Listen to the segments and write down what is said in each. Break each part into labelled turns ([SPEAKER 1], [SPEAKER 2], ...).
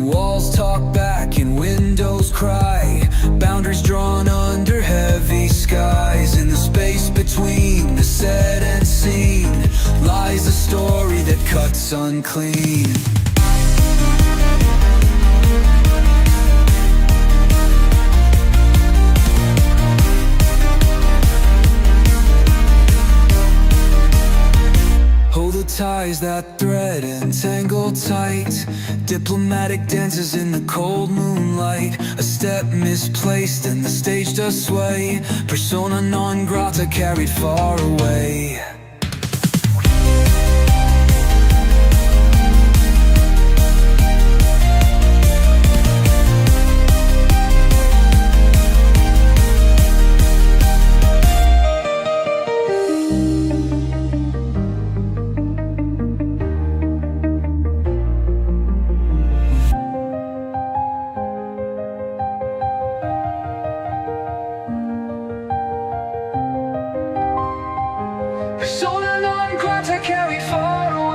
[SPEAKER 1] Walls talk back and windows cry, boundaries drawn under heavy skies. In the space between the set and scene lies a story that cuts unclean. Hold the ties that thread and tangle tight, diplomatic dances in the cold moonlight. A step misplaced and the stage does sway, persona non grata carried far away. Persona non grata carried far away.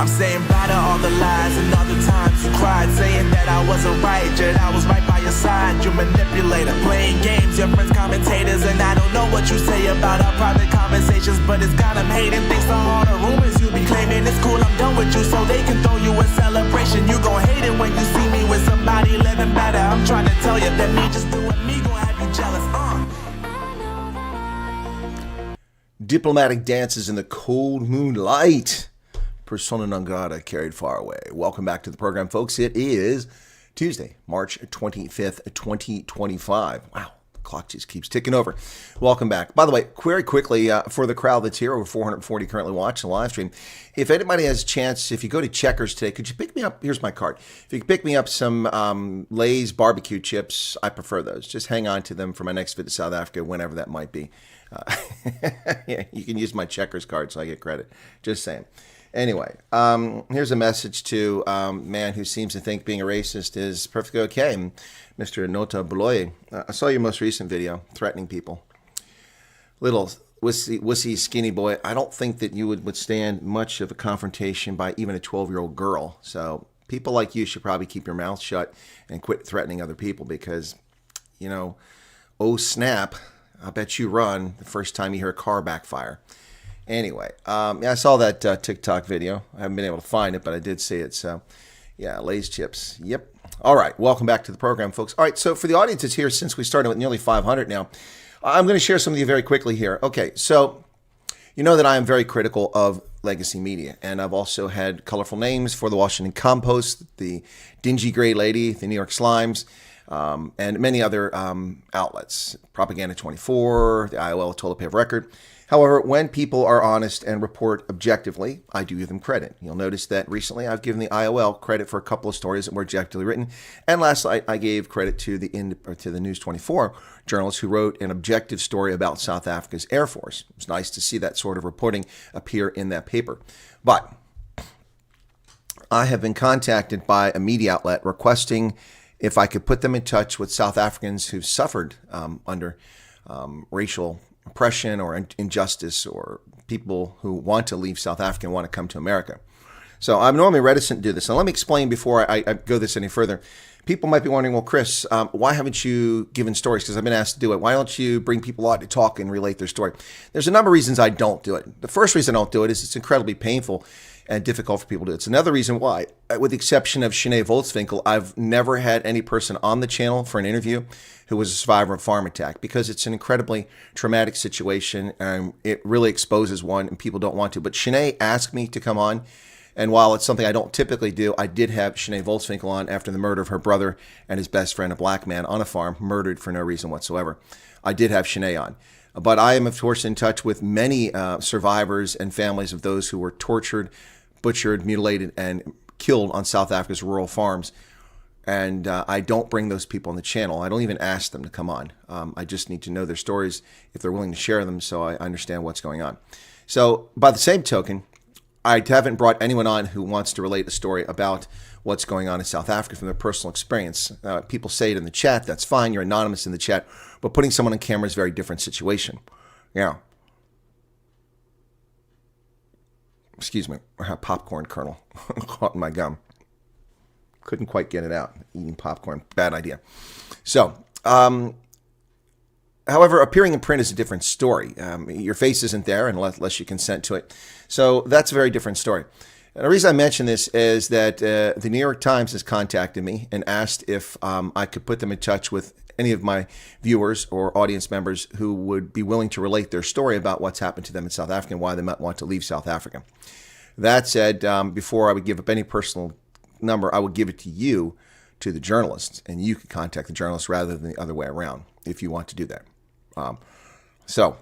[SPEAKER 2] I'm saying bye to all the lies and all the times you cried, saying that I wasn't right, yet I was right by your side. You manipulator, playing games, your friends commentators, and I don't know what you say about our private conversations, but it's got them hating. Thanks to all the rumors you be claiming, it's cool, I'm done with you, so they can throw you a celebration. You gon' hate it when you see me with somebody living better. I'm trying to tell you that me just doing me gon' have you jealous.
[SPEAKER 3] Diplomatic dances in the cold moonlight. Persona non grata carried far away. Welcome back to the program, folks. It is Tuesday, March 25th, 2025. Wow, the clock just keeps ticking over. Welcome back. By the way, very quickly, for the crowd that's here, over 440 currently watching the live stream, if anybody has a chance, if you go to Checkers today, could you pick me up? Here's my card. If you could pick me up some Lay's barbecue chips, I prefer those. Just hang on to them for my next visit to South Africa, whenever that might be. Yeah, you can use my Checkers card so I get credit. Just saying. Anyway, here's a message to man who seems to think being a racist is perfectly okay. Mr. Nota Beloye, I saw your most recent video threatening people. Little wussy skinny boy, I don't think that you would withstand much of a confrontation by even a 12-year-old girl. So people like you should probably keep your mouth shut and quit threatening other people because, you know, oh snap, I bet you run the first time you hear a car backfire. Anyway, yeah, I saw that TikTok video. I haven't been able to find it, but I did see it. So, yeah, Lay's chips. Yep. All right. Welcome back to the program, folks. All right. So for the audience that's here since we started with nearly 500 now, I'm going to share some of you very quickly here. Okay. So you know that I am very critical of legacy media, and I've also had colorful names for the Washington Compost, the Dingy Gray Lady, the New York Slimes, and many other outlets, Propaganda 24, the IOL Toilet Paper Record. However, when people are honest and report objectively, I do give them credit. You'll notice that recently I've given the IOL credit for a couple of stories that were objectively written. And last night I gave credit to the News 24 journalists who wrote an objective story about South Africa's Air Force. It was nice to see that sort of reporting appear in that paper. But I have been contacted by a media outlet requesting if I could put them in touch with South Africans who've suffered under racial oppression or injustice, or people who want to leave South Africa and want to come to America. So I'm normally reticent to do this. Now let me explain before I go this any further. People might be wondering, well, Chris, why haven't you given stories? Because I've been asked to do it. Why don't you bring people out to talk and relate their story? There's a number of reasons I don't do it. The first reason I don't do it is it's incredibly painful and difficult for people to do it. It's another reason why, with the exception of Sinead Volkswinkel, I've never had any person on the channel for an interview who was a survivor of a farm attack, because it's an incredibly traumatic situation and it really exposes one and people don't want to. But Sinead asked me to come on, and while it's something I don't typically do, I did have Sinead Volkswinkel on after the murder of her brother and his best friend, a black man on a farm, murdered for no reason whatsoever. I did have Sinead on. But I am, of course, in touch with many survivors and families of those who were tortured, butchered, mutilated, and killed on South Africa's rural farms And I don't bring those people on the channel. I don't even ask them to come on. I just need to know their stories if they're willing to share them so I understand what's going on. So by the same token, I haven't brought anyone on who wants to relate a story about what's going on in South Africa from their personal experience. People say it in the chat. That's fine. You're anonymous in the chat. But putting someone on camera is a very different situation. Yeah. Excuse me. I have popcorn kernel caught in my gum. Couldn't quite get it out. Eating popcorn. Bad idea. So, however, appearing in print is a different story. Your face isn't there unless you consent to it. So that's a very different story. And the reason I mention this is that the New York Times has contacted me and asked if I could put them in touch with any of my viewers or audience members who would be willing to relate their story about what's happened to them in South Africa and why they might want to leave South Africa. That said, before I would give up any personal number, I would give it to you, to the journalists, and you could contact the journalists rather than the other way around if you want to do that. So,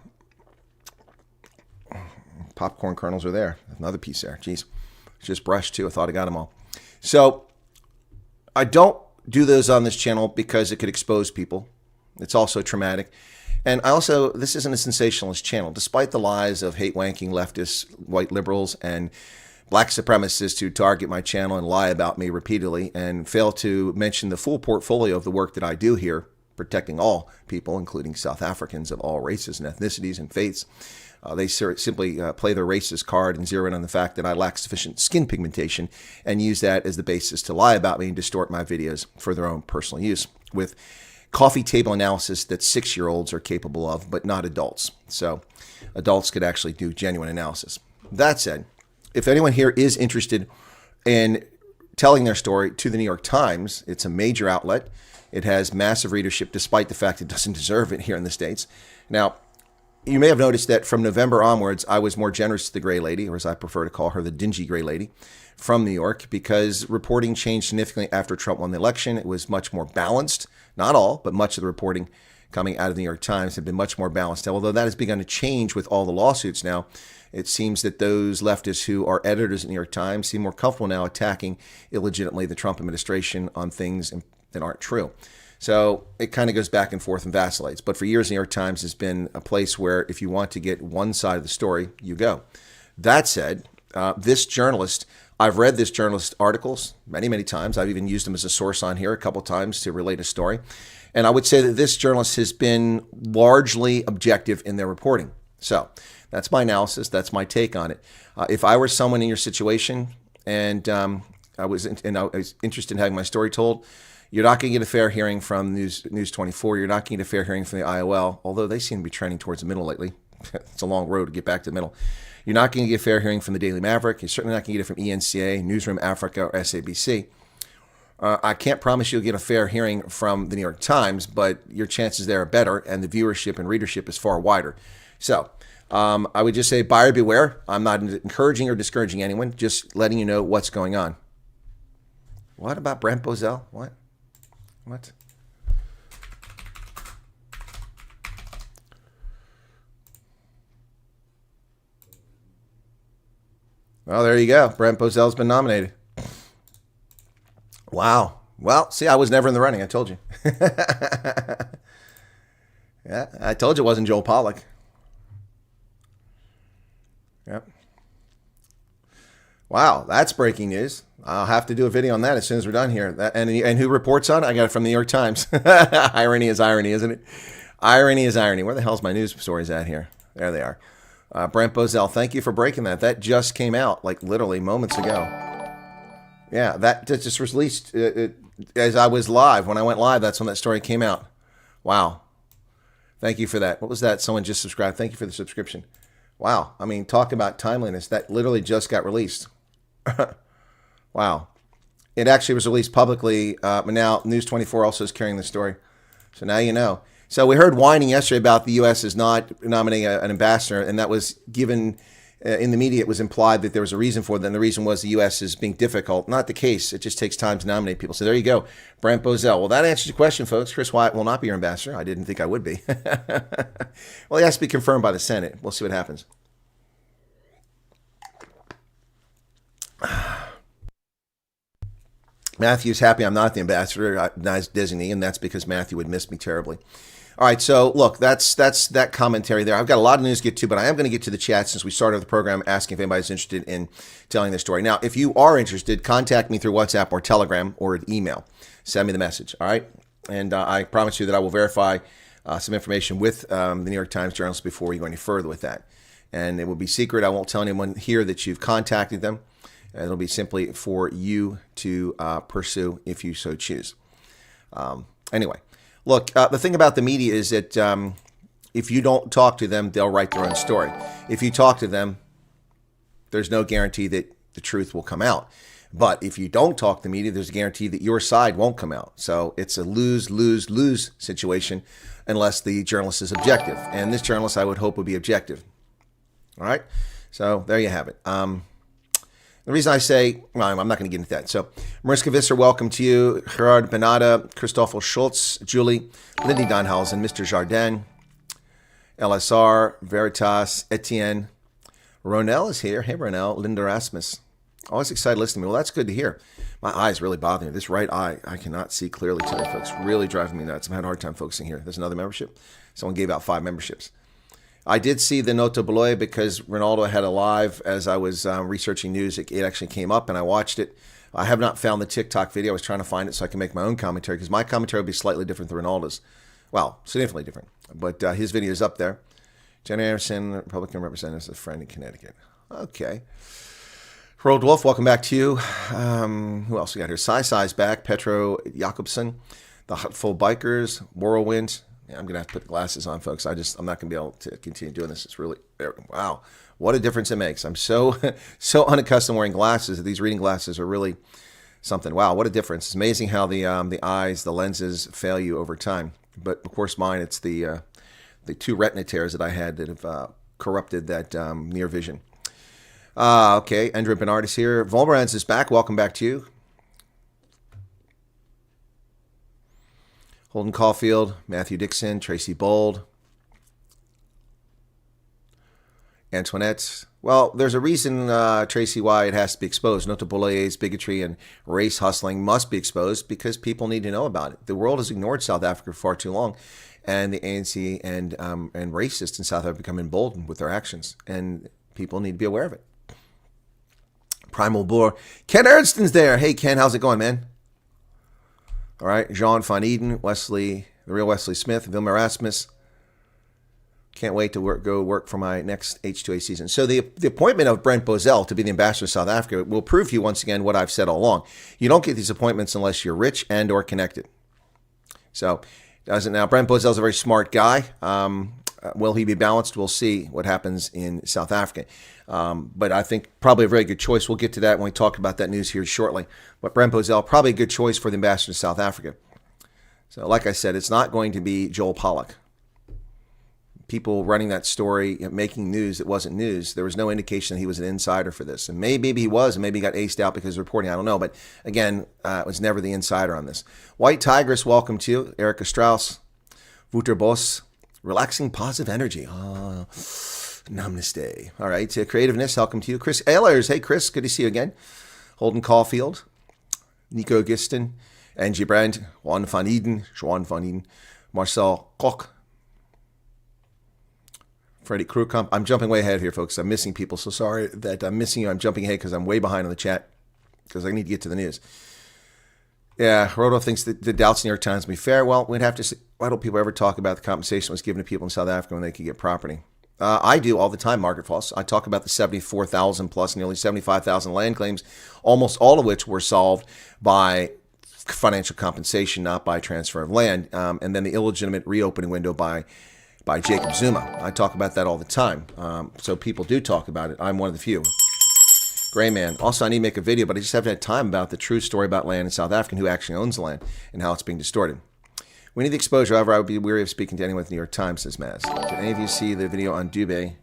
[SPEAKER 3] popcorn kernels are there. Another piece there. Jeez. Just brushed too. I thought I got them all. So, I don't do those on this channel because it could expose people. It's also traumatic. And this isn't a sensationalist channel. Despite the lies of hate-wanking leftists, white liberals, and black supremacists who target my channel and lie about me repeatedly and fail to mention the full portfolio of the work that I do here, protecting all people, including South Africans of all races and ethnicities and faiths. They simply play their racist card and zero in on the fact that I lack sufficient skin pigmentation and use that as the basis to lie about me and distort my videos for their own personal use with coffee table analysis that 6-year-olds are capable of, but not adults. So adults could actually do genuine analysis. That said, if anyone here is interested in telling their story to the New York Times, it's a major outlet. It has massive readership despite the fact it doesn't deserve it here in the States. Now, you may have noticed that from November onwards, I was more generous to the Gray Lady, or as I prefer to call her, the dingy Gray Lady, from New York, because reporting changed significantly after Trump won the election. It was much more balanced. Not all, but much of the reporting coming out of the New York Times have been much more balanced. Although that has begun to change with all the lawsuits now, it seems that those leftists who are editors at the New York Times seem more comfortable now attacking illegitimately the Trump administration on things that aren't true. So it kind of goes back and forth and vacillates. But for years, the New York Times has been a place where if you want to get one side of the story, you go. That said, this journalist, I've read this journalist's articles many, many times. I've even used them as a source on here a couple times to relate a story. And I would say that this journalist has been largely objective in their reporting. So that's my analysis. That's my take on it. If I were someone in your situation and I was interested in having my story told, you're not going to get a fair hearing from News 24. You're not going to get a fair hearing from the IOL, although they seem to be trending towards the middle lately. It's a long road to get back to the middle. You're not going to get a fair hearing from the Daily Maverick. You're certainly not going to get it from ENCA, Newsroom Africa, or SABC. I can't promise you'll get a fair hearing from the New York Times, but your chances there are better, and the viewership and readership is far wider. So I would just say buyer beware. I'm not encouraging or discouraging anyone, just letting you know what's going on. What about Brent Bozell? What? Well, there you go. Brent Bozell's been nominated. Wow. Well, see, I was never in the running. I told you. Yeah, I told you it wasn't Joel Pollak. Yep. Wow, that's breaking news. I'll have to do a video on that as soon as we're done here. And who reports on it? I got it from the New York Times. Irony is irony, isn't it? Irony is irony. Where the hell's my news stories at here? There they are. Brent Bozell, thank you for breaking that. That just came out, like literally moments ago. Yeah, that just was released as I was live. When I went live, that's when that story came out. Wow. Thank you for that. What was that? Someone just subscribed. Thank you for the subscription. Wow. I mean, talk about timeliness. That literally just got released. Wow. It actually was released publicly, but now News 24 also is carrying the story. So now you know. So we heard whining yesterday about the U.S. is not nominating an ambassador, and that was given in the media. It was implied that there was a reason for it, and the reason was the U.S. is being difficult. Not the case. It just takes time to nominate people. So there you go, Brent Bozell. Well, that answers your question, folks. Chris Wyatt will not be your ambassador. I didn't think I would be. Well, he has to be confirmed by the Senate. We'll see what happens. Matthew's happy I'm not the ambassador, designee, and that's because Matthew would miss me terribly. All right, so look, that's that commentary there. I've got a lot of news to get to, but I am going to get to the chat since we started the program asking if anybody's interested in telling this story. Now, if you are interested, contact me through WhatsApp or Telegram or an email. Send me the message, all right? And I promise you that I will verify some information with the New York Times journalists before we go any further with that. And it will be secret. I won't tell anyone here that you've contacted them. It'll be simply for you to pursue if you so choose. Anyway. Look, the thing about the media is that if you don't talk to them, they'll write their own story. If you talk to them, there's no guarantee that the truth will come out. But if you don't talk to the media, there's a guarantee that your side won't come out. So it's a lose-lose-lose situation unless the journalist is objective. And this journalist, I would hope, would be objective. All right? So there you have it. The reason I say, well, I'm not going to get into that. So, Mariska Visser, welcome to you. Gerard Benada, Christoffel Schultz, Julie, Lindy Donhausen, Mr. Jardin, LSR, Veritas, Etienne. Ronell is here. Hey, Ronell. Linda Rasmus. Always excited listening to me. Well, that's good to hear. My eye's really bothering me. This right eye, I cannot see clearly today, folks. Really driving me nuts. I'm having a hard time focusing here. There's another membership. Someone gave out 5 memberships. I did see the Nota Beloy because Ronaldo had a live as I was researching news. It actually came up and I watched it. I have not found the TikTok video. I was trying to find it so I can make my own commentary because my commentary will be slightly different than Ronaldo's. Well, significantly different. But his video is up there. Jenny Anderson, Republican representative, a friend in Connecticut. Okay. Harold Wolf, welcome back to you. Who else we got here? Sai's back. Petro Jakobsen, the Hutful Bikers, Whirlwind. Yeah, I'm going to have to put the glasses on, folks. I'm not going to be able to continue doing this. It's really, wow, what a difference it makes. I'm so unaccustomed wearing glasses that these reading glasses are really something. Wow, what a difference. It's amazing how the eyes, the lenses fail you over time. But, of course, mine, it's the 2 retina tears that I had that have corrupted that near vision. Okay, Andrew Bernard is here. Volmerans is back. Welcome back to you. Holden Caulfield, Matthew Dixon, Tracy Bold, Antoinette. Well, there's a reason Tracy Wyatt has to be exposed. Nota Bolay's bigotry and race hustling must be exposed because people need to know about it. The world has ignored South Africa for far too long, and the ANC and racists in South Africa become emboldened with their actions, and people need to be aware of it. Primal Boar. Ken Ernston's there. Hey, Ken, how's it going, man? All right, Jean Van Eden, Wesley, the real Wesley Smith, Vilma Rasmus. Can't wait to go work for my next H2A season. So the appointment of Brent Bozell to be the ambassador to South Africa will prove to you once again what I've said all along. You don't get these appointments unless you're rich and or connected. So now Brent Bozell's a very smart guy. Will he be balanced? We'll see what happens in South Africa. But I think probably a very good choice. We'll get to that when we talk about that news here shortly. But Brent Bozell, probably a good choice for the ambassador to South Africa. So like I said, it's not going to be Joel Pollack. People running that story, making news that wasn't news. There was no indication that he was an insider for this. And maybe he was, and maybe he got aced out because of reporting. I don't know. But again, it was never the insider on this. White Tigress, welcome to you. Erica Strauss, Wouter Bos. Relaxing positive energy. Namaste. All right. Creativeness, welcome to you. Chris Ehlers. Hey, Chris. Good to see you again. Holden Caulfield. Nico Giston. Angie Brandt. Juan van Eden. Marcel Koch. Freddie Krukamp. I'm jumping way ahead here, folks. I'm missing people. So sorry that I'm missing you. I'm jumping ahead because I'm way behind on the chat because I need to get to the news. Yeah, Rodolph thinks that the doubts in the New York Times will be fair. Well, we'd have to see. Why don't people ever talk about the compensation that was given to people in South Africa when they could get property? I do all the time, Margaret Foss. I talk about the 74,000 plus nearly 75,000 land claims, almost all of which were solved by financial compensation, not by transfer of land, and then the illegitimate reopening window by Jacob Zuma. I talk about that all the time, so people do talk about it. I'm one of the few. Gray Man. Also, I need to make a video, but I just haven't had time about the true story about land in South Africa and who actually owns the land and how it's being distorted. We need the exposure. However, I would be weary of speaking to anyone with the New York Times, says Maz. Did any of you see the video on Dubé?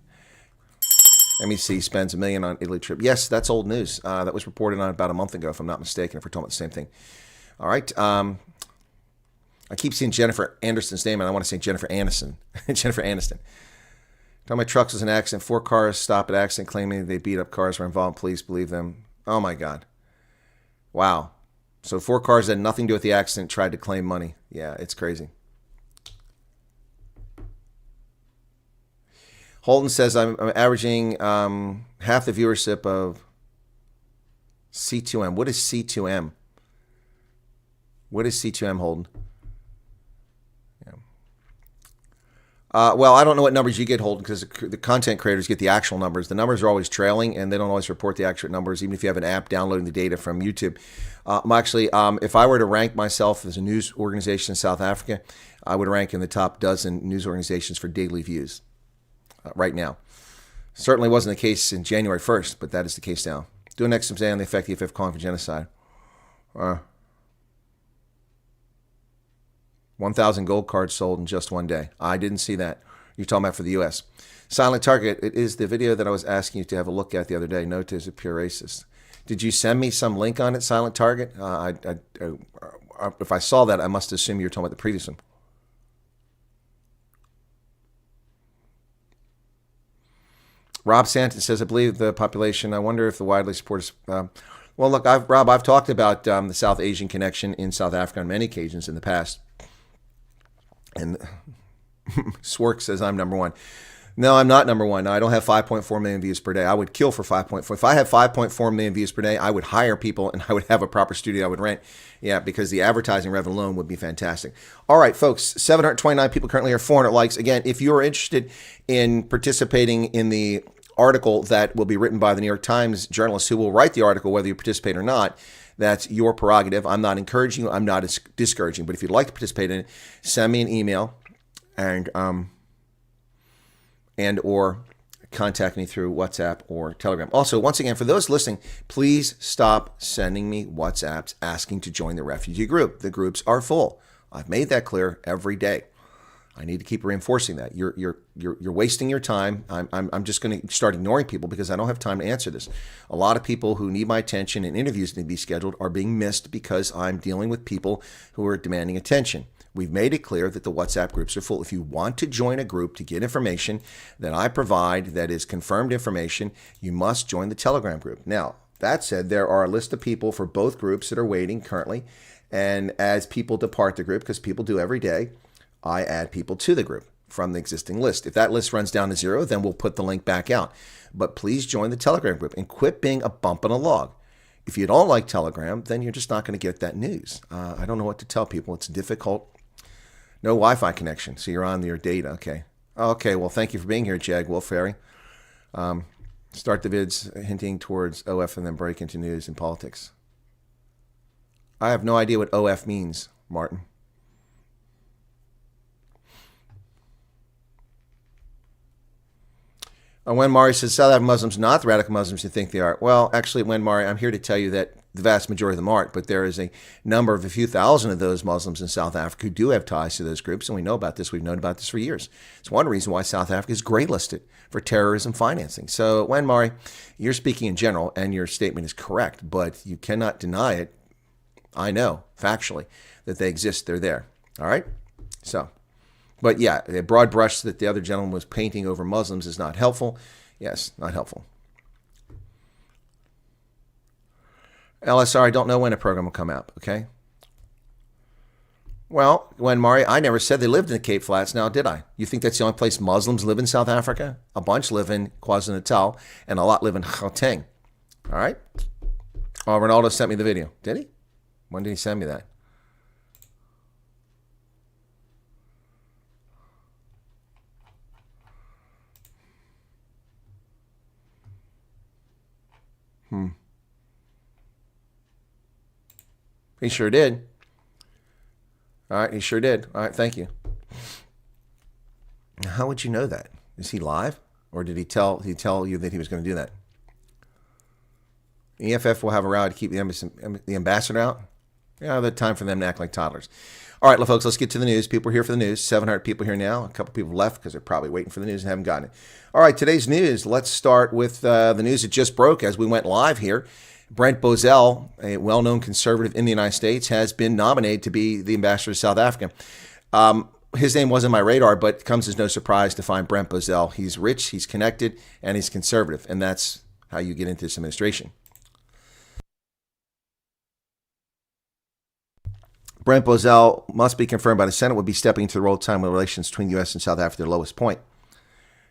[SPEAKER 3] MEC spends $1 million on Italy trip. Yes, that's old news. That was reported on about a month ago, if I'm not mistaken, if we're talking about the same thing. All right. I keep seeing Jennifer Anderson's name, and I want to say Jennifer Aniston. Jennifer Aniston. My trucks was an accident. 4 cars stopped at accident, claiming they beat up cars were involved. Please believe them. Oh, my God. Wow. So 4 cars that had nothing to do with the accident tried to claim money. Yeah, it's crazy. Holden says, I'm averaging half the viewership of C2M. What is C2M? What is C2M, Holden? Yeah. Well, I don't know what numbers you get, Holden, because the content creators get the actual numbers. The numbers are always trailing, and they don't always report the accurate numbers, even if you have an app downloading the data from YouTube. If I were to rank myself as a news organization in South Africa, I would rank in the top dozen news organizations for daily views right now. Certainly wasn't the case in January 1st, but that is the case now. Do an exam on the effect of the EFF calling for genocide. 1,000 gold cards sold in just one day. I didn't see that. You're talking about for the U.S. Silent Target, it is the video that I was asking you to have a look at the other day. Note is a pure racist. Did you send me some link on it, Silent Target? If I saw that, I must assume you were talking about the previous one. Rob Santon says, I believe the population, I wonder if the widely supported... well, look, Rob, I've talked about the South Asian connection in South Africa on many occasions in the past. And Swark says, I'm number one. No, I'm not number one. No, I don't have 5.4 million views per day. I would kill for 5.4. If I had 5.4 million views per day, I would hire people and I would have a proper studio I would rent. Yeah, because the advertising revenue alone would be fantastic. All right, folks, 729 people currently here, 400 likes. Again, if you are interested in participating in the article that will be written by the New York Times journalists who will write the article, whether you participate or not, that's your prerogative. I'm not encouraging you. I'm not discouraging. But if you'd like to participate in it, send me an email and or contact me through WhatsApp or Telegram. Also, once again, for those listening, please stop sending me WhatsApps asking to join the refugee group. The groups are full. I've made that clear every day. I need to keep reinforcing that. You're wasting your time. I'm just going to start ignoring people because I don't have time to answer this. A lot of people who need my attention and interviews need to be scheduled are being missed because I'm dealing with people who are demanding attention. We've made it clear that the WhatsApp groups are full. If you want to join a group to get information that I provide that is confirmed information, you must join the Telegram group. Now, that said, there are a list of people for both groups that are waiting currently. And as people depart the group, because people do every day, I add people to the group from the existing list. If that list runs down to 0, then we'll put the link back out. But please join the Telegram group and quit being a bump on a log. If you don't like Telegram, then you're just not going to get that news. I don't know what to tell people. It's difficult. No Wi-Fi connection, so you're on your data. Okay. Okay, well, thank you for being here, Jag Wolf Fairy. Start the vids hinting towards OF and then break into news and politics. I have no idea what OF means, Martin. When Mari says South African Muslims not the radical Muslims you think they are. Well, actually, when Mari, I'm here to tell you that the vast majority of them aren't, but there is a number of a few thousand of those Muslims in South Africa who do have ties to those groups, and we know about this. We've known about this for years. It's one reason why South Africa is graylisted for terrorism financing. So, when Mari, you're speaking in general, and your statement is correct, but you cannot deny it. I know, factually, that they exist. They're there. All right? So... But yeah, the broad brush that the other gentleman was painting over Muslims is not helpful. Yes, not helpful. LSR, I don't know when a program will come out, okay? Well, when Mari, I never said they lived in the Cape Flats, now did I? You think that's the only place Muslims live in South Africa? A bunch live in KwaZulu-Natal, and a lot live in Gauteng. All right? Oh, Ronaldo sent me the video. Did he? When did he send me that? He sure did. All right, he sure did. All right, thank you. How would you know that? Is he live? Or did he tell you that he was going to do that? EFF will have a row to keep the ambassador out? Yeah, the time for them to act like toddlers. All right, folks, let's get to the news. People are here for the news. 700 people here now. A couple people left because they're probably waiting for the news and haven't gotten it. All right, today's news. Let's start with the news that just broke as we went live here. Brent Bozell, a well-known conservative in the United States, has been nominated to be the ambassador to South Africa. His name wasn't on my radar, but it comes as no surprise to find Brent Bozell. He's rich, he's connected, and he's conservative, and that's how you get into this administration. Brent Bozell must be confirmed by the Senate, would be stepping into the role of time when relations between the U.S. and South Africa at their lowest point.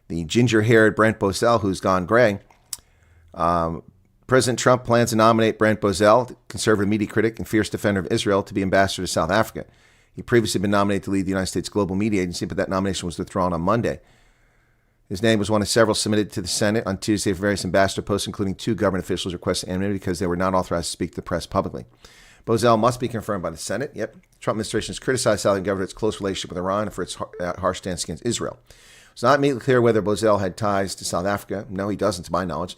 [SPEAKER 3] The ginger-haired Brent Bozell, who's gone gray. President Trump plans to nominate Brent Bozell, the conservative media critic and fierce defender of Israel, to be ambassador to South Africa. He previously been nominated to lead the United States Global Media Agency, but that nomination was withdrawn on Monday. His name was one of several submitted to the Senate on Tuesday for various ambassador posts, including 2 government officials requesting anonymity because they were not authorized to speak to the press publicly. Bozell must be confirmed by the Senate. Yep. The Trump administration has criticized South African government for its close relationship with Iran and for its harsh stance against Israel. It's not immediately clear whether Bozell had ties to South Africa. No, he doesn't, to my knowledge.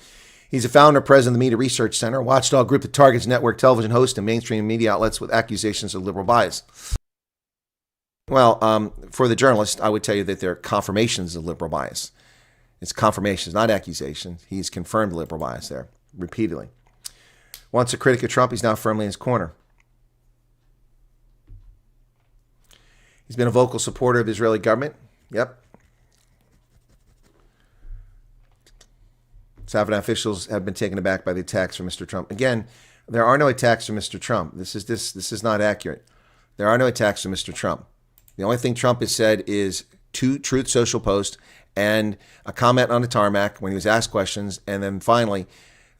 [SPEAKER 3] He's a founder and president of the Media Research Center, a watchdog group that targets network television hosts and mainstream media outlets with accusations of liberal bias. Well, for the journalist, I would tell you that they're confirmations of liberal bias. It's confirmations, not accusations. He's confirmed liberal bias there, repeatedly. Once a critic of Trump, he's now firmly in his corner. He's been a vocal supporter of the Israeli government. Yep. South African officials have been taken aback by the attacks from Mr. Trump. Again, there are no attacks from Mr. Trump. This is not accurate. There are no attacks from Mr. Trump. The only thing Trump has said is 2 Truth Social posts and a comment on the tarmac when he was asked questions, and then finally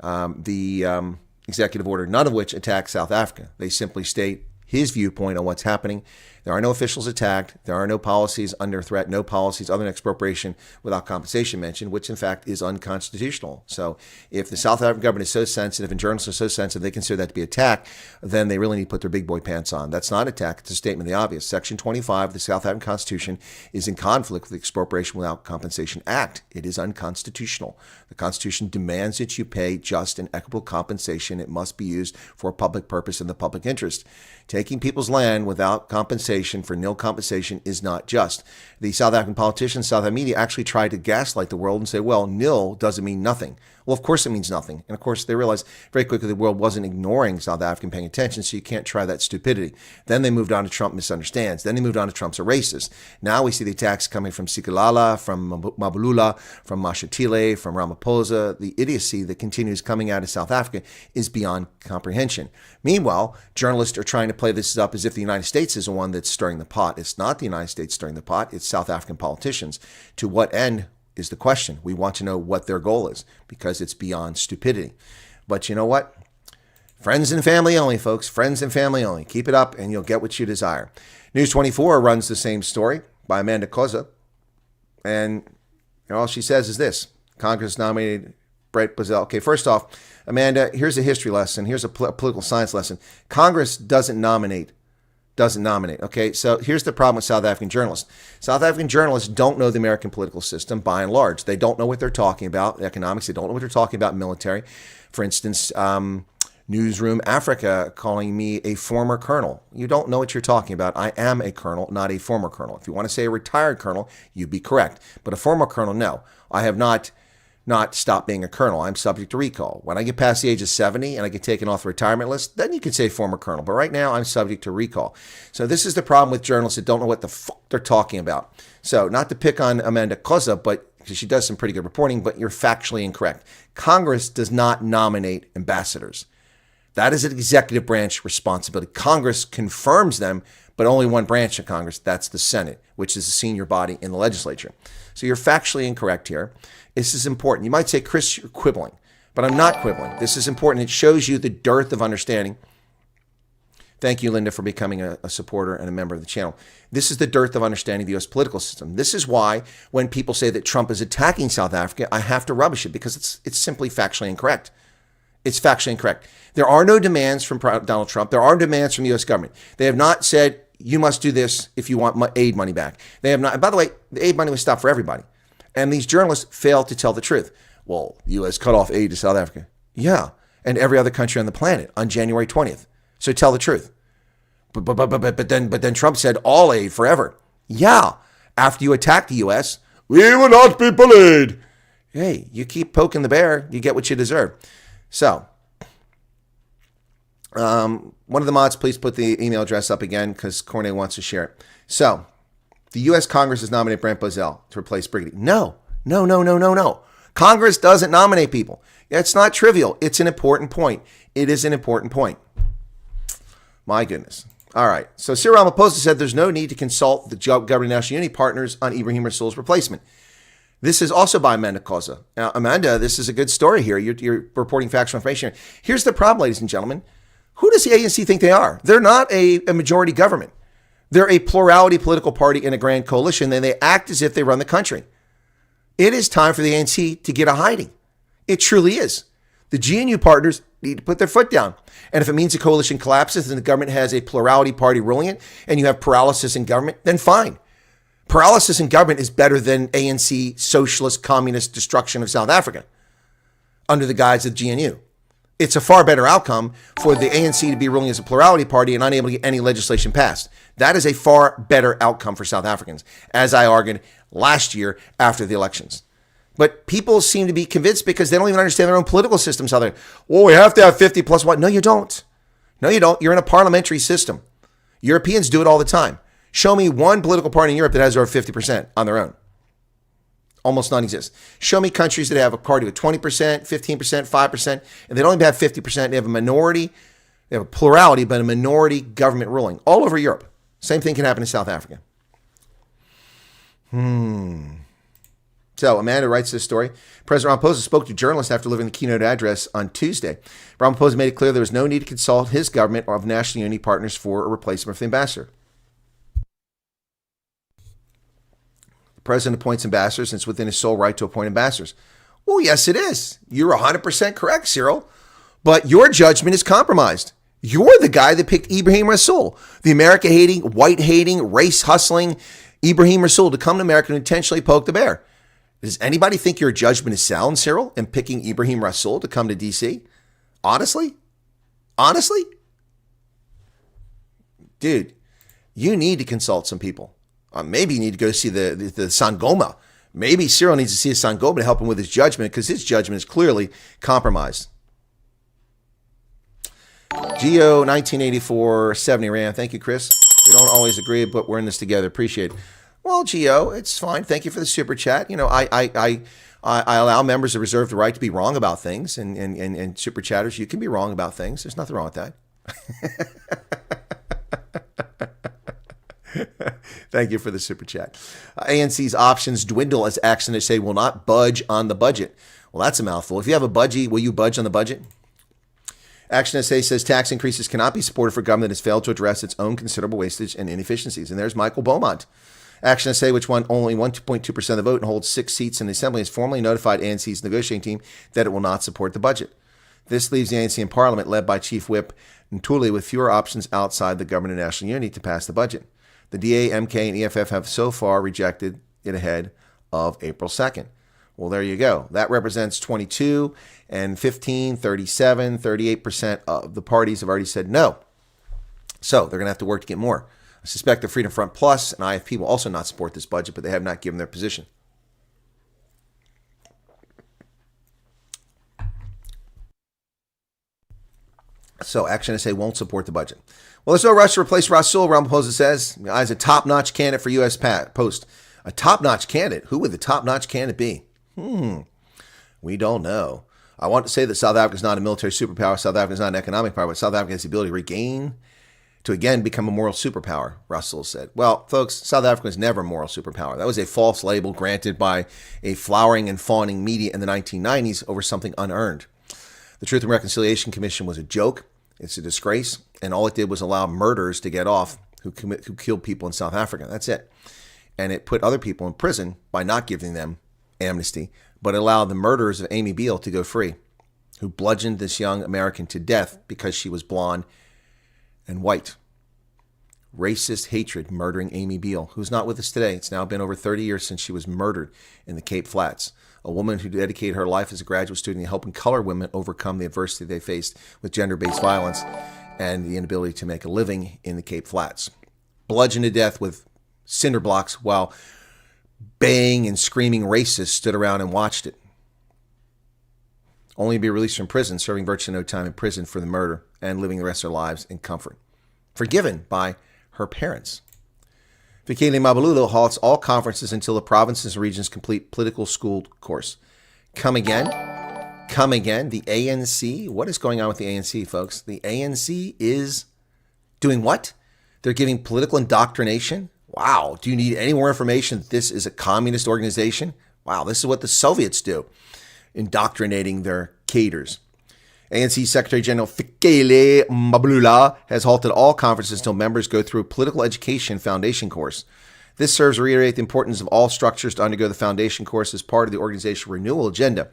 [SPEAKER 3] the executive order, none of which attack South Africa. They simply state his viewpoint on what's happening. There are no officials attacked. There are no policies under threat, no policies other than expropriation without compensation mentioned, which in fact is unconstitutional. So if the South African government is so sensitive and journalists are so sensitive they consider that to be attack, then they really need to put their big boy pants on. That's not attack. It's a statement of the obvious. Section 25 of the South African Constitution is in conflict with the Expropriation Without Compensation Act. It is unconstitutional. The Constitution demands that you pay just and equitable compensation. It must be used for a public purpose in the public interest. Taking people's land without compensation for nil compensation is not just. The South African politicians, South African media actually tried to gaslight the world and say, well, nil doesn't mean nothing. Well, of course it means nothing. And of course they realized very quickly the world wasn't ignoring South African paying attention, so you can't try that stupidity. Then they moved on to Trump misunderstands. Then they moved on to Trump's a racist. Now we see the attacks coming from Sikalala, from Mabulula, from Mashatile, from Ramaphosa. The idiocy that continues coming out of South Africa is beyond comprehension. Meanwhile, journalists are trying to play this up as if the United States is the one that's stirring the pot. It's not the United States stirring the pot. It's South African politicians. To what end is the question? We want to know what their goal is because it's beyond stupidity. But you know what? Friends and family only, folks. Friends and family only. Keep it up and you'll get what you desire. News 24 runs the same story by Amanda Koza. And all she says is this. Congress nominated Brent Bozell. Okay, first off, Amanda, here's a history lesson. Here's a political science lesson. Congress doesn't nominate. Okay, so here's the problem with South African journalists. South African journalists don't know the American political system by and large. They don't know what they're talking about, economics. They don't know what they're talking about, military. For instance, Newsroom Africa calling me a former colonel. You don't know what you're talking about. I am a colonel, not a former colonel. If you want to say a retired colonel, you'd be correct. But a former colonel, no. I have not stop being a colonel. I'm subject to recall. When I get past the age of 70 and I get taken off the retirement list, then you can say former colonel. But right now, I'm subject to recall. So this is the problem with journalists that don't know what the fuck they're talking about. So not to pick on Amanda Koza, but because she does some pretty good reporting, but you're factually incorrect. Congress does not nominate ambassadors. That is an executive branch responsibility. Congress confirms them, but only one branch of Congress. That's the Senate, which is the senior body in the legislature. So you're factually incorrect here. This is important. You might say, Chris, you're quibbling, but I'm not quibbling. This is important. It shows you the dearth of understanding. Thank you, Linda, for becoming a supporter and a member of the channel. This is the dearth of understanding the U.S. political system. This is why when people say that Trump is attacking South Africa, I have to rubbish it because it's simply factually incorrect. It's factually incorrect. There are no demands from Donald Trump. There are demands from the U.S. government. They have not said, you must do this if you want aid money back. They have not. And by the way, the aid money was stopped for everybody. And these journalists fail to tell the truth. Well, the U.S. cut off aid to South Africa. Yeah, and every other country on the planet on January 20th. So tell the truth. But then Trump said all aid forever. Yeah, after you attack the U.S., we will not be bullied. Hey, you keep poking the bear, you get what you deserve. So, one of the mods, please put the email address up again because Cornay wants to share it. So, the U.S. Congress has nominated Brent Bozell to replace Brigadier. No. Congress doesn't nominate people. It's not trivial. It's an important point. It is an important point. My goodness. All right. So Cyril Ramaphosa said there's no need to consult the governing national unity partners on Ibrahim Rasool's replacement. This is also by Amanda Causa. Now, Amanda, this is a good story here. You're reporting factual information. Here's the problem, ladies and gentlemen. Who does the ANC think they are? They're not a majority government. They're a plurality political party in a grand coalition, and they act as if they run the country. It is time for the ANC to get a hiding. It truly is. The GNU partners need to put their foot down. And if it means the coalition collapses and the government has a plurality party ruling it, and you have paralysis in government, then fine. Paralysis in government is better than ANC socialist communist destruction of South Africa under the guise of GNU. It's a far better outcome for the ANC to be ruling as a plurality party and unable to get any legislation passed. That is a far better outcome for South Africans, as I argued last year after the elections. But people seem to be convinced because they don't even understand their own political systems. How they, well, we have to have 50 plus one. No, you don't. No, you don't. You're in a parliamentary system. Europeans do it all the time. Show me one political party in Europe that has over 50% on their own. Almost non-existent. Show me countries that have a party with 20%, 15%, 5%, and they don't even have 50%. They have a minority, they have a plurality, but a minority government ruling all over Europe. Same thing can happen in South Africa. So Amanda writes this story. President Ramaphosa spoke to journalists after delivering the keynote address on Tuesday. Ramaphosa made it clear there was no need to consult his government or of national unity partners for a replacement for the ambassador. The president appoints ambassadors, and it's within his sole right to appoint ambassadors. Well, yes, it is. You're 100% correct, Cyril. But your judgment is compromised. You're the guy that picked Ibrahim Rasool, the America-hating, white-hating, race-hustling Ibrahim Rasool to come to America and intentionally poke the bear. Does anybody think your judgment is sound, Cyril, in picking Ibrahim Rasool to come to D.C.? Honestly? Honestly? Dude, you need to consult some people. Maybe you need to go see the Sangoma. Maybe Cyril needs to see a Sangoma to help him with his judgment because his judgment is clearly compromised. Geo 1984 70 Rand. Thank you, Chris. We don't always agree, but we're in this together. Appreciate it. Well, Geo, it's fine. Thank you for the super chat. You know, I allow members to reserve the right to be wrong about things, and super chatters, you can be wrong about things. There's nothing wrong with that. Thank you for the super chat. ANC's options dwindle as Action SA will not budge on the budget. Well, that's a mouthful. If you have a budgie, will you budge on the budget? Action SA says tax increases cannot be supported for government that has failed to address its own considerable wastage and inefficiencies. And there's Michael Beaumont. Action SA, which won only 1.2% of the vote and holds 6 seats in the Assembly, has formally notified ANC's negotiating team that it will not support the budget. This leaves the ANC in Parliament, led by Chief Whip Ntuli, with fewer options outside the government and national unity to pass the budget. The DA, MK, and EFF have so far rejected it ahead of April 2nd. Well, there you go. That represents 22 and 15, 37, 38% of the parties have already said no. So they're going to have to work to get more. I suspect the Freedom Front Plus and IFP will also not support this budget, but they have not given their position. So Action SA won't support the budget. Well, there's no rush to replace Rasool, Ramaphosa says, as a top-notch candidate for U.S. Post. A top-notch candidate? Who would the top-notch candidate be? We don't know. I want to say that South Africa is not a military superpower. South Africa is not an economic power, but South Africa has the ability to regain, to again become a moral superpower, Rasool said. Well, folks, South Africa was never a moral superpower. That was a false label granted by a flowering and fawning media in the 1990s over something unearned. The Truth and Reconciliation Commission was a joke. It's a disgrace, and all it did was allow murderers to get off who killed people in South Africa. That's it. And it put other people in prison by not giving them amnesty, but it allowed the murderers of Amy Beale to go free, who bludgeoned this young American to death because she was blonde and white. Racist hatred murdering Amy Beale, who's not with us today. It's now been over 30 years since she was murdered in the Cape Flats. A woman who dedicated her life as a graduate student to helping color women overcome the adversity they faced with gender-based violence and the inability to make a living in the Cape Flats. Bludgeoned to death with cinder blocks while baying and screaming racists stood around and watched it. Only to be released from prison, serving virtually no time in prison for the murder and living the rest of their lives in comfort. Forgiven by her parents. Fikile Mabululo halts all conferences until the provinces and regions complete political school course. Come again? Come again? The ANC? What is going on with the ANC, folks? The ANC is doing what? They're giving political indoctrination. Wow. Do you need any more information that this is a communist organization? Wow, this is what the Soviets do, indoctrinating their cadres. ANC Secretary General Fikile Mbalula has halted all conferences until members go through a political education foundation course. This serves to reiterate the importance of all structures to undergo the foundation course as part of the organizational renewal agenda.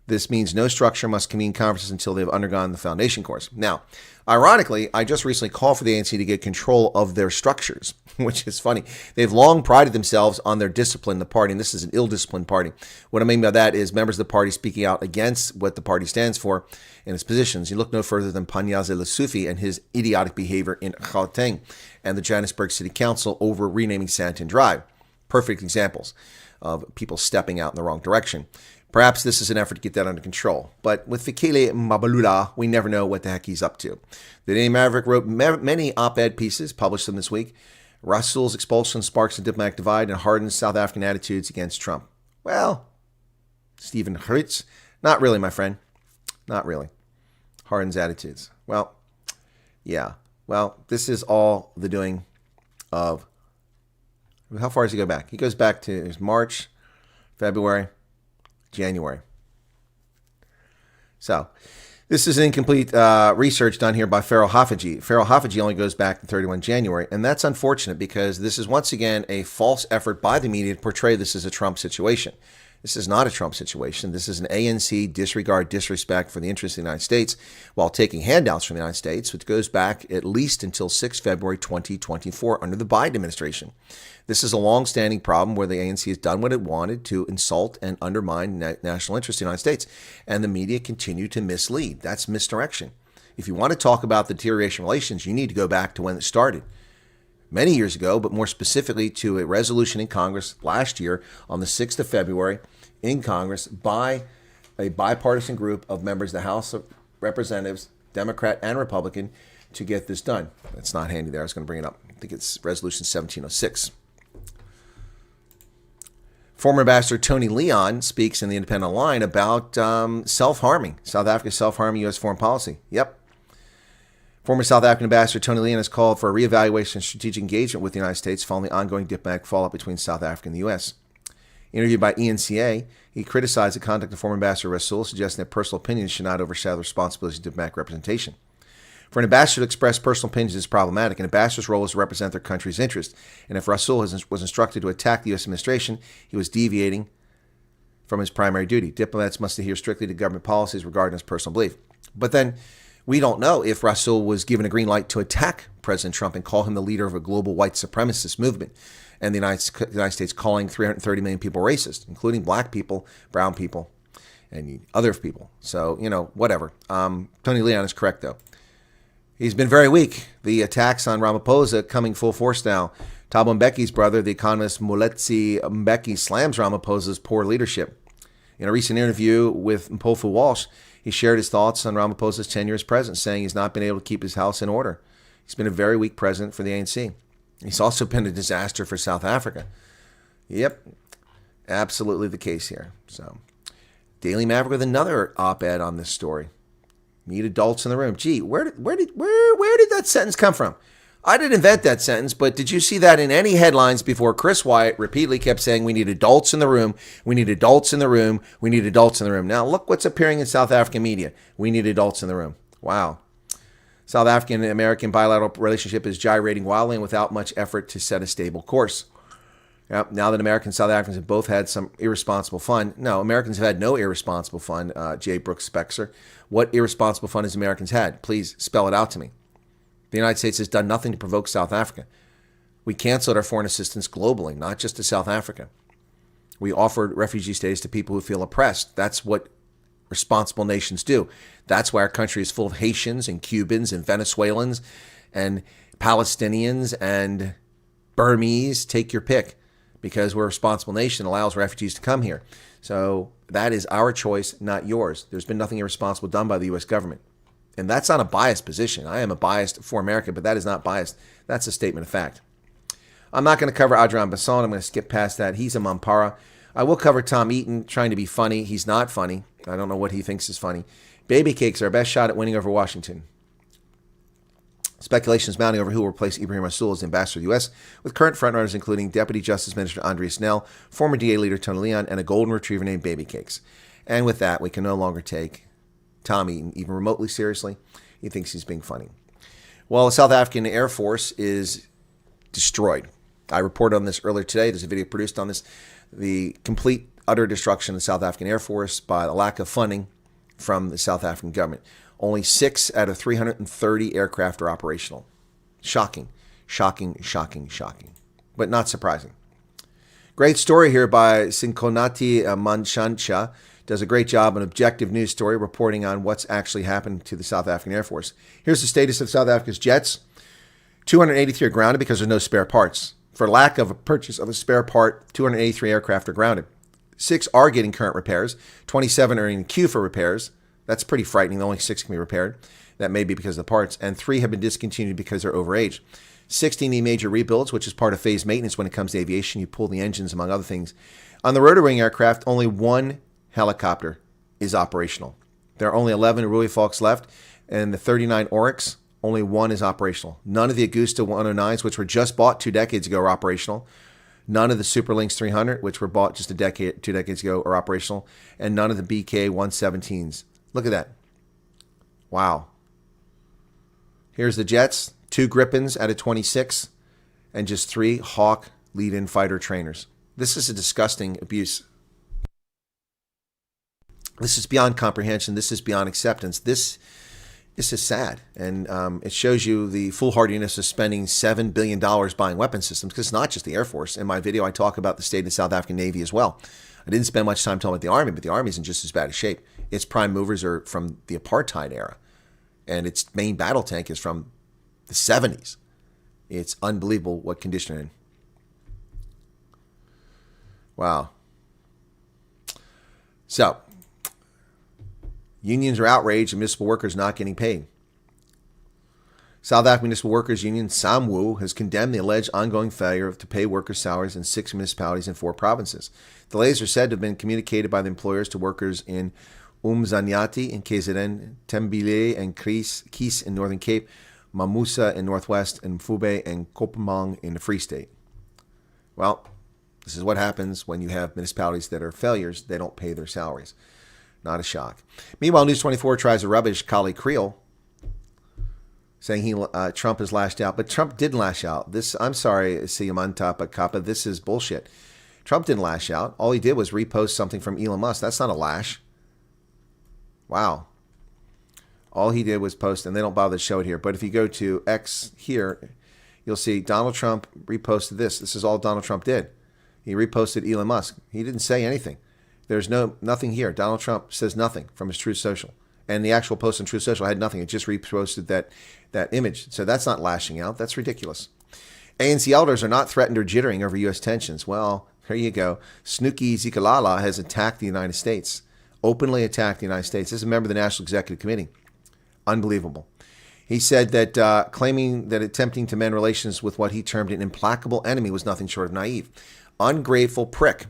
[SPEAKER 3] This means no structure must convene conferences until they've undergone the foundation course. Now, ironically, I just recently called for the ANC to get control of their structures, which is funny. They've long prided themselves on their discipline in the party, and this is an ill-disciplined party. What I mean by that is members of the party speaking out against what the party stands for and its positions. You look no further than Panyaze Lesufi and his idiotic behavior in Gauteng and the Johannesburg City Council over renaming Santon Drive. Perfect examples of people stepping out in the wrong direction. Perhaps this is an effort to get that under control. But with Fikile Mbalula, we never know what the heck he's up to. The Daily Maverick wrote many op-ed pieces, published them this week. Rasool's expulsion sparks a diplomatic divide and hardens South African attitudes against Trump. Well, Stephen Hurts, not really, my friend. Not really. Hardens attitudes. Well, yeah. Well, this is all the doing of... How far does he go back? He goes back to March, February, January. So, this is incomplete research done here by Farrell Haffiji. Farrell Haffiji only goes back to 31 January, and that's unfortunate because this is once again a false effort by the media to portray this as a Trump situation. This is not a Trump situation. This is an ANC disrespect for the interests of the United States while taking handouts from the United States, which goes back at least until 6 February 2024 under the Biden administration. This is a long-standing problem where the ANC has done what it wanted to insult and undermine national interests in the United States, and the media continue to mislead. That's misdirection. If you want to talk about the deterioration of relations, you need to go back to when it started. Many years ago, but more specifically to a resolution in Congress last year on the 6th of February in Congress by a bipartisan group of members of the House of Representatives, Democrat and Republican, to get this done. It's not handy there. I was going to bring it up. I think it's Resolution 1706. Former Ambassador Tony Leon speaks in the Independent Line about self-harming, South Africa's self-harming U.S. foreign policy. Yep. Former South African Ambassador Tony Leon has called for a reevaluation of strategic engagement with the United States following the ongoing diplomatic fallout between South Africa and the U.S. Interviewed by ENCA, he criticized the conduct of former Ambassador Rasool, suggesting that personal opinions should not overshadow the responsibilities of diplomatic representation. For an ambassador to express personal opinions is problematic. An ambassador's role is to represent their country's interests. And if Rasool was instructed to attack the U.S. administration, he was deviating from his primary duty. Diplomats must adhere strictly to government policies regarding his personal belief. But then we don't know if Rasool was given a green light to attack President Trump and call him the leader of a global white supremacist movement, and the United States calling 330 million people racist, including black people, brown people, and other people. So, whatever. Tony Leon is correct, though. He's been very weak. The attacks on Ramaphosa coming full force now. Thabo Mbeki's brother, the economist Moletsi Mbeki, slams Ramaphosa's poor leadership. In a recent interview with Mpofu Walsh, he shared his thoughts on Ramaphosa's tenure as president, saying he's not been able to keep his house in order. He's been a very weak president for the ANC. He's also been a disaster for South Africa. Yep, absolutely the case here. So, Daily Maverick with another op-ed on this story. Need adults in the room. Gee, where did that sentence come from? I didn't invent that sentence, but did you see that in any headlines before Chris Wyatt repeatedly kept saying, we need adults in the room, we need adults in the room, we need adults in the room. Now, look what's appearing in South African media. We need adults in the room. Wow. South African-American bilateral relationship is gyrating wildly and without much effort to set a stable course. Yep, now that Americans and South Africans have both had some irresponsible fun. No, Americans have had no irresponsible fun, J. Brooks Spexer. What irresponsible fun has Americans had? Please spell it out to me. The United States has done nothing to provoke South Africa. We canceled our foreign assistance globally, not just to South Africa. We offered refugee status to people who feel oppressed. That's what responsible nations do. That's why our country is full of Haitians and Cubans and Venezuelans and Palestinians and Burmese. Take your pick. Because we're a responsible nation, allows refugees to come here. So that is our choice, not yours. There's been nothing irresponsible done by the U.S. government. And that's not a biased position. I am a biased for America, but that is not biased. That's a statement of fact. I'm not going to cover Adrian Basson. I'm going to skip past that. He's a Mampara. I will cover Tom Eaton trying to be funny. He's not funny. I don't know what he thinks is funny. Baby cakes are our best shot at winning over Washington. Speculation is mounting over who will replace Ibrahim Rasool as ambassador to the U.S., with current frontrunners including Deputy Justice Minister Andrea Snell, former DA leader Tony Leon, and a golden retriever named Baby Cakes. And with that, we can no longer take Tom Eaton even remotely seriously. He thinks he's being funny. Well, the South African Air Force is destroyed. I reported on this earlier today. There's a video produced on this. The complete, utter destruction of the South African Air Force by the lack of funding from the South African government. Only 6 out of 330 aircraft are operational. Shocking, shocking, shocking, shocking, but not surprising. Great story here by Sinkonati Manchancha. Does a great job, an objective news story reporting on what's actually happened to the South African Air Force. Here's the status of South Africa's jets. 283 are grounded because there's no spare parts. For lack of a purchase of a spare part, 283 aircraft are grounded. 6 are getting current repairs. 27 are in queue for repairs. That's pretty frightening. Only 6 can be repaired. That may be because of the parts. And 3 have been discontinued because they're overaged. 16 need major rebuilds, which is part of phased maintenance when it comes to aviation. You pull the engines, among other things. On the rotor wing aircraft, only 1 helicopter is operational. There are only 11 Rui Falks left, and the 39 Oryx, only 1 is operational. None of the Augusta 109s, which were just bought 2 decades ago, are operational. None of the Superlynx 300, which were bought just 2 decades ago, are operational. And none of the BK 117s. Look at that. Wow. Here's the jets. 2 Gripens out of 26, and just 3 Hawk lead-in fighter trainers. This is a disgusting abuse. This is beyond comprehension. This is beyond acceptance. This is sad. And it shows you the foolhardiness of spending $7 billion buying weapon systems, because it's not just the Air Force. In my video, I talk about the state of the South African Navy as well. I didn't spend much time talking about the Army, but the Army's in just as bad a shape. Its prime movers are from the apartheid era, and its main battle tank is from the 70s. It's unbelievable what condition they're in. Wow. So, unions are outraged and municipal workers not getting paid. South African Municipal Workers Union, SAMWU, has condemned the alleged ongoing failure to pay workers' salaries in 6 municipalities in 4 provinces. Delays are said to have been communicated by the employers to workers in Umzanyati in KZN, Tembile and Kies in Northern Cape, Mamusa in Northwest, and Mfube and Kopamang in the Free State. Well, this is what happens when you have municipalities that are failures. They don't pay their salaries. Not a shock. Meanwhile, News 24 tries to rubbish Kali Creel, saying Trump has lashed out. But Trump didn't lash out. I'm sorry, Siyamanta Kappa, this is bullshit. Trump didn't lash out. All he did was repost something from Elon Musk. That's not a lash. Wow. All he did was post, and they don't bother to show it here. But if you go to X here, you'll see Donald Trump reposted this. This is all Donald Trump did. He reposted Elon Musk. He didn't say anything. There's nothing here. Donald Trump says nothing from his Truth Social. And the actual post on Truth Social had nothing. It just reposted that image. So that's not lashing out. That's ridiculous. ANC elders are not threatened or jittering over U.S. tensions. Well, here you go. Snooki Zikalala has attacked the United States. Openly attacked the United States. This is a member of the National Executive Committee. Unbelievable. He said that claiming that attempting to mend relations with what he termed an implacable enemy was nothing short of naive. Ungrateful prick.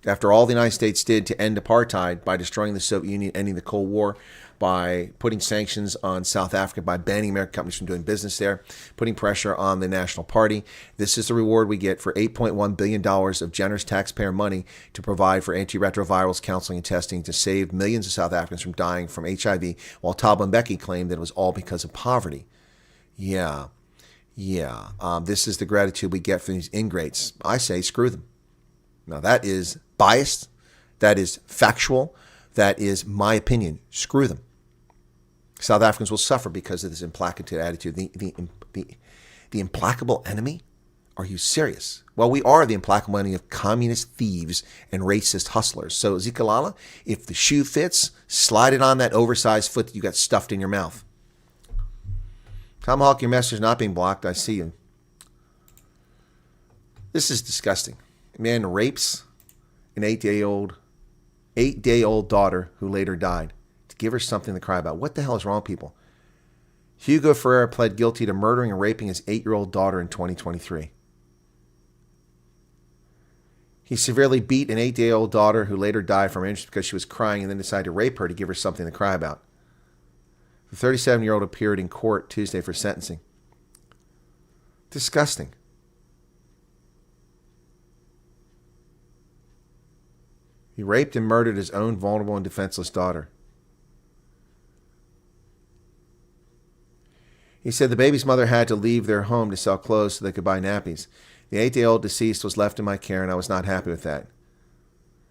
[SPEAKER 3] After all the United States did to end apartheid by destroying the Soviet Union, ending the Cold War, by putting sanctions on South Africa, by banning American companies from doing business there, putting pressure on the National Party. This is the reward we get for $8.1 billion of generous taxpayer money to provide for antiretrovirals, counseling, and testing to save millions of South Africans from dying from HIV, while Thabo Mbeki claimed that it was all because of poverty. Yeah. This is the gratitude we get from these ingrates. I say screw them. Now that is biased. That is factual. That is my opinion. Screw them. South Africans will suffer because of this implacable attitude. The implacable enemy? Are you serious? Well, we are the implacable enemy of communist thieves and racist hustlers. So, Zikalala, if the shoe fits, slide it on that oversized foot that you got stuffed in your mouth. Tomahawk, your message is not being blocked. I see you. This is disgusting. A man rapes an 8-day-old daughter who later died to give her something to cry about. What the hell is wrong with people? Hugo Ferreira pled guilty to murdering and raping his 8-year-old daughter in 2023. He severely beat an 8-day-old daughter who later died from injuries because she was crying and then decided to rape her to give her something to cry about. The 37-year-old appeared in court Tuesday for sentencing. Disgusting. He raped and murdered his own vulnerable and defenseless daughter. He said the baby's mother had to leave their home to sell clothes so they could buy nappies. The 8-day-old deceased was left in my care, and I was not happy with that.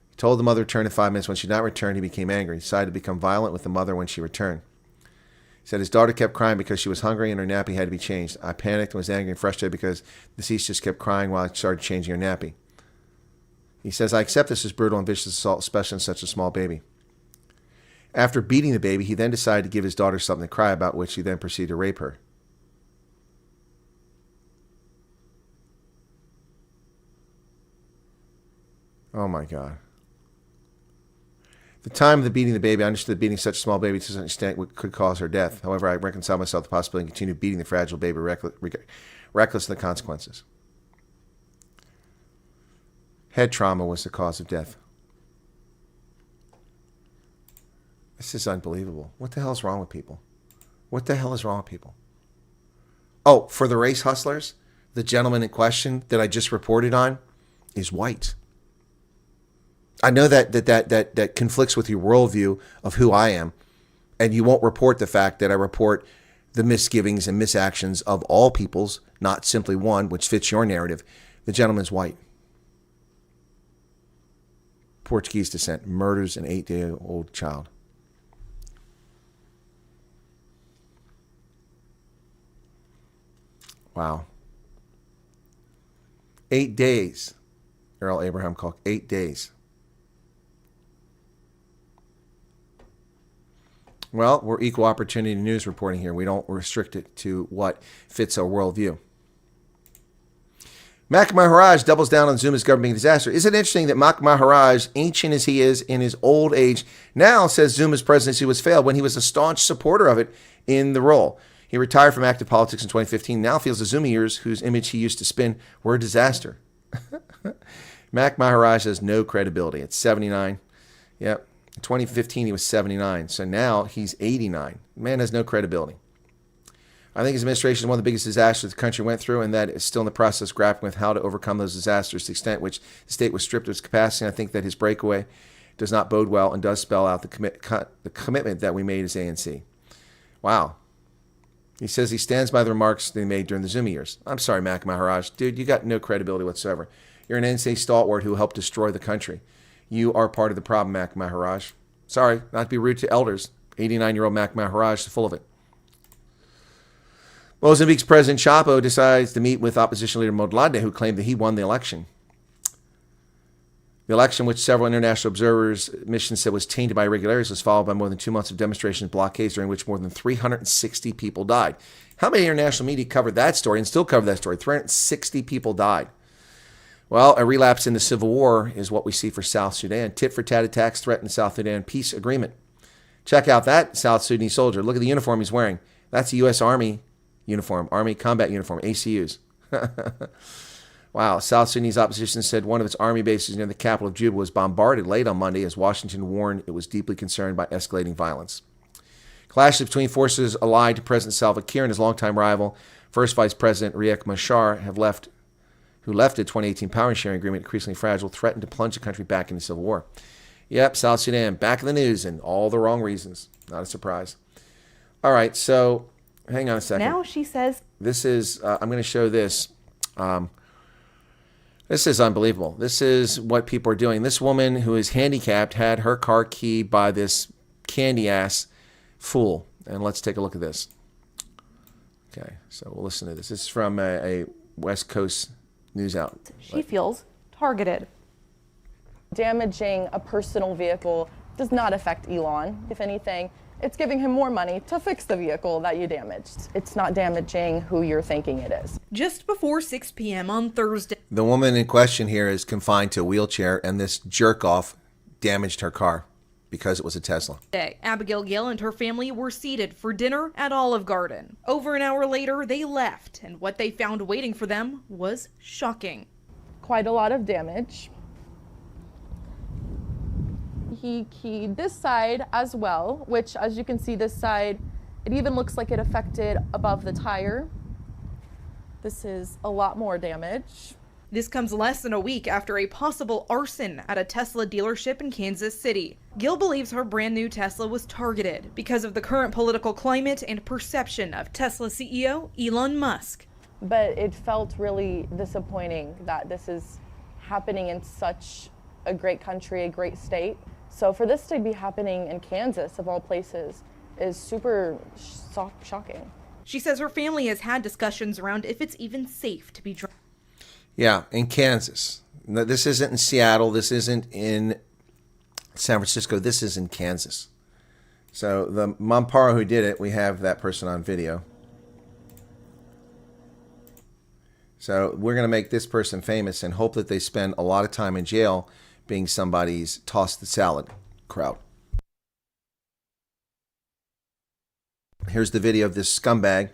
[SPEAKER 3] He told the mother to return in 5 minutes. When she did not return, he became angry. He decided to become violent with the mother when she returned. He said his daughter kept crying because she was hungry and her nappy had to be changed. I panicked and was angry and frustrated because the deceased just kept crying while I started changing her nappy. He says, I accept this as brutal and vicious assault, especially in such a small baby. After beating the baby, he then decided to give his daughter something to cry about, which he then proceeded to rape her. Oh my God. At the time of the beating the baby, I understood that beating such a small baby to some extent could cause her death. However, I reconciled myself to the possibility of continuing beating the fragile baby reckless of the consequences. Head trauma was the cause of death. This is unbelievable. What the hell is wrong with people? What the hell is wrong with people? Oh, for the race hustlers, the gentleman in question that I just reported on is white. I know that conflicts with your worldview of who I am, and you won't report the fact that I report the misgivings and misactions of all peoples, not simply one, which fits your narrative. The gentleman's white. Portuguese descent, murders an 8-day-old child. Wow. 8 days. Earl Abraham called 8 days. Well, we're equal opportunity news reporting here. We don't restrict it to what fits our worldview. Mac Maharaj doubles down on Zuma's government being a disaster. Isn't it interesting that Mac Maharaj, ancient as he is in his old age, now says Zuma's presidency was failed when he was a staunch supporter of it in the role. He retired from active politics in 2015, now feels the Zuma years, whose image he used to spin, were a disaster. Mac Maharaj has no credibility. At 79. Yep. In 2015, he was 79. So now he's 89. The man has no credibility. I think his administration is one of the biggest disasters the country went through, and that is still in the process grappling with how to overcome those disasters to the extent which the state was stripped of its capacity. And I think that his breakaway does not bode well and does spell out the commitment that we made as ANC. Wow. He says he stands by the remarks they made during the Zuma years. I'm sorry, Mac Maharaj. Dude, you got no credibility whatsoever. You're an ANC stalwart who helped destroy the country. You are part of the problem, Mac Maharaj. Sorry, not to be rude to elders. 89-year-old Mac Maharaj is full of it. Mozambique's President Chapo decides to meet with opposition leader Modlade, who claimed that he won the election. The election, which several international observers' missions said was tainted by irregularities, was followed by more than 2 months of demonstrations and blockades, during which more than 360 people died. How many international media covered that story and still cover that story? 360 people died. Well, a relapse in the civil war is what we see for South Sudan. Tit-for-tat attacks threaten the South Sudan peace agreement. Check out that South Sudanese soldier. Look at the uniform he's wearing. That's a U.S. Army uniform, Army combat uniform, ACUs. Wow. South Sudanese opposition said one of its army bases near the capital of Juba was bombarded late on Monday as Washington warned it was deeply concerned by escalating violence. Clashes between forces allied to President Salva Kiir and his longtime rival, First Vice President Riek Machar, who left a 2018 power sharing agreement increasingly fragile, threatened to plunge the country back into civil war. Yep, South Sudan, back in the news and all the wrong reasons. Not a surprise. All right, so hang on a second.
[SPEAKER 4] Now she says...
[SPEAKER 3] This is, I'm going to show this. This is unbelievable. This is what people are doing. This woman who is handicapped had her car keyed by this candy-ass fool. And let's take a look at this. Okay, so we'll listen to this. This is from a West Coast news outlet.
[SPEAKER 4] She feels targeted.
[SPEAKER 5] Damaging a personal vehicle does not affect Elon. If anything, it's giving him more money to fix the vehicle that you damaged. It's not damaging who you're thinking it is.
[SPEAKER 6] Just before 6 p.m. on Thursday.
[SPEAKER 3] The woman in question here is confined to a wheelchair, and this jerk-off damaged her car because it was a Tesla.
[SPEAKER 6] Abigail Gill and her family were seated for dinner at Olive Garden. Over an hour later, they left, and what they found waiting for them was shocking.
[SPEAKER 5] Quite a lot of damage. He keyed this side as well, which, as you can see, this side, it even looks like it affected above the tire. This is a lot more damage.
[SPEAKER 6] This comes less than a week after a possible arson at a Tesla dealership in Kansas City. Gil believes her brand new Tesla was targeted because of the current political climate and perception of Tesla CEO Elon Musk.
[SPEAKER 5] But it felt really disappointing that this is happening in such a great country, a great state. So for this to be happening in Kansas, of all places, is super shocking.
[SPEAKER 6] She says her family has had discussions around if it's even safe to be driving.
[SPEAKER 3] Yeah, in Kansas. No, this isn't in Seattle. This isn't in San Francisco. This is in Kansas. So the Mamparo who did it, we have that person on video. So we're going to make this person famous and hope that they spend a lot of time in jail being somebody's toss the salad crowd. Here's the video of this scumbag.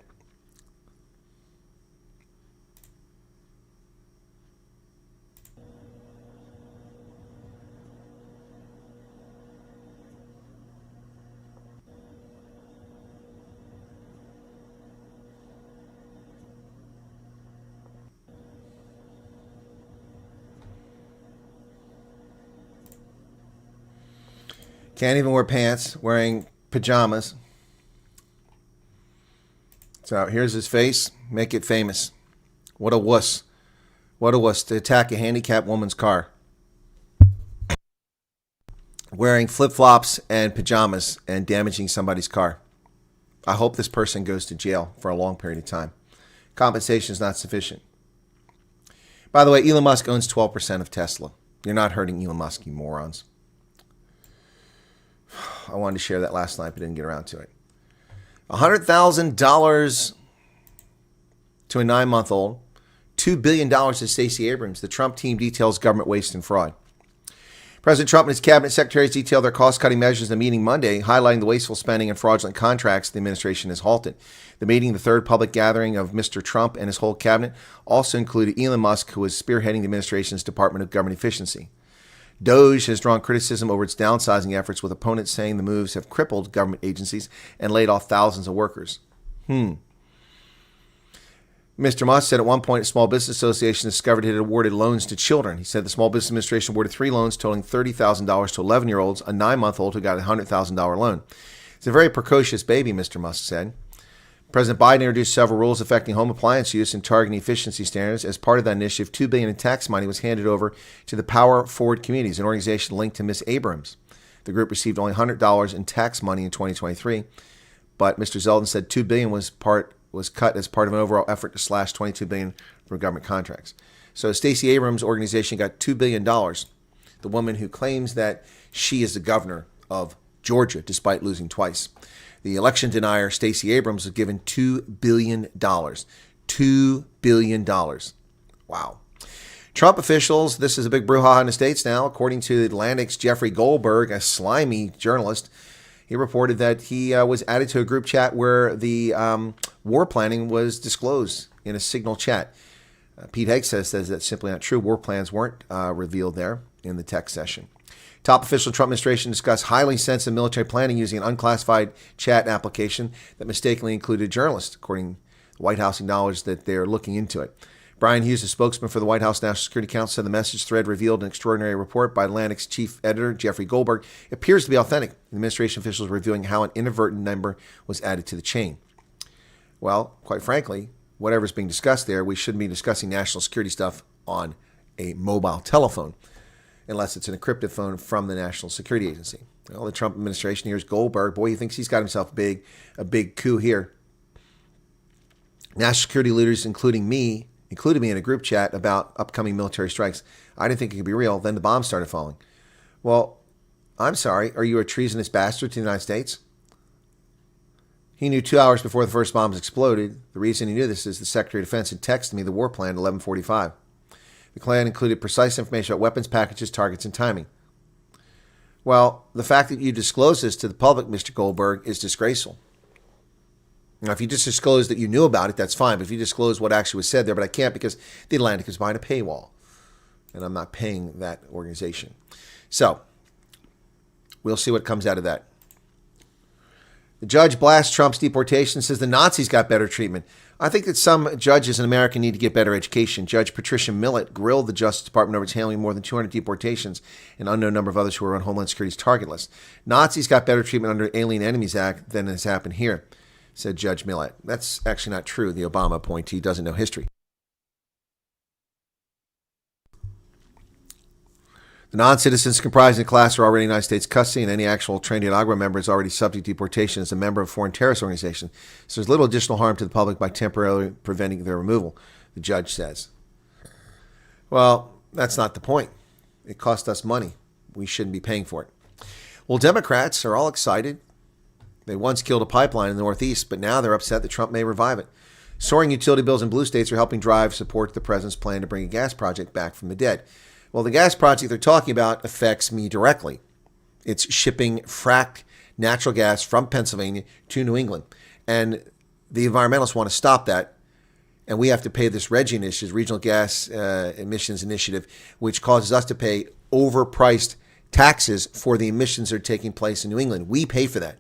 [SPEAKER 3] Can't even wear pants, wearing pajamas. So here's his face. Make it famous. What a wuss. What a wuss to attack a handicapped woman's car. Wearing flip-flops and pajamas and damaging somebody's car. I hope this person goes to jail for a long period of time. Compensation is not sufficient. By the way, Elon Musk owns 12% of Tesla. You're not hurting Elon Musk, you morons. I wanted to share that last night, but didn't get around to it. $100,000 to a 9-month-old. $2 billion to Stacey Abrams. The Trump team details government waste and fraud. President Trump and his cabinet secretaries detailed their cost-cutting measures in the meeting Monday, highlighting the wasteful spending and fraudulent contracts the administration has halted. The meeting, the third public gathering of Mr. Trump and his whole cabinet, also included Elon Musk, who was spearheading the administration's Department of Government Efficiency. DOGE has drawn criticism over its downsizing efforts, with opponents saying the moves have crippled government agencies and laid off thousands of workers. Mr. Musk said at one point a small business association discovered it had awarded loans to children. He said the Small Business Administration awarded 3 loans totaling $30,000 to 11-year-olds, a 9-month-old who got a $100,000 loan. It's a very precocious baby, Mr. Musk said. President Biden introduced several rules affecting home appliance use and targeting efficiency standards. As part of that initiative, $2 billion in tax money was handed over to the Power Forward Communities, an organization linked to Ms. Abrams. The group received only $100 in tax money in 2023, but Mr. Zeldin said $2 billion was cut as part of an overall effort to slash $22 billion from government contracts. So Stacey Abrams' organization got $2 billion. The woman who claims that she is the governor of Georgia, despite losing twice. The election denier, Stacey Abrams, was given $2 billion. $2 billion. Wow. Trump officials, this is a big brouhaha in the States now. According to Atlantic's Jeffrey Goldberg, a slimy journalist, he reported that he was added to a group chat where the war planning was disclosed in a Signal chat. Pete Hegseth says that's simply not true. War plans weren't revealed there in the tech session. Top official Trump administration discussed highly sensitive military planning using an unclassified chat application that mistakenly included journalists. According to the White House, acknowledged that they're looking into it. Brian Hughes, a spokesman for the White House National Security Council, said the message thread revealed an extraordinary report by Atlantic's chief editor, Jeffrey Goldberg. It appears to be authentic. The administration officials are reviewing how an inadvertent number was added to the chain. Well, quite frankly, whatever's being discussed there, we shouldn't be discussing national security stuff on a mobile telephone, unless it's an encrypted phone from the National Security Agency. Well, the Trump administration, here's Goldberg. Boy, he thinks he's got himself a big coup here. National security leaders, included me in a group chat about upcoming military strikes. I didn't think it could be real. Then the bombs started falling. Well, I'm sorry. Are you a treasonous bastard to the United States? He knew 2 hours before the first bombs exploded. The reason he knew this is the Secretary of Defense had texted me the war plan at 11:45. The plan included precise information about weapons packages, targets, and timing. Well, the fact that you disclosed this to the public, Mr. Goldberg, is disgraceful. Now, if you just disclose that you knew about it, that's fine. But if you disclose what actually was said there, but I can't because the Atlantic is behind a paywall. And I'm not paying that organization. So, we'll see what comes out of that. The judge blasts Trump's deportation, says the Nazis got better treatment. I think that some judges in America need to get better education. Judge Patricia Millett grilled the Justice Department over its handling more than 200 deportations and an unknown number of others who were on Homeland Security's target list. Nazis got better treatment under Alien Enemies Act than has happened here, said Judge Millett. That's actually not true. The Obama appointee doesn't know history. The non-citizens comprising the class are already in United States custody, and any actual Trinidad member is already subject to deportation as a member of a foreign terrorist organization. So there's little additional harm to the public by temporarily preventing their removal, the judge says. Well, that's not the point. It cost us money. We shouldn't be paying for it. Well, Democrats are all excited. They once killed a pipeline in the Northeast, but now they're upset that Trump may revive it. Soaring utility bills in blue states are helping drive support to the president's plan to bring a gas project back from the dead. Well, the gas project they're talking about affects me directly. It's shipping fracked natural gas from Pennsylvania to New England. And the environmentalists want to stop that. And we have to pay this RGGI initiative, Regional Gas Emissions Initiative, which causes us to pay overpriced taxes for the emissions that are taking place in New England. We pay for that.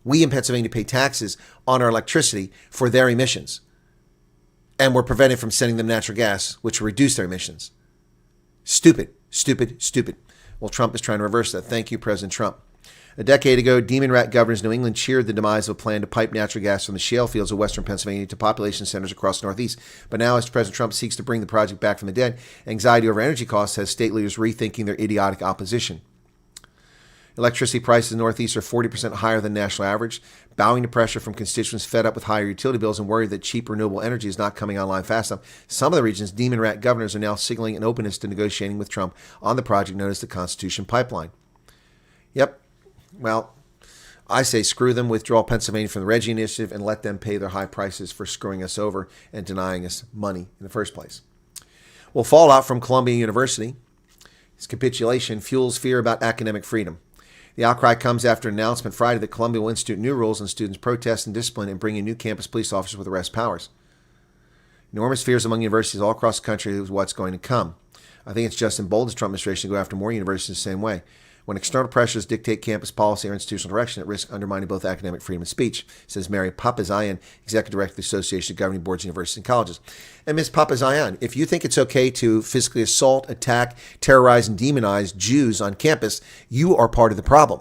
[SPEAKER 3] We in Pennsylvania pay taxes on our electricity for their emissions. And we're prevented from sending them natural gas, which will reduce their emissions. Stupid, stupid, stupid. Well, Trump is trying to reverse that. Thank you, President Trump. A decade ago, Demon Rat governors in New England cheered the demise of a plan to pipe natural gas from the shale fields of western Pennsylvania to population centers across the Northeast. But now, as President Trump seeks to bring the project back from the dead, anxiety over energy costs has state leaders rethinking their idiotic opposition. Electricity prices in the Northeast are 40% higher than national average, bowing to pressure from constituents fed up with higher utility bills and worried that cheap renewable energy is not coming online fast enough. Some of the region's Demon Rat governors are now signaling an openness to negotiating with Trump on the project known as the Constitution Pipeline. Yep. Well, I say screw them, withdraw Pennsylvania from the RGGI initiative, and let them pay their high prices for screwing us over and denying us money in the first place. Well, fallout from Columbia University. Its capitulation fuels fear about academic freedom. The outcry comes after an announcement Friday that Columbia will institute new rules on students' protest and discipline and bring in new campus police officers with arrest powers. Enormous fears among universities all across the country is what's going to come. I think it's just emboldens the Trump administration to go after more universities the same way. When external pressures dictate campus policy or institutional direction, it risks undermining both academic freedom and speech, says Mary Papazian, Executive Director of the Association of Governing Boards, Universities, and Colleges. And Ms. Papazian, if you think it's okay to physically assault, attack, terrorize, and demonize Jews on campus, you are part of the problem.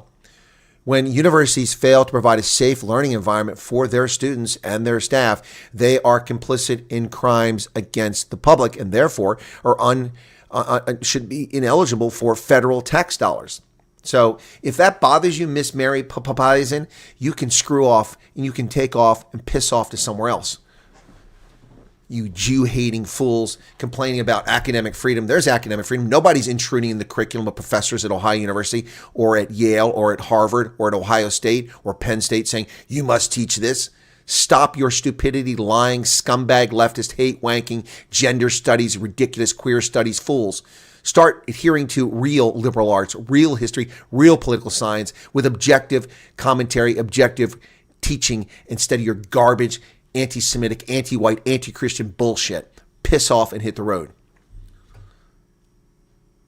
[SPEAKER 3] When universities fail to provide a safe learning environment for their students and their staff, they are complicit in crimes against the public and therefore are should be ineligible for federal tax dollars. So if that bothers you, Miss Mary Papazian, you can screw off and you can take off and piss off to somewhere else. You Jew-hating fools complaining about academic freedom. There's academic freedom. Nobody's intruding in the curriculum of professors at Ohio University or at Yale or at Harvard or at Ohio State or Penn State saying, you must teach this. Stop your stupidity, lying, scumbag, leftist, hate-wanking, gender studies, ridiculous queer studies fools. Start adhering to real liberal arts, real history, real political science with objective commentary, objective teaching instead of your garbage, anti-Semitic, anti-white, anti-Christian bullshit. Piss off and hit the road.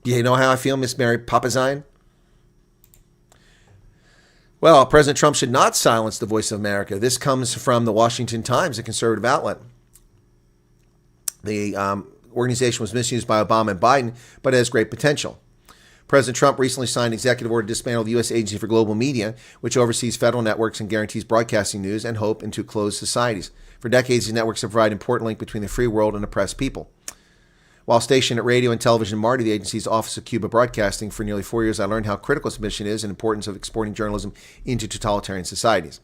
[SPEAKER 3] You know how I feel, Miss Mary Papazian? Well, President Trump should not silence the voice of America. This comes from the Washington Times, a conservative outlet. The organization was misused by Obama and Biden, but has great potential. President Trump recently signed an executive order to dismantle the U.S. Agency for Global Media, which oversees federal networks and guarantees broadcasting news and hope into closed societies. For decades, these networks have provided an important link between the free world and oppressed people. While stationed at Radio and Television Marty, the agency's Office of Cuba Broadcasting, for nearly 4 years, I learned how critical its mission is and the importance of exporting journalism into totalitarian societies.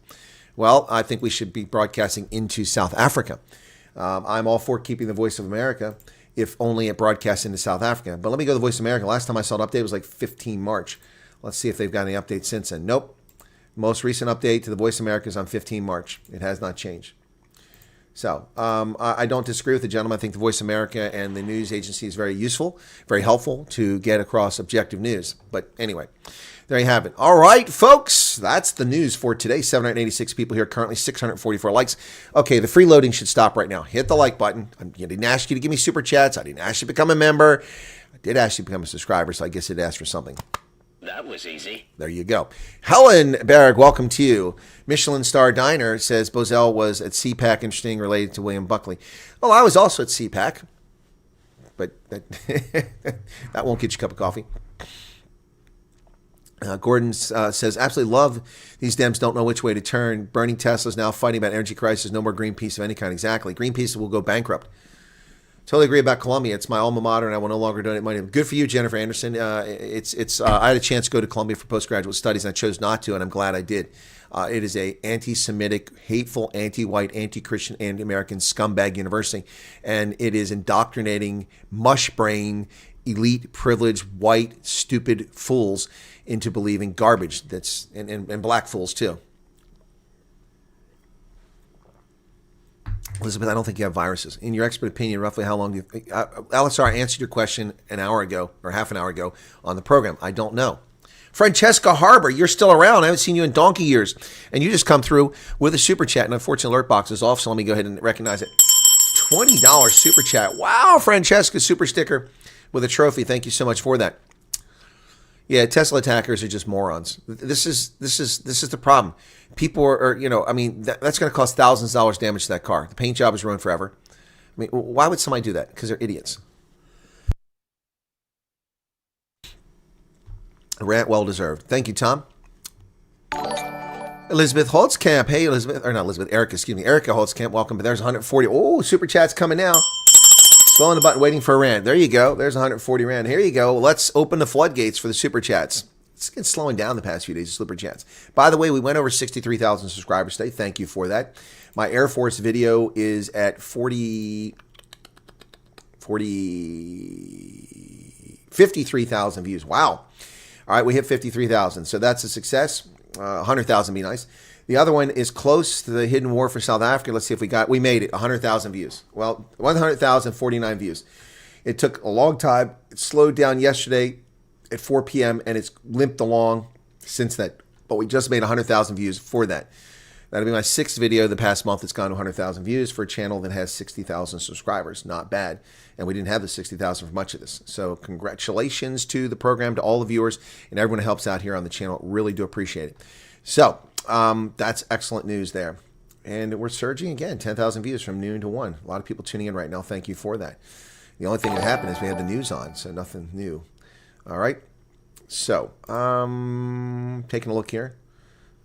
[SPEAKER 3] Well, I think we should be broadcasting into South Africa. I'm all for keeping the voice of America, if only it broadcasts into South Africa. But let me go to the Voice of America. Last time I saw an update was like 15 March. Let's see if they've got any updates since then. Nope. Most recent update to the Voice of America is on 15 March. It has not changed. So I don't disagree with the gentleman. I think the Voice of America and the news agency is very useful, very helpful to get across objective news. But anyway, there you have it. All right, folks, that's the news for today. 786 people here, currently 644 likes. Okay, the freeloading should stop right now. Hit the like button. I didn't ask you to give me super chats. I didn't ask you to become a member. I did ask you to become a subscriber, so I guess it asked for something.
[SPEAKER 7] that was easy.
[SPEAKER 3] There you go. Helen Berg, welcome to you. Michelin Star Diner says Bozell was at CPAC, interesting, related to William Buckley. Well, I was also at CPAC, but that won't get you a cup of coffee. Gordon says, absolutely love these Dems don't know which way to turn. Burning Teslas now, fighting about energy crisis, no more Greenpeace of any kind. Exactly. Greenpeace will go bankrupt. Totally agree about Columbia. It's my alma mater, and I will no longer donate money. Good for you, Jennifer Anderson. I had a chance to go to Columbia for postgraduate studies, and I chose not to, and I'm glad I did. It is a anti-Semitic, hateful, anti-white, anti-Christian, anti-American scumbag university, and it is indoctrinating mush-brain, elite, privileged, white, stupid fools into believing garbage. That's and black fools too. Elizabeth, I don't think you have viruses. In your expert opinion, roughly how long do you think? Alisar, I answered your question an hour ago or half an hour ago on the program. I don't know. Francesca Harbor, you're still around. I haven't seen you in donkey years. And you just come through with a super chat. And unfortunately, alert box is off, so let me go ahead and recognize it. $20 super chat. Wow, Francesca, super sticker with a trophy. Thank you so much for that. Yeah, Tesla attackers are just morons. This is the problem. People are that's going to cost thousands of dollars damage to that car. The paint job is ruined forever. I mean, why would somebody do that? Because they're idiots. A rant well deserved. Thank you, Tom. Elizabeth Holtzkamp. Hey, Elizabeth, or not Elizabeth, Erica, excuse me. Erica Holtzkamp, welcome. But there's 140. Oh, super chat's coming now. Slowing the button, waiting for a rant. There you go. There's 140 rand. Here you go. Let's open the floodgates for the super chats. It's been slowing down the past few days, super chats. By the way, we went over 63,000 subscribers today. Thank you for that. My Air Force video is at 53,000 views. Wow. All right, we hit 53,000. So that's a success. 100,000 be nice. The other one is close to the hidden war for South Africa. Let's see if we made it. 100,000 views. Well, 100,049 views. It took a long time. It slowed down yesterday at 4 p.m. and it's limped along since then. But we just made 100,000 views for that. That'll be my sixth video the past month that's gone to 100,000 views for a channel that has 60,000 subscribers. Not bad. And we didn't have the 60,000 for much of this. So congratulations to the program, to all the viewers, and everyone who helps out here on the channel. Really do appreciate it. So that's excellent news there. And we're surging again, 10,000 views from noon to 1. A lot of people tuning in right now. Thank you for that. The only thing that happened is we had the news on, so nothing new. All right. So taking a look here.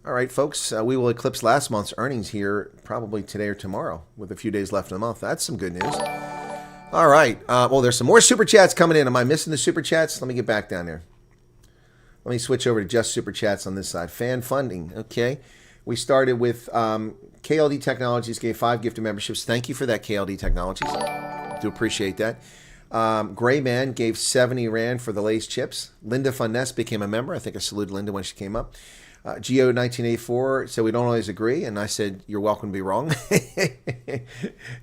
[SPEAKER 3] All right, folks, we will eclipse last month's earnings here probably today or tomorrow with a few days left in the month. That's some good news. All right. Well, there's some more super chats coming in. Am I missing the super chats? Let me get back down there. Let me switch over to just super chats on this side. Fan funding. Okay. We started with KLD Technologies gave 5 gifted memberships. Thank you for that, KLD Technologies. Do appreciate that. Gray Man gave 70 rand for the Lay's chips. Linda Funess became a member. I think I saluted Linda when she came up. Geo 1984 said we don't always agree, and I said you're welcome to be wrong.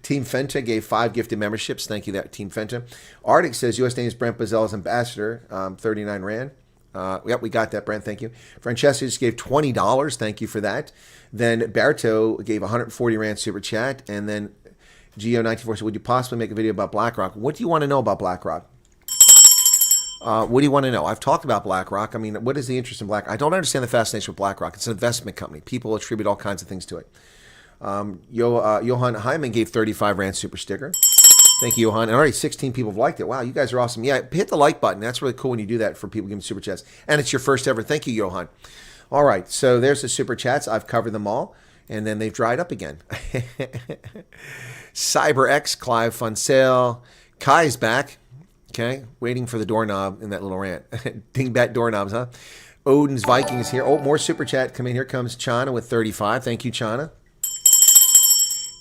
[SPEAKER 3] Team Fenta gave 5 gifted memberships. Thank you, that Team Fenta. Arctic says U.S. names Brent Bozell as ambassador. 39 rand. Yep, we got that, Brent. Thank you. Francesca just gave $20. Thank you for that. Then Berto gave 140 rand super chat, and then Geo 94 said, would you possibly make a video about BlackRock? What do you want to know about BlackRock? What do you want to know? I've talked about BlackRock. I mean, what is the interest in BlackRock? I don't understand the fascination with BlackRock. It's an investment company. People attribute all kinds of things to it. Johan Hyman gave 35 rand super sticker. Thank you, Johan. And already 16 people have liked it. Wow, you guys are awesome. Yeah, hit the like button. That's really cool when you do that for people giving super chats. And it's your first ever. Thank you, Johan. All right, so there's the super chats. I've covered them all. And then they've dried up again. CyberX, Clive Fun Sale. Kai's back. Okay, waiting for the doorknob in that little rant. Dingbat doorknobs, huh? Odin's Vikings here. Oh, more super chat coming. Here comes Chana with 35. Thank you, Chana.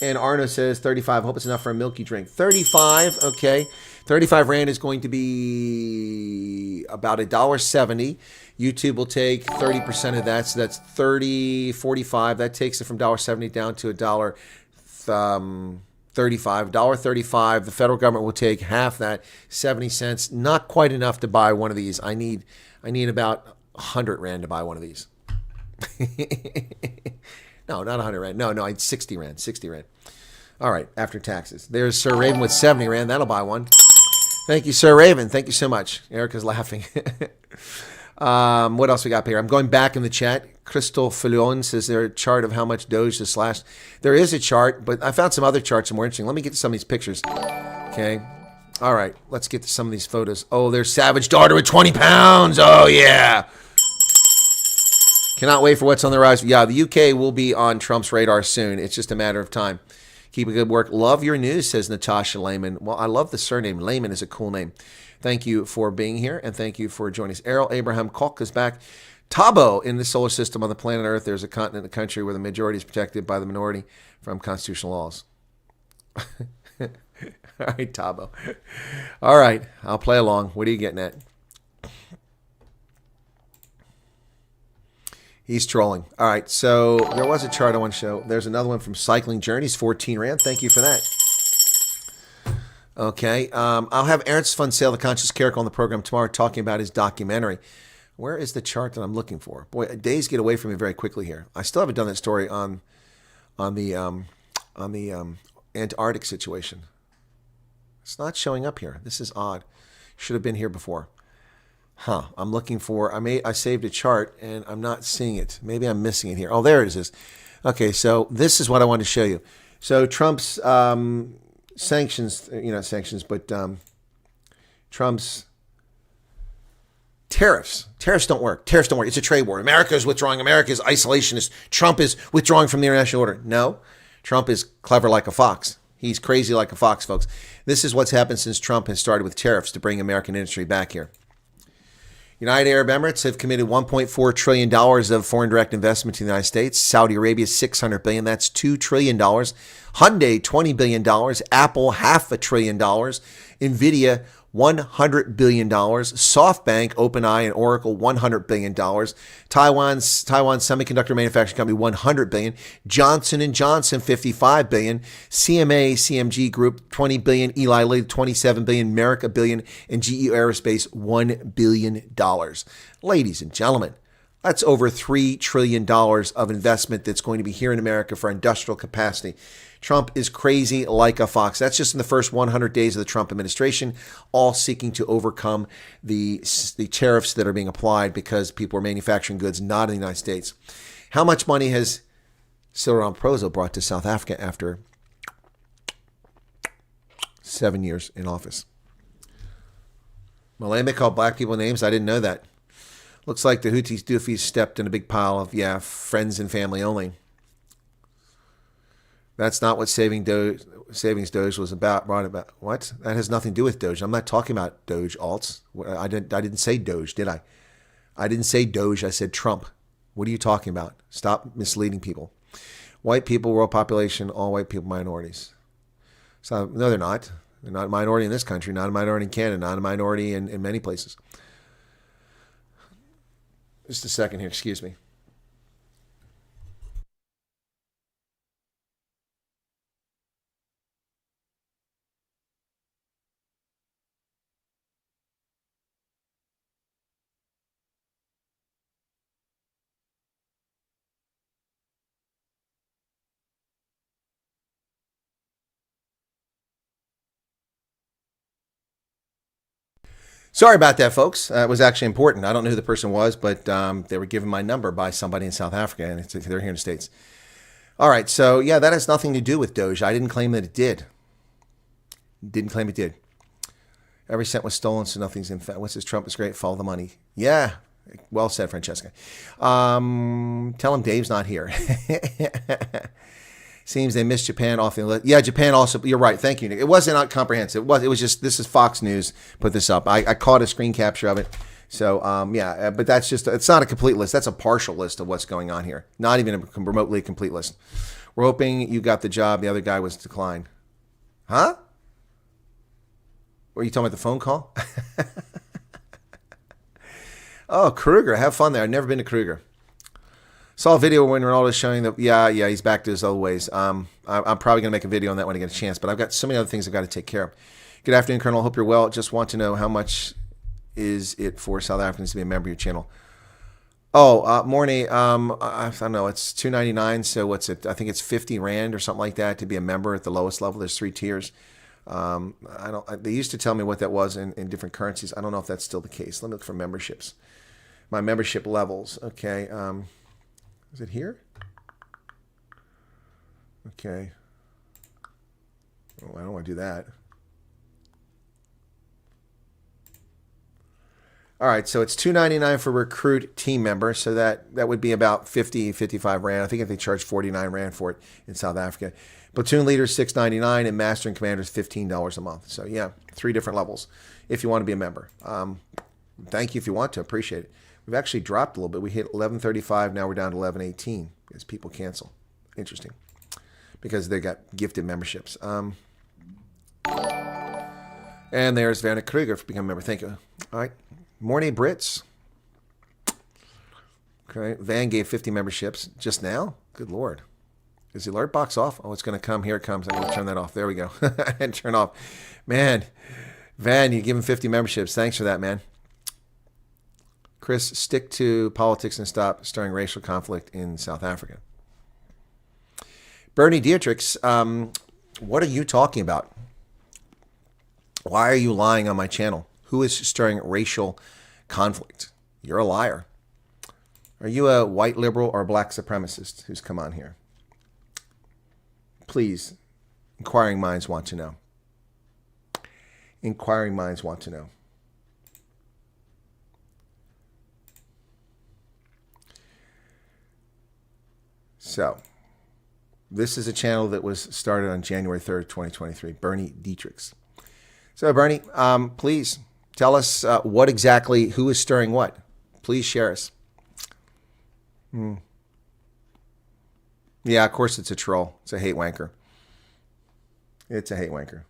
[SPEAKER 3] And Arno says 35. Hope it's enough for a milky drink. 35, okay. 35 rand is going to be about $1.70. YouTube will take 30% of that, so that's 30, 45. That takes it from $1.70 down to $1.35. $1.35. The federal government will take half that, 70 cents. Not quite enough to buy one of these. I need about 100 rand to buy one of these. No, not 100 rand. No, I had 60 rand. 60 rand. All right, after taxes. There's Sir Raven with 70 rand. That'll buy one. Thank you, Sir Raven. Thank you so much. Erica's laughing. What else we got here? I'm going back in the chat. Crystal Filion says there a chart of how much Doge has slashed. There is a chart, but I found some other charts that are more interesting. Let me get to some of these pictures. Okay. All right. Let's get to some of these photos. Oh, there's Savage Daughter with 20 pounds. Oh, yeah. Cannot wait for what's on the rise. Yeah, the UK will be on Trump's radar soon. It's just a matter of time. Keep a good work. Love your news, says Natasha Lehman. Well, I love the surname. Lehman is a cool name. Thank you for being here, and thank you for joining us. Errol Abraham Kalk is back. Tabo, in the solar system on the planet Earth, there's a continent, a country where the majority is protected by the minority from constitutional laws. All right, Tabo. All right, I'll play along. What are you getting at? He's trolling. All right, so there was a chart I want to show. There's another one from Cycling Journeys, 14 Rand. Thank you for that. Okay, I'll have Ernst von Sale, the Conscious Character, on the program tomorrow talking about his documentary. Where is the chart that I'm looking for? Boy, days get away from me very quickly here. I still haven't done that story on the Antarctic situation. It's not showing up here. This is odd. Should have been here before. Huh. I'm looking for. I saved a chart and I'm not seeing it. Maybe I'm missing it here. Oh, there it is. Okay, so this is what I wanted to show you. So Trump's sanctions, not sanctions, but Trump's tariffs. Tariffs don't work. Tariffs don't work. It's a trade war. America is withdrawing. America is isolationist. Trump is withdrawing from the international order. No, Trump is clever like a fox. He's crazy like a fox, folks. This is what's happened since Trump has started with tariffs to bring American industry back here. United Arab Emirates have committed $1.4 trillion of foreign direct investment to the United States. Saudi Arabia, $600 billion. That's $2 trillion. Hyundai, $20 billion. Apple, $500 billion. NVIDIA, $100 billion. SoftBank, OpenAI, and Oracle, $100 billion. Taiwan Semiconductor Manufacturing Company, $100 billion. Johnson & Johnson, $55 billion. CMG Group, $20 billion. Eli Lilly, $27 billion. Merrick, $1 billion. And GE Aerospace, $1 billion. Ladies and gentlemen, that's over $3 trillion of investment that's going to be here in America for industrial capacity. Trump is crazy like a fox. That's just in the first 100 days of the Trump administration, all seeking to overcome the tariffs that are being applied because people are manufacturing goods not in the United States. How much money has Cyril Ramaphosa brought to South Africa after 7 years in office? Malema called black people names? I didn't know that. Looks like the Houthis doofies stepped in a big pile of, friends and family only. That's not what savings Doge was about. What? That has nothing to do with Doge. I'm not talking about Doge alts. I didn't say Doge, did I? I didn't say Doge. I said Trump. What are you talking about? Stop misleading people. White people, world population, all white people, minorities. So no, they're not. They're not a minority in this country, not a minority in Canada, not a minority in many places. Just a second here, excuse me. Sorry about that, folks. It was actually important. I don't know who the person was, but they were given my number by somebody in South Africa, and they're here in the States. All right, so that has nothing to do with Doge. I didn't claim that it did. Didn't claim it did. Every cent was stolen, so nothing's in fact. What's this? Trump is great. Follow the money. Yeah, well said, Francesca. Tell him Dave's not here. Seems they missed Japan off the list. Yeah, Japan also. You're right. Thank you, Nick. It wasn't not comprehensive. It was just, this is Fox News put this up. I caught a screen capture of it. So, but that's just, it's not a complete list. That's a partial list of what's going on here. Not even a remotely complete list. We're hoping you got the job. The other guy was declined. Huh? Were you talking about the phone call? Oh, Kruger. Have fun there. I've never been to Kruger. Saw a video when Ronaldo's showing that, he's back to his old ways. I'm probably going to make a video on that when I get a chance, but I've got so many other things I've got to take care of. Good afternoon, Colonel. Hope you're well. Just want to know how much is it for South Africans to be a member of your channel? Oh, Mornay, I don't know. It's $2.99, so what's it? I think it's 50 Rand or something like that to be a member at the lowest level. There's 3 tiers. They used to tell me what that was in different currencies. I don't know if that's still the case. Let me look for memberships. my membership levels. Okay. Is it here? Okay. Oh, I don't want to do that. All right, so it's $2.99 for recruit team member, so that would be about 55 rand. I think if they charge 49 rand for it in South Africa. Platoon leader $6.99 and master and commanders $15 a month. So yeah, 3 different levels if you want to be a member. Thank you if you want to. Appreciate it. We've actually dropped a little bit. We hit 1135. Now we're down to 1118 as people cancel. Interesting, because they got gifted memberships. And there's Vanna Kruger for becoming a member. Thank you. All right. Morning, Brits. Okay. Van gave 50 memberships just now. Good Lord. Is the alert box off? Oh, it's going to come. Here it comes. I'm going to turn that off. There we go. And turn off. Man, Van, you give him 50 memberships. Thanks for that, man. Chris, stick to politics and stop stirring racial conflict in South Africa. Bernie Dietrichs, what are you talking about? Why are you lying on my channel? Who is stirring racial conflict? You're a liar. Are you a white liberal or black supremacist who's come on here? Please, inquiring minds want to know. Inquiring minds want to know. So, this is a channel that was started on January 3rd, 2023. Bernie Dietrichs. So, Bernie, please tell us what exactly, who is stirring what. Please share us. Yeah, of course it's a troll. It's a hate wanker. It's a hate wanker.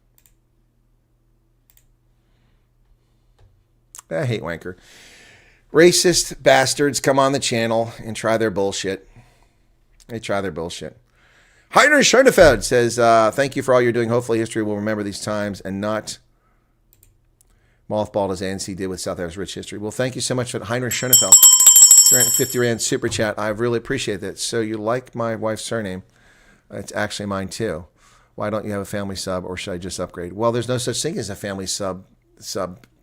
[SPEAKER 3] A hate wanker. Racist bastards come on the channel and try their bullshit. They try their bullshit. Heiner Schoenefeld says, thank you for all you're doing. Hopefully history will remember these times and not mothballed as ANC did with South Africa's rich history. Well, thank you so much for Heiner Schoenefeld. 50 Rand super chat. I really appreciate that. So you like my wife's surname. It's actually mine too. Why don't you have a family sub, or should I just upgrade? Well, there's no such thing as a family sub,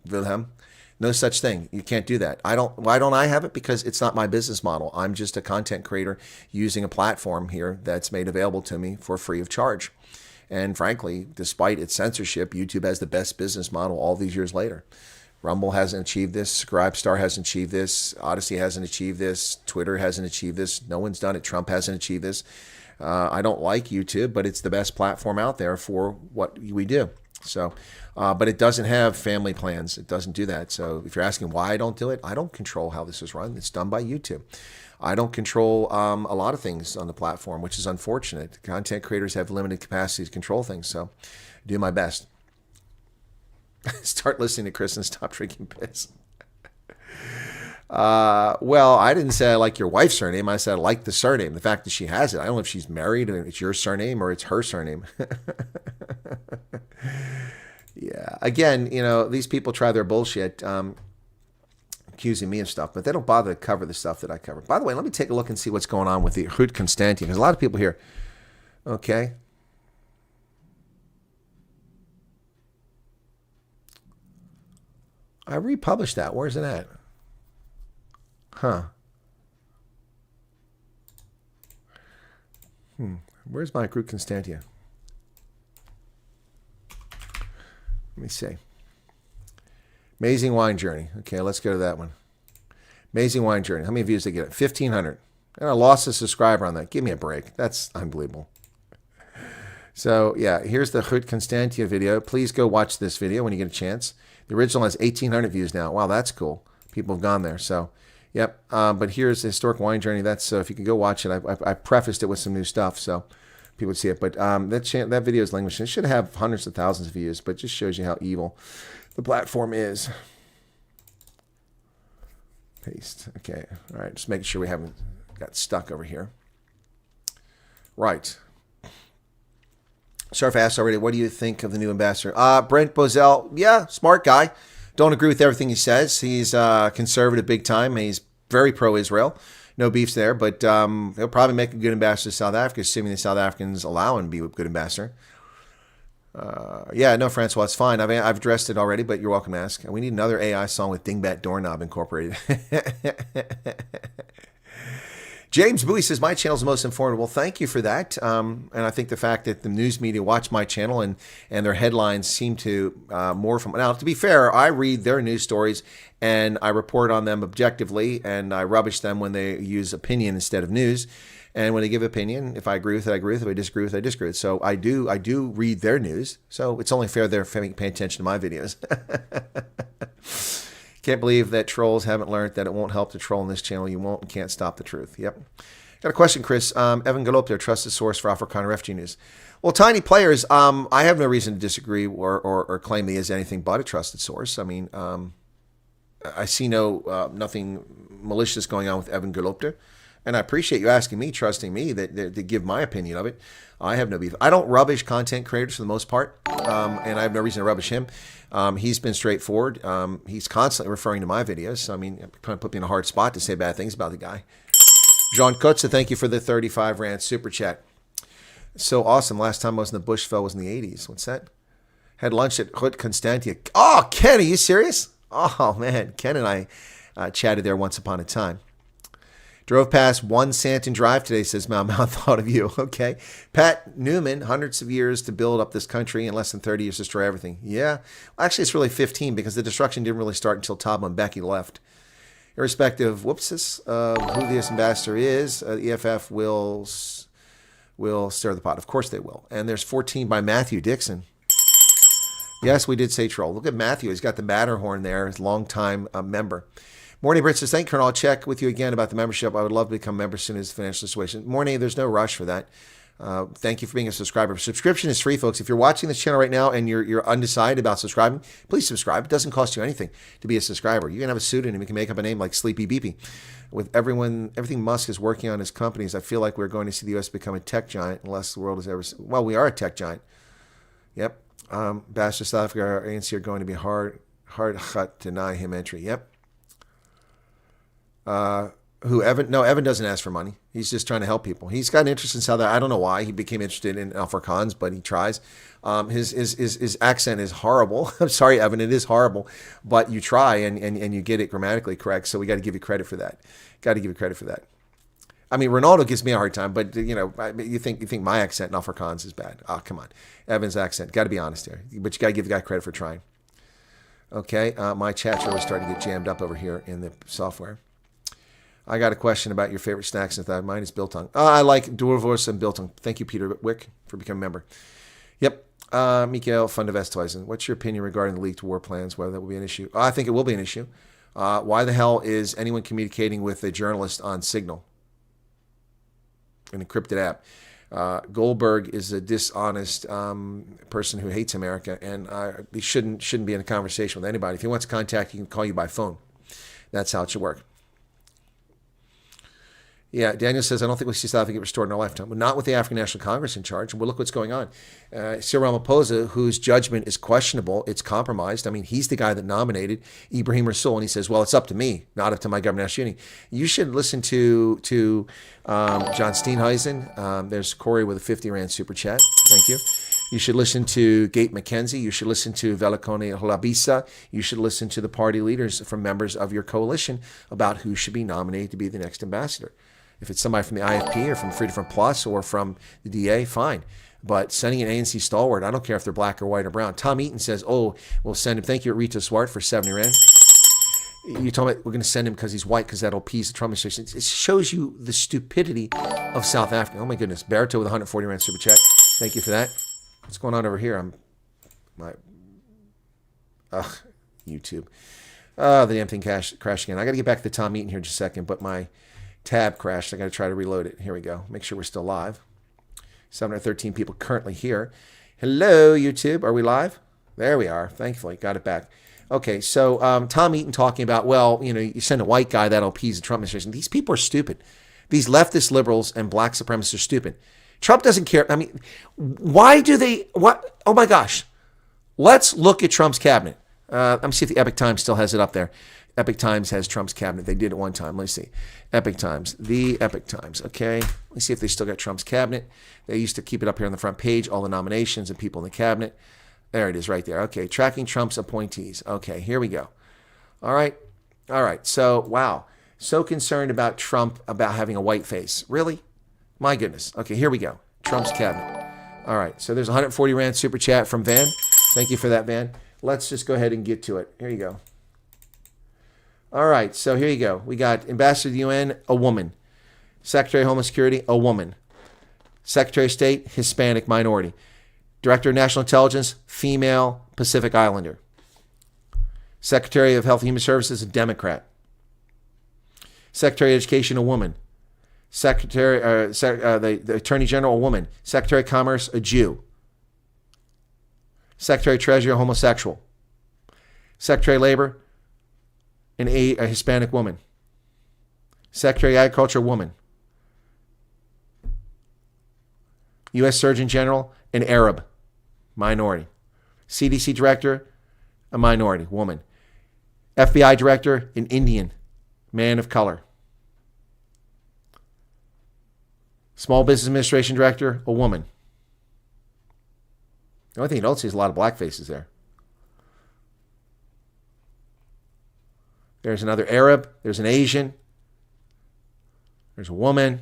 [SPEAKER 3] Wilhelm. No such thing. You can't do that. Why don't I have it? Because it's not my business model. I'm just a content creator using a platform here that's made available to me for free of charge. And frankly, despite its censorship, YouTube has the best business model all these years later. Rumble hasn't achieved this. Scribestar hasn't achieved this. Odyssey hasn't achieved this. Twitter hasn't achieved this. No one's done it. Trump hasn't achieved this. I don't like YouTube, but it's the best platform out there for what we do. So, but it doesn't have family plans. It doesn't do that. So if you're asking why I don't do it, I don't control how this is run. It's done by YouTube. I don't control a lot of things on the platform, which is unfortunate. Content creators have limited capacity to control things. So I do my best. Start listening to Chris and stop drinking piss. Well, I didn't say I like your wife's surname. I said I like the surname. The fact that she has it. I don't know if she's married and it's your surname or it's her surname. Yeah. Again, you know, these people try their bullshit, accusing me of stuff, but they don't bother to cover the stuff that I cover. By the way, let me take a look and see what's going on with the Ruud Constantin. There's a lot of people here. Okay. I republished that. Where's it at? Huh. Where's my Ruud Constantin? Let me see. Amazing Wine Journey. Okay, let's go to that one. Amazing Wine Journey. How many views did they get? 1,500. And I lost a subscriber on that. Give me a break. That's unbelievable. So, yeah, here's the Ruud Constantin video. Please go watch this video when you get a chance. The original has 1,800 views now. Wow, that's cool. People have gone there. So, yep. But here's the Historic Wine Journey. That's so if you could go watch it. I prefaced it with some new stuff so people would see it. But that video is languishing. It should have hundreds of thousands of views, but it just shows you how evil the platform is. Paste. Okay. All right. Just making sure we haven't got stuck over here. Right. Surf asked already, what do you think of the new ambassador? Brent Bozell, yeah, smart guy. Don't agree with everything he says. He's conservative big time. He's very pro-Israel. No beefs there, but he'll probably make a good ambassador to South Africa, assuming the South Africans allow him to be a good ambassador. Yeah, no, Francois, it's fine. I've addressed it already, but you're welcome to ask. We need another AI song with Dingbat Doorknob incorporated. James Bowie says, my channel is the most informed. Well, thank you for that. And I think the fact that the news media watch my channel and their headlines seem to more from... Now, to be fair, I read their news stories and I report on them objectively, and I rubbish them when they use opinion instead of news. And when they give opinion, if I agree with it, I agree with it. If I disagree with it, I disagree with it. So I do read their news. So it's only fair they're paying attention to my videos. Can't believe that trolls haven't learned that it won't help to troll on this channel. You won't and can't stop the truth. Yep. Got a question, Chris. Evan Galopter, trusted source for African refugee news. Well, Tiny Players, I have no reason to disagree or claim he is anything but a trusted source. I mean, I see nothing malicious going on with Evan Galopter. And I appreciate you asking me, trusting me to give my opinion of it. I have no beef. I don't rubbish content creators for the most part, and I have no reason to rubbish him. He's been straightforward. He's constantly referring to my videos. So, I mean, it kind of put me in a hard spot to say bad things about the guy. John Kutza, thank you for the 35 rand super chat. So awesome. Last time I was in the Bushville was in the 80s. What's that? Had lunch at Hut Constantia. Oh, Ken, are you serious? Oh, man. Ken and I chatted there once upon a time. Drove past one Santon Drive today, says Mal Mal, thought of you. Okay. Pat Newman, hundreds of years to build up this country, in less than 30 years to destroy everything. Yeah. Well, actually, it's really 15 because the destruction didn't really start until Tom and Becky left. Irrespective of who the ambassador is, the EFF will stir the pot. Of course they will. And there's 14 by Matthew Dixon. Yes, we did say troll. Look at Matthew. He's got the Matterhorn there, his longtime member. Morning, Brit says, thank you, Colonel. I'll check with you again about the membership. I would love to become a member as soon as the financial situation. Morning, there's no rush for that. Thank you for being a subscriber. Subscription is free, folks. If you're watching this channel right now and you're undecided about subscribing, please subscribe. It doesn't cost you anything to be a subscriber. You can have a pseudonym. You can make up a name like Sleepy Beepy. With everything Musk is working on his companies, I feel like we're going to see the U.S. become a tech giant unless the world has ever... Well, we are a tech giant. Yep. Bastard South Africa, our ANC are going to be hard to deny him entry. Yep. Evan doesn't ask for money. He's just trying to help people. He's got an interest in South Africa. I don't know why he became interested in Afrikaans, but he tries. His accent is horrible. I'm sorry, Evan, it is horrible, but you try and you get it grammatically correct. So we got to give you credit for that. I mean, Ronaldo gives me a hard time, but you think my accent in Afrikaans is bad? Oh, come on, Evan's accent. Got to be honest here, but you got to give the guy credit for trying. Okay, my chat's really starting to get jammed up over here in the software. I got a question about your favorite snacks and that. Mine is biltong. I like Doorwurst and biltong. Thank you, Peter Wick, for becoming a member. Yep. Mikael van de Westhuizen. What's your opinion regarding the leaked war plans, whether that will be an issue? I think it will be an issue. Why the hell is anyone communicating with a journalist on Signal? An encrypted app. Goldberg is a dishonest person who hates America, and he shouldn't be in a conversation with anybody. If he wants to contact, he can call you by phone. That's how it should work. Yeah, Daniel says, I don't think we'll see South Africa get restored in our lifetime. But not with the African National Congress in charge. Well, look what's going on. Cyril Ramaphosa, whose judgment is questionable, it's compromised. I mean, he's the guy that nominated Ibrahim Rasool, and he says, well, it's up to me, not up to my government national unity. You should listen to John Steenhuisen. There's Corey with a 50 Rand super chat. Thank you. You should listen to Gate McKenzie. You should listen to Velikone Holabisa. You should listen to the party leaders from members of your coalition about who should be nominated to be the next ambassador. If it's somebody from the IFP or from Freedom Plus or from the DA, fine. But sending an ANC stalwart, I don't care if they're black or white or brown. Tom Eaton says, oh, we'll send him. Thank you, Rita Swart, for 70 Rand. You told me we're going to send him because he's white because that'll appease the Trump administration. It shows you the stupidity of South Africa. Oh, my goodness. Barito with 140 Rand super chat. Thank you for that. What's going on over here? YouTube. The damn thing crashed again. I got to get back to the Tom Eaton here in just a second, but my tab crashed. I got to try to reload it. Here we go. Make sure we're still live. 713 people currently here. Hello, YouTube. Are we live? There we are. Thankfully, got it back. Okay, so Tom Eaton talking about, well, you send a white guy, that'll appease the Trump administration. These people are stupid. These leftist liberals and black supremacists are stupid. Trump doesn't care. I mean, why do they? What? Oh my gosh. Let's look at Trump's cabinet. Let me see if the Epic Times still has it up there. Epic Times has Trump's cabinet. They did it one time. Let's see. Epic Times. The Epic Times. Okay. Let's see if they still got Trump's cabinet. They used to keep it up here on the front page, all the nominations and people in the cabinet. There it is right there. Okay. Tracking Trump's appointees. Okay. Here we go. All right. All right. So, wow. So concerned about Trump about having a white face. Really? My goodness. Okay. Here we go. Trump's cabinet. All right. So there's 140 Rand super chat from Van. Thank you for that, Van. Let's just go ahead and get to it. Here you go. All right, so here you go. We got Ambassador to the UN, a woman. Secretary of Homeland Security, a woman. Secretary of State, Hispanic minority. Director of National Intelligence, female Pacific Islander. Secretary of Health and Human Services, a Democrat. Secretary of Education, a woman. The Attorney General, a woman. Secretary of Commerce, a Jew. Secretary of Treasury, a homosexual. Secretary of Labor, a Hispanic woman. Secretary of Agriculture, woman. U.S. Surgeon General, an Arab, minority. CDC Director, a minority, woman. FBI Director, an Indian, man of color. Small Business Administration Director, a woman. The only thing you don't see is a lot of black faces there. There's another Arab. There's an Asian. There's a woman.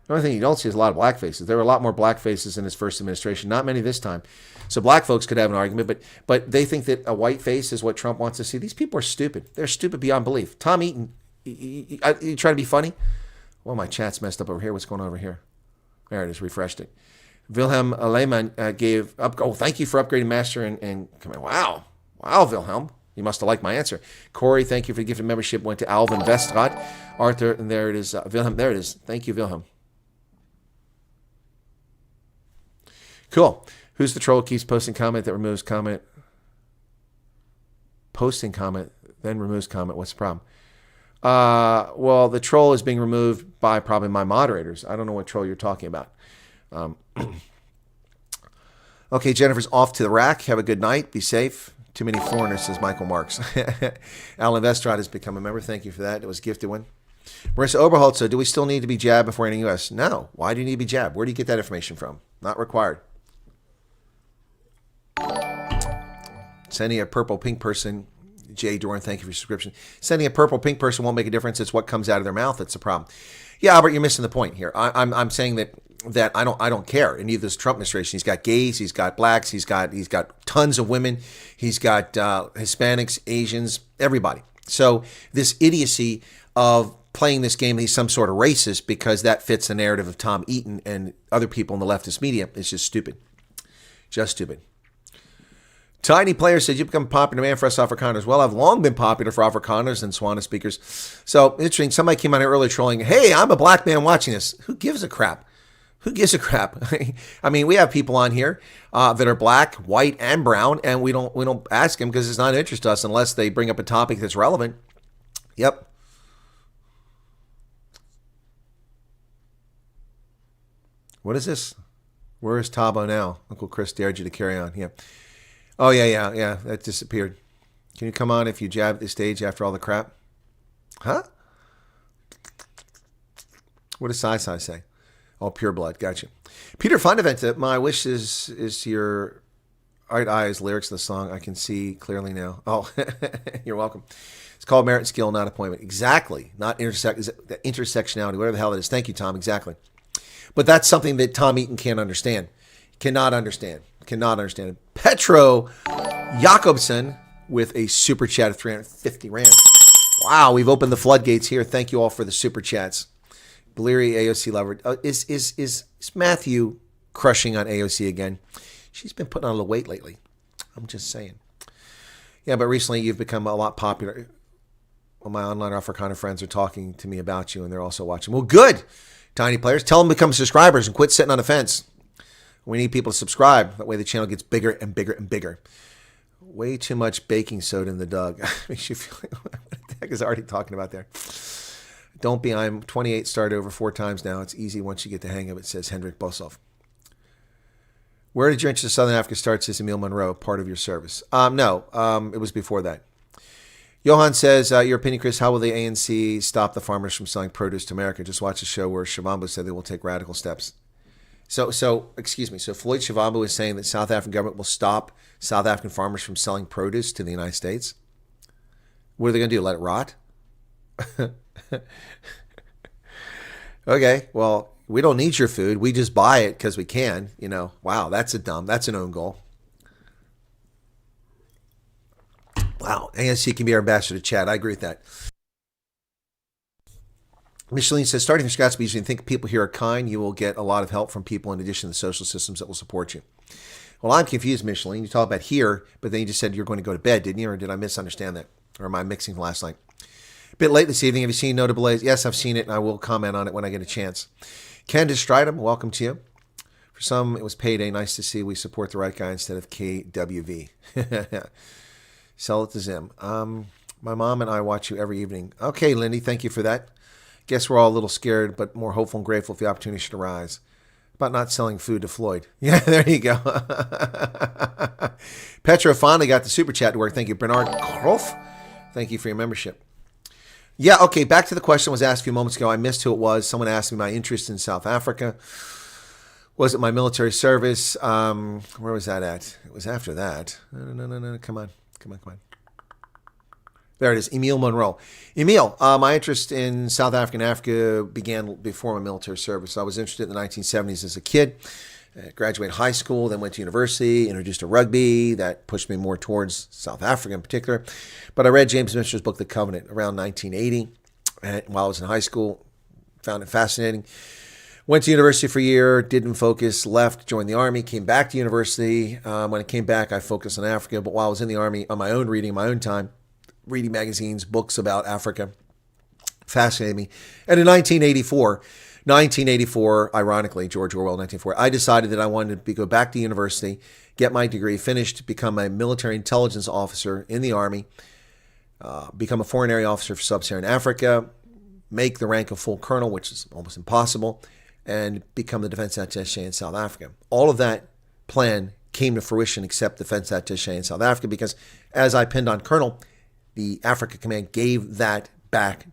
[SPEAKER 3] The only thing you don't see is a lot of black faces. There were a lot more black faces in his first administration. Not many this time. So black folks could have an argument, but they think that a white face is what Trump wants to see. These people are stupid. They're stupid beyond belief. Tom Eaton, you trying to be funny? Well, my chat's messed up over here. What's going on over here? There it is. Refreshed it. Wilhelm Lehmann gave up. Oh, thank you for upgrading master and come on. Wow, Wilhelm. You must have liked my answer. Corey, thank you for the gift of membership. Went to Alvin Vestrat. Arthur, and there it is. Wilhelm, there it is. Thank you, Wilhelm. Cool. Who's the troll keeps posting comment that removes comment? Posting comment, then removes comment. What's the problem? Well, the troll is being removed by probably my moderators. I don't know what troll you're talking about. Okay, Jennifer's off to the rack. Have a good night. Be safe. Too many foreigners, says Michael Marks. Alan Vestrad has become a member. Thank you for that. It was a gifted one. Marissa Oberholtz, do we still need to be jabbed before entering the U.S.? No. Why do you need to be jabbed? Where do you get that information from? Not required. Sending a purple pink person, Jay Doran, thank you for your subscription. Sending a purple pink person won't make a difference. It's what comes out of their mouth that's the problem. Yeah, Albert, you're missing the point here. I'm saying that I don't care. In either this Trump administration, he's got gays, he's got blacks, he's got tons of women, he's got Hispanics, Asians, everybody. So this idiocy of playing this game, he's some sort of racist because that fits the narrative of Tom Eaton and other people in the leftist media is just stupid. Just stupid. Tiny Player said, you become a popular man for us Afrikaners. Well, I've long been popular for Afrikaners and Swana speakers. So, interesting. Somebody came out here earlier trolling, hey, I'm a black man watching this. Who gives a crap? Who gives a crap? I mean, we have people on here that are black, white, and brown, and we don't ask them because it's not of interest to us unless they bring up a topic that's relevant. Yep. What is this? Where is Tabo now? Uncle Chris dared you to carry on. Yeah. Oh, yeah. That disappeared. Can you come on if you jab the stage after all the crap? Huh? What does Sai say? Oh, pure blood. Gotcha. Peter Fundaventa, my wish is your right eyes, lyrics of the song. I can see clearly now. Oh, you're welcome. It's called merit and skill, not appointment. Exactly. Not intersectionality, whatever the hell it is. Thank you, Tom. Exactly. But that's something that Tom Eaton can't understand. Cannot understand. Petro Jakobsen with a super chat of 350 Rand. Wow, we've opened the floodgates here. Thank you all for the super chats. Bleary AOC lover. Is Matthew crushing on AOC again? She's been putting on a little weight lately. I'm just saying. Yeah, but recently you've become a lot popular. Well, my online Afrikaner friends are talking to me about you, and they're also watching. Well, good, Tiny Players. Tell them to become subscribers and quit sitting on the fence. We need people to subscribe. That way the channel gets bigger and bigger and bigger. Way too much baking soda in the dog. Makes you feel like, what the heck is already talking about there? Don't be, I'm 28, started over 4 times now. It's easy once you get the hang of it, says Hendrik Bozell. Where did your interest in Southern Africa start, says Emil Monroe, part of your service? No, it was before that. Johan says, your opinion, Chris, how will the ANC stop the farmers from selling produce to America? Just watch a show where Shavambu said they will take radical steps. So excuse me. So Floyd Shavambu is saying that South African government will stop South African farmers from selling produce to the United States. What are they going to do? Let it rot? Okay, well, we don't need your food. We just buy it because we can. Wow, that's an own goal. Wow, ANC can be our ambassador to Chad. I agree with that. Micheline says, starting from scratch, you think people here are kind. You will get a lot of help from people in addition to the social systems that will support you. Well, I'm confused, Micheline. You talk about here, but then you just said you're going to go to bed, didn't you? Or did I misunderstand that? Or am I mixing from last night? A bit late this evening. Have you seen Notable? Yes, I've seen it, and I will comment on it when I get a chance. Candace Stridham, welcome to you. For some, it was payday. Nice to see we support the right guy instead of KWV. Sell it to Zim. My mom and I watch you every evening. Okay, Lindy, thank you for that. Guess we're all a little scared, but more hopeful and grateful if the opportunity should arise. About not selling food to Floyd. Yeah, there you go. Petra finally got the super chat to work. Thank you. Bernard Kroff, thank you for your membership. Yeah, okay, back to the question was asked a few moments ago. I missed who it was. Someone asked me my interest in South Africa. Was it my military service? Where was that at? It was after that. No. Come on. There it is, Emil Monroe. Emil, my interest in South Africa began before my military service. I was interested in the 1970s as a kid. Graduated high school, then went to university, introduced to rugby. That pushed me more towards South Africa in particular. But I read James Michener's book, The Covenant, around 1980. And while I was in high school, found it fascinating. Went to university for a year, didn't focus, left, joined the Army, came back to university. When I came back, I focused on Africa. But while I was in the Army, on my own reading, my own time, reading magazines, books about Africa, fascinated me. And in 1984, ironically, George Orwell, 1984, I decided that I wanted to go back to university, get my degree, finished, become a military intelligence officer in the Army, become a foreign area officer for sub-Saharan Africa, make the rank of full colonel, which is almost impossible, and become the defense attaché in South Africa. All of that plan came to fruition except defense attaché in South Africa because, as I pinned on colonel, the Africa Command gave it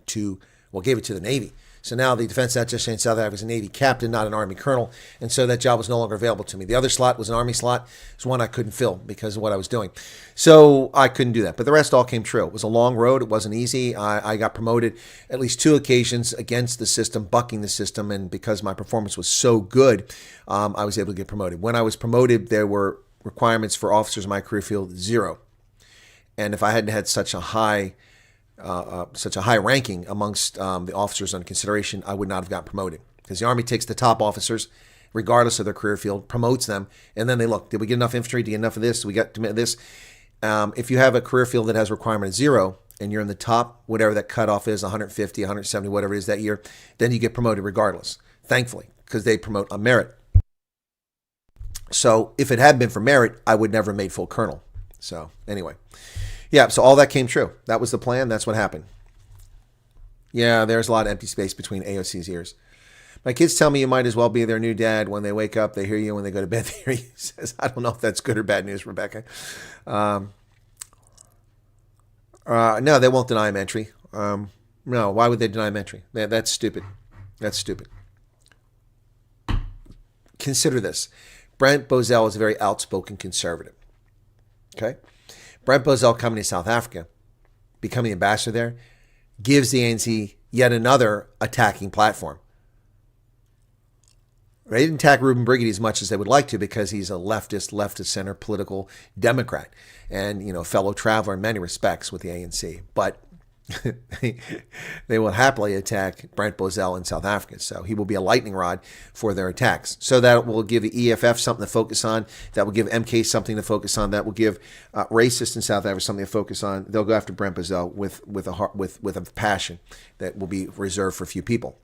[SPEAKER 3] to the Navy. So now the defense attaché in South Africa is a Navy captain, not an Army colonel. And so that job was no longer available to me. The other slot was an Army slot. It was one I couldn't fill because of what I was doing. So I couldn't do that. But the rest all came true. It was a long road. It wasn't easy. I got promoted at least 2 occasions against the system, bucking the system. And because my performance was so good, I was able to get promoted. When I was promoted, there were requirements for officers in my career field, 0. And if I hadn't had such a high ranking amongst the officers under consideration, I would not have got promoted. Because the Army takes the top officers, regardless of their career field, promotes them, and then they look, did we get enough infantry? Did we get enough of this? Did we get this? If you have a career field that has requirement of 0, and you're in the top, whatever that cutoff is, 150, 170, whatever it is that year, then you get promoted regardless, thankfully, because they promote on merit. So if it had been for merit, I would never have made full colonel. So anyway. Yeah, so all that came true. That was the plan. That's what happened. Yeah, there's a lot of empty space between AOC's ears. My kids tell me you might as well be their new dad. When they wake up, they hear you. When they go to bed, they hear you. Says, I don't know if that's good or bad news, Rebecca. No, they won't deny him entry. No, why would they deny him entry? That's stupid. That's stupid. Consider this. Brent Bozell is a very outspoken conservative. Okay? Brent Bozell coming to South Africa, becoming the ambassador there, gives the ANC yet another attacking platform. They didn't attack Reuben Brigady as much as they would like to because he's a leftist center political Democrat and, fellow traveler in many respects with the ANC. But they will happily attack Brent Bozell in South Africa. So he will be a lightning rod for their attacks. So that will give the EFF something to focus on. That will give MK something to focus on. That will give racists in South Africa something to focus on. They'll go after Brent Bozell with a passion that will be reserved for a few people.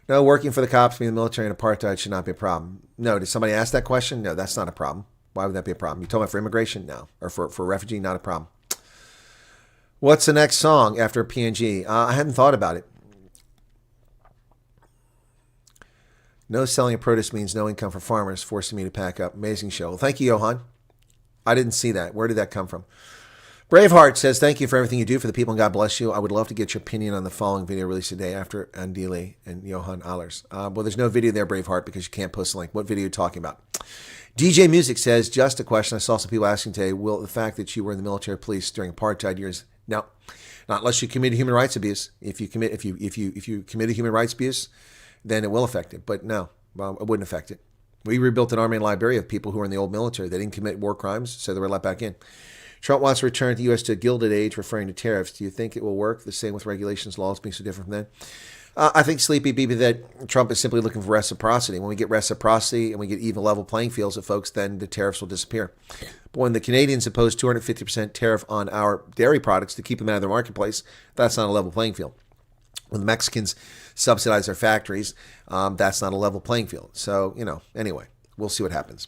[SPEAKER 3] No, working for the cops, being in the military, and apartheid should not be a problem. No, did somebody ask that question? No, that's not a problem. Why would that be a problem? You talking about for immigration? No. Or for refugee? Not a problem. What's the next song after PNG? I hadn't thought about it. No selling of produce means no income for farmers, forcing me to pack up. Amazing show. Well, thank you, Johan. I didn't see that. Where did that come from? Braveheart says, thank you for everything you do for the people and God bless you. I would love to get your opinion on the following video released today after Andile and Johan Allers. Well, there's no video there, Braveheart, because you can't post a link. What video are you talking about? DJ Music says, just a question. I saw some people asking today, will the fact that you were in the military police during apartheid years, no, not unless you committed human rights abuse. If you committed human rights abuse, then it will affect it. But no, it wouldn't affect it. We rebuilt an army in Liberia of people who were in the old military. They didn't commit war crimes, so they were let back in. Trump wants to return the U.S. to a Gilded Age, referring to tariffs. Do you think it will work? The same with regulations, laws being so different from then? I think, Sleepy BB, that Trump is simply looking for reciprocity. When we get reciprocity and we get even level playing fields of folks, then the tariffs will disappear. But when the Canadians impose 250% tariff on our dairy products to keep them out of their marketplace, that's not a level playing field. When the Mexicans subsidize their factories, that's not a level playing field. So, anyway, we'll see what happens.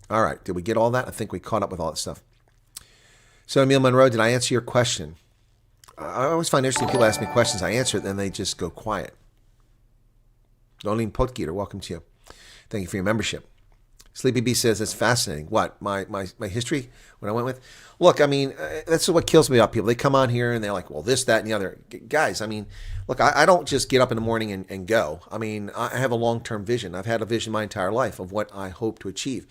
[SPEAKER 3] All right, did we get all that? I think we caught up with all that stuff. So, Emil Monroe, did I answer your question? I always find interesting people ask me questions. I answer it, then they just go quiet. Dolin Potgieter, welcome to you. Thank you for your membership. Sleepy B says, that's fascinating. What? My history, what I went with? Look, that's what kills me about people. They come on here and they're like, well, this, that, and the other. Guys, look, I don't just get up in the morning and go. I have a long-term vision. I've had a vision my entire life of what I hope to achieve.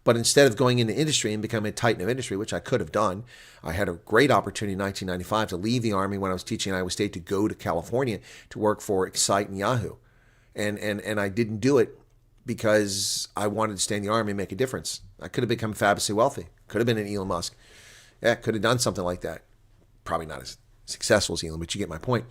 [SPEAKER 3] But instead of going into industry and becoming a titan of industry, which I could have done, I had a great opportunity in 1995 to leave the Army when I was teaching at Iowa State to go to California to work for Excite and Yahoo. And I didn't do it because I wanted to stay in the Army and make a difference. I could have become fabulously wealthy. Could have been an Elon Musk. Yeah, could have done something like that. Probably not as successful as Elon, but you get my point.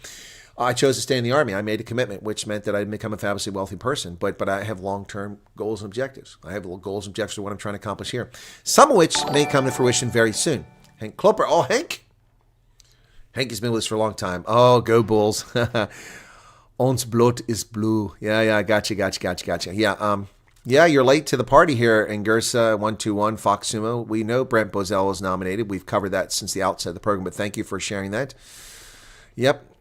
[SPEAKER 3] I chose to stay in the Army. I made a commitment, which meant that I'd become a fabulously wealthy person. But I have long-term goals and objectives. I have goals and objectives for what I'm trying to accomplish here. Some of which may come to fruition very soon. Hank Klopper. Oh, Hank. Hank has been with us for a long time. Oh, go Bulls. Ons Blut is blue. Yeah, gotcha. Yeah, you're late to the party here in Gersa 121 Fox Sumo. We know Brent Bozell was nominated. We've covered that since the outset of the program, but thank you for sharing that. Yep.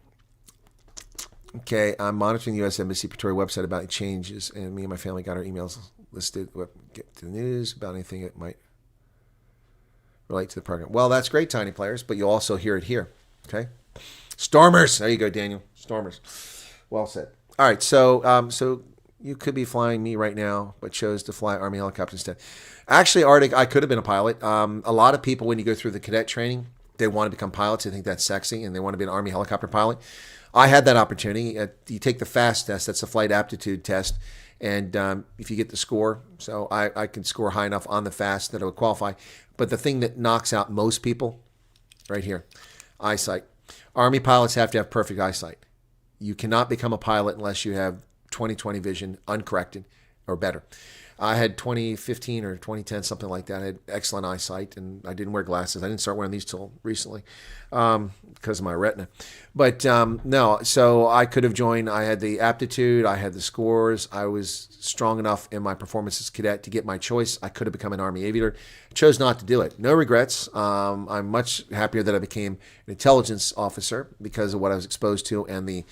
[SPEAKER 3] Okay, I'm monitoring the U.S. Embassy Pretoria website about any changes, and me and my family got our emails listed. Get to the news about anything that might relate to the program. Well, that's great, Tiny Players, but you'll also hear it here. Okay, Stormers. There you go, Daniel. Stormers. Well said. All right, so you could be flying me right now, but chose to fly Army helicopter instead. Actually, Arctic, I could have been a pilot. A lot of people, when you go through the cadet training, they want to become pilots. They think that's sexy, and they want to be an Army helicopter pilot. I had that opportunity. You take the FAST test. That's the flight aptitude test. And if you get the score, so I can score high enough on the FAST that I would qualify. But the thing that knocks out most people, right here, eyesight. Army pilots have to have perfect eyesight. You cannot become a pilot unless you have 20/20 vision, uncorrected, or better. I had 2015 or 2010, something like that. I had excellent eyesight, and I didn't wear glasses. I didn't start wearing these till recently because of my retina. But no, so I could have joined. I had the aptitude. I had the scores. I was strong enough in my performance as cadet to get my choice. I could have become an Army aviator. I chose not to do it. No regrets. I'm much happier that I became an intelligence officer because of what I was exposed to and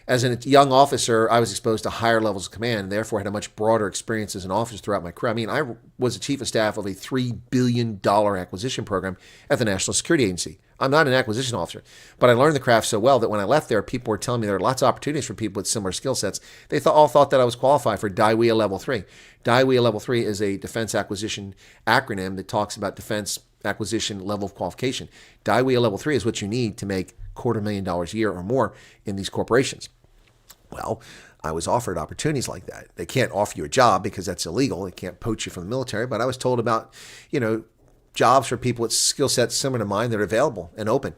[SPEAKER 3] as a young officer, I was exposed to higher levels of command, and therefore had a much broader experience as an officer throughout my career. I was a chief of staff of a $3 billion acquisition program at the National Security Agency. I'm not an acquisition officer, but I learned the craft so well that when I left there, people were telling me there are lots of opportunities for people with similar skill sets. They all thought that I was qualified for DIWEA Level 3. DIWEA Level 3 is a defense acquisition acronym that talks about defense acquisition level of qualification. DIWEA Level 3 is what you need to make $250,000 a year or more in these corporations. Well, I was offered opportunities like that. They can't offer you a job because that's illegal. They can't poach you from the military. But I was told about, jobs for people with skill sets similar to mine that are available and open,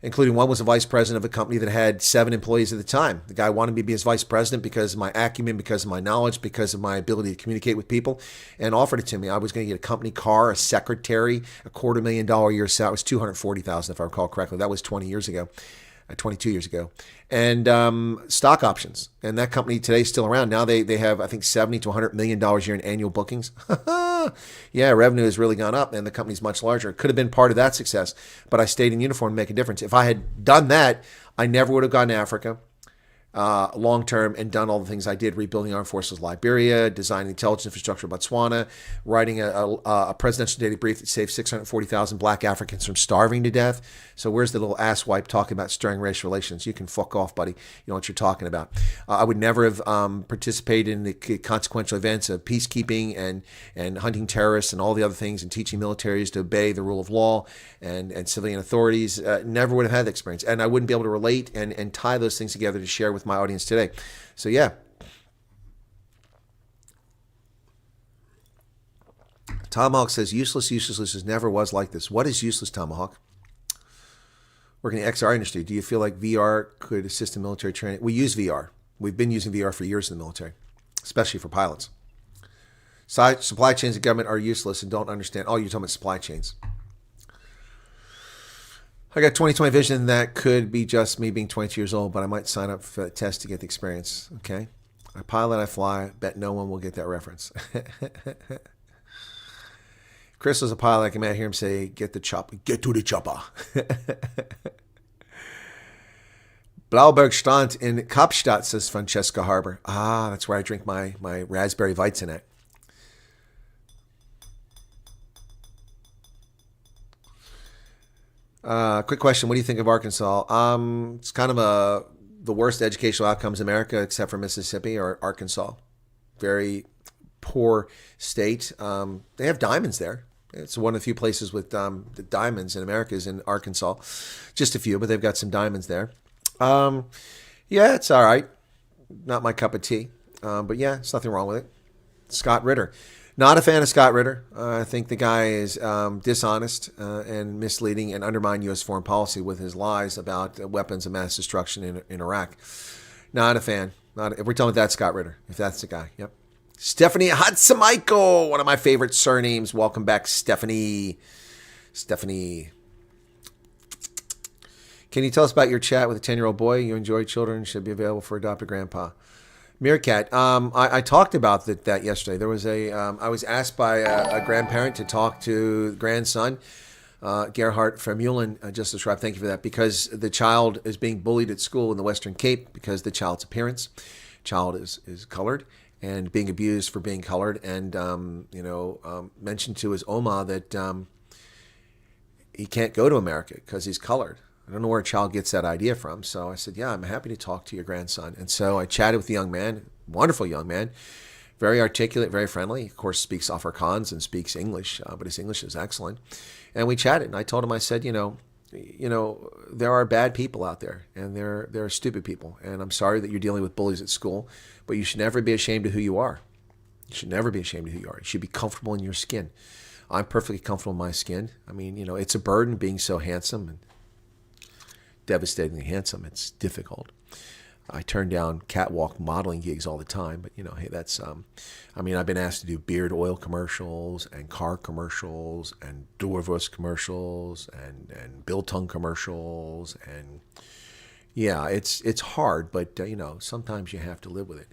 [SPEAKER 3] including one was a vice president of a company that had 7 employees at the time. The guy wanted me to be his vice president because of my acumen, because of my knowledge, because of my ability to communicate with people, and offered it to me. I was going to get a company car, a secretary, a $250,000 a year salary. It was $240,000 if I recall correctly. That was 22 years ago, and stock options. And that company today is still around. Now they have, I think, $70 to $100 million a year in annual bookings. Yeah, revenue has really gone up, and the company's much larger. It could have been part of that success, but I stayed in uniform to make a difference. If I had done that, I never would have gone to Africa. long-term and done all the things I did, rebuilding armed forces Liberia, designing intelligence infrastructure Botswana, writing a presidential daily brief that saved 640,000 black Africans from starving to death. So where's the little asswipe talking about stirring race relations? You can fuck off, buddy. You know what you're talking about. I would never have participated in the consequential events of peacekeeping and hunting terrorists and all the other things and teaching militaries to obey the rule of law and civilian authorities. Never would have had that experience. And I wouldn't be able to relate and tie those things together to share with my audience today. So yeah. Tomahawk says, useless never was like this. What is useless, Tomahawk? Working in the XR industry, do you feel like VR could assist in military training? We use VR. We've been using VR for years in the military, especially for pilots. Supply chains of government are useless and don't understand. Oh, you're talking about supply chains. I got 20/20 vision. That could be just me being 22 years old, but I might sign up for a test to get the experience. Okay. I pilot, I fly. Bet no one will get that reference. Chris was a pilot. I can hear him say, get to the chopper. Blauberg Strand in Kapstadt, says Francesca Harbor. Ah, that's where I drink my raspberry Weizen at. Quick question. What do you think of Arkansas? It's kind of the worst educational outcomes in America, except for Mississippi or Arkansas. Very poor state. They have diamonds there. It's one of the few places with the diamonds in America is in Arkansas. Just a few, but they've got some diamonds there. Yeah, it's all right. Not my cup of tea. But yeah, there's nothing wrong with it. Scott Ritter. Not a fan of Scott Ritter. I think the guy is dishonest and misleading and undermine U.S. foreign policy with his lies about weapons of mass destruction in Iraq. Not a fan. If we're talking about that, Scott Ritter, if that's the guy. Yep. Stephanie Hatsamaiko, one of my favorite surnames. Welcome back, Stephanie. Stephanie. Can you tell us about your chat with a 10-year-old boy? You enjoy children, should be available for adopted grandpa. Meerkat, I talked about that yesterday. There was I was asked by a grandparent to talk to the grandson, Gerhard Vermeulen, Justice Rob, thank you for that, because the child is being bullied at school in the Western Cape because the child's appearance. Child is colored and being abused for being colored, and mentioned to his Oma that he can't go to America because he's colored. I don't know where a child gets that idea from. So I said, yeah, I'm happy to talk to your grandson. And so I chatted with the young man, wonderful young man, very articulate, very friendly. Of course, speaks Afrikaans and speaks English, but his English is excellent. And we chatted, and I told him, I said, there are bad people out there, and there are stupid people. And I'm sorry that you're dealing with bullies at school, but you should never be ashamed of who you are. You should never be ashamed of who you are. You should be comfortable in your skin. I'm perfectly comfortable in my skin. I mean, it's a burden being so handsome and devastatingly handsome. It's difficult. I turn down catwalk modeling gigs all the time, but hey, that's I've been asked to do beard oil commercials and car commercials and Doorvus commercials and Biltong commercials, and yeah, it's hard, but sometimes you have to live with it.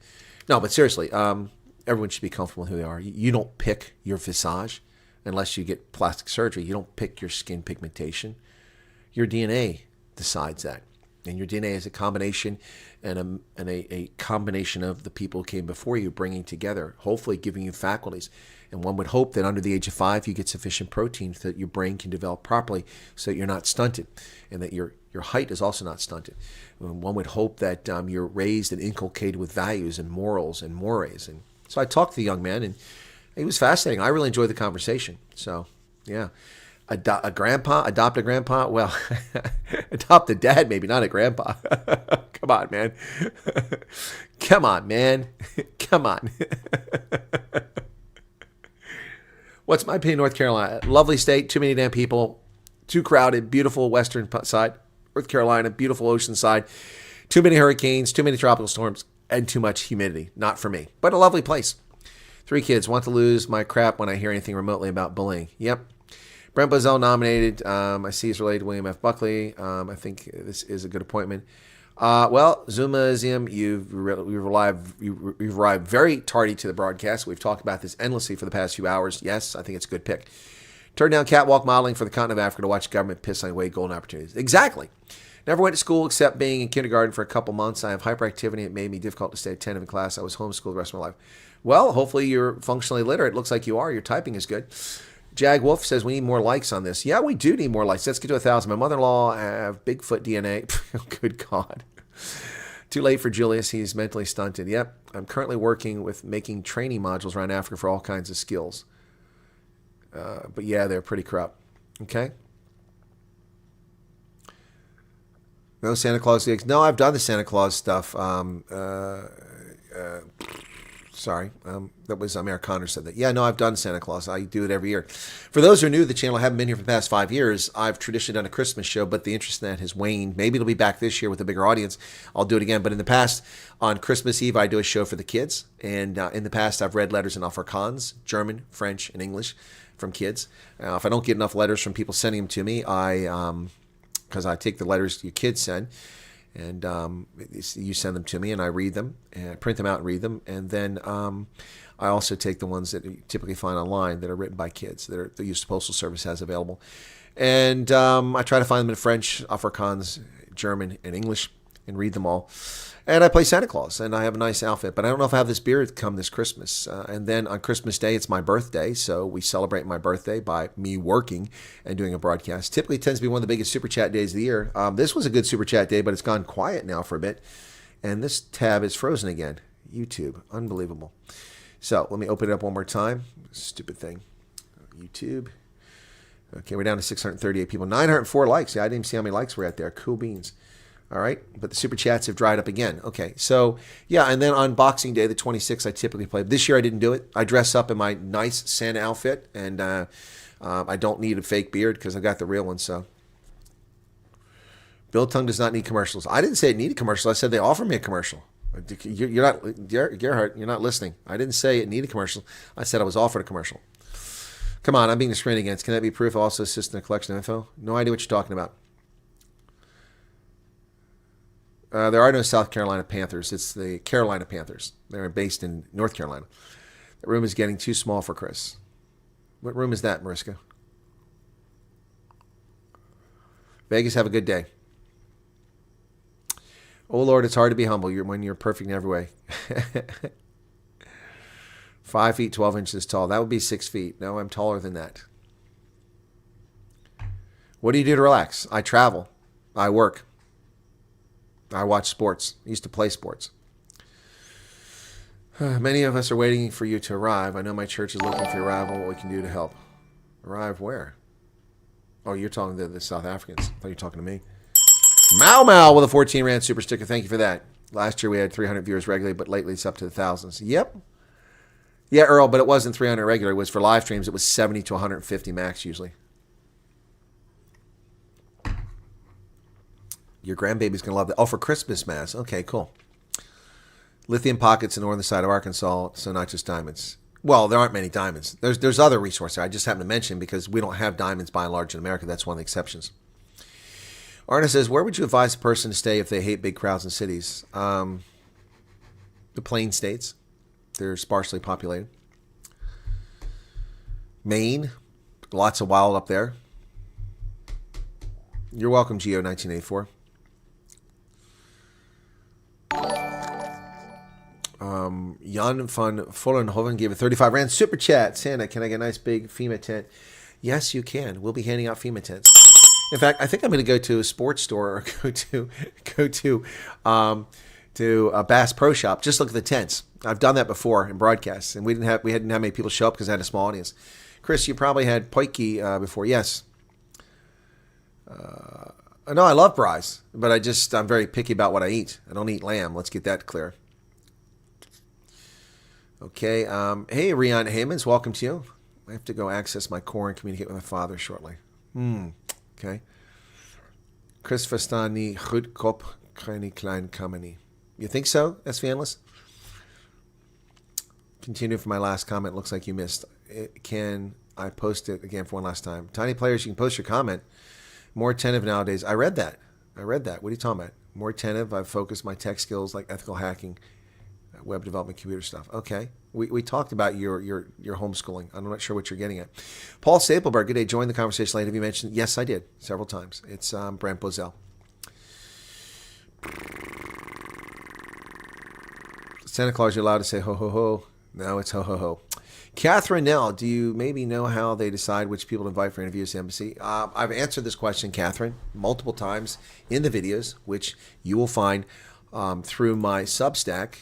[SPEAKER 3] No, but seriously, everyone should be comfortable with who they are. You don't pick your visage unless you get plastic surgery. You don't pick your skin pigmentation. Your DNA decides that, and your DNA is a combination and a combination of the people who came before you, bringing together, hopefully giving you faculties. And one would hope that under the age of 5 you get sufficient protein so that your brain can develop properly, so that you're not stunted, and that your height is also not stunted. And one would hope that you're raised and inculcated with values and morals and mores. And so I talked to the young man, and it was fascinating. I really enjoyed the conversation. So yeah. Adopt a grandpa? Well, adopt a dad, maybe, not a grandpa. Come on, man. Come on, man. Come on. What's my opinion, North Carolina? Lovely state, too many damn people, too crowded, beautiful western side. North Carolina, beautiful ocean side, too many hurricanes, too many tropical storms, and too much humidity. Not for me, but a lovely place. 3 kids, want to lose my crap when I hear anything remotely about bullying. Yep. Brent Bozell nominated. I see he's related to William F. Buckley. I think this is a good appointment. Zumazium, you've arrived very tardy to the broadcast. We've talked about this endlessly for the past few hours. Yes, I think it's a good pick. Turn down catwalk modeling for the continent of Africa to watch government piss away golden opportunities. Exactly. Never went to school except being in kindergarten for a couple months. I have hyperactivity. It made me difficult to stay attentive in class. I was homeschooled the rest of my life. Well, hopefully you're functionally literate. It looks like you are. Your typing is good. Jag Wolf says we need more likes on this. Yeah, we do need more likes. Let's get to 1,000. My mother-in-law have Bigfoot DNA. Good God. Too late for Julius. He's mentally stunted. Yep. I'm currently working with making training modules around Africa for all kinds of skills. But yeah, they're pretty corrupt. Okay. No Santa Claus gigs. No, I've done the Santa Claus stuff. Sorry, that was Amerikaner said that. Yeah, no, I've done Santa Claus. I do it every year. For those who are new to the channel, I haven't been here for the past 5 years. I've traditionally done a Christmas show, but the interest in that has waned. Maybe it'll be back this year with a bigger audience. I'll do it again. But in the past, on Christmas Eve, I do a show for the kids. And in the past, I've read letters in Afrikaans, German, French, and English from kids. If I don't get enough letters from people sending them to me, because I take the letters your kids send, and you send them to me, and I read them, and I print them out and read them, and then I also take the ones that you typically find online that are written by kids that the U.S. Postal Service has available, and I try to find them in French, Afrikaans, German, and English, and read them all. And I play Santa Claus, and I have a nice outfit. But I don't know if I have this beard come this Christmas. And then on Christmas Day, it's my birthday, so we celebrate my birthday by me working and doing a broadcast. Typically tends to be one of the biggest Super Chat days of the year. This was a good Super Chat day, but it's gone quiet now for a bit. And this tab is frozen again. YouTube. Unbelievable. So let me open it up one more time. Stupid thing. YouTube. Okay, we're down to 638 people. 904 likes. Yeah, I didn't even see how many likes we're at there. Cool beans. All right, but the Super Chats have dried up again. Okay, so yeah, and then on Boxing Day, the 26th, I typically play. This year I didn't do it. I dress up in my nice Santa outfit, and I don't need a fake beard because I got the real one, so. Bill Tongue does not need commercials. I didn't say it needed commercials. I said they offered me a commercial. You're not, Gerhardt, you're not listening. I didn't say it needed a commercial. I said I was offered a commercial. Come on, I'm being discriminated against. Can that be proof? Also assist in a collection of info? No idea what you're talking about. There are no South Carolina Panthers. It's the Carolina Panthers. They're based in North Carolina. The room is getting too small for Chris. What room is that, Mariska? Vegas, have a good day. Oh, Lord, it's hard to be humble when you're perfect in every way. 5 feet, 12 inches tall. That would be 6 feet. No, I'm taller than that. What do you do to relax? I travel. I work. I watch sports. I used to play sports. Many of us are waiting for you to arrive. I know my church is looking for your arrival. What we can do to help. Arrive where? Oh, you're talking to the South Africans. I thought you were talking to me. Mau Mau with a 14 Rand super sticker. Thank you for that. Last year we had 300 viewers regularly, but lately it's up to the thousands. Yep. Yeah, Earl, but it wasn't 300 regular. It was for live streams. It was 70 to 150 max usually. Your grandbaby's going to love that. Oh, for Christmas mass. Okay, cool. Lithium pockets in the northern side of Arkansas, so not just diamonds. Well, there aren't many diamonds. There's other resources I just happen to mention because we don't have diamonds by and large in America. That's one of the exceptions. Arna says, where would you advise a person to stay if they hate big crowds in cities? The plain states. They're sparsely populated. Maine. Lots of wild up there. You're welcome, Geo 1984. Jan van Vollenhoven gave a 35 Rand super chat. Santa, can I get a nice big FEMA tent? Yes, you can. We'll be handing out FEMA tents. In fact, I think I'm going to go to a sports store or go to a Bass Pro Shop. Just look at the tents. I've done that before in broadcasts, and we hadn't have many people show up because I had a small audience. Chris, you probably had poiki before. Yes. No, I love braais, but I'm very picky about what I eat. I don't eat lamb. Let's get that clear. Okay. Hey, Rian Haymans, welcome to you. I have to go access my core and communicate with my father shortly. Okay. Chris Vastani, goed kop, keine klein kameni. You think so, SV Analyst? Continue for my last comment. Looks like you missed. Can I post it again for one last time? Tiny players, you can post your comment. More attentive nowadays. I read that. What are you talking about? More attentive. I've focused my tech skills like ethical hacking, web development, computer stuff. Okay. We talked about your homeschooling. I'm not sure what you're getting at. Paul Stapleberg, good day. Joined the conversation late. Have you mentioned? Yes, I did several times. It's Brent Bozell. Santa Claus, you're allowed to say ho ho ho. No, it's ho ho ho. Catherine Nell, do you maybe know how they decide which people to invite for interviews at the embassy? I've answered this question, Catherine, multiple times in the videos, which you will find through my Substack,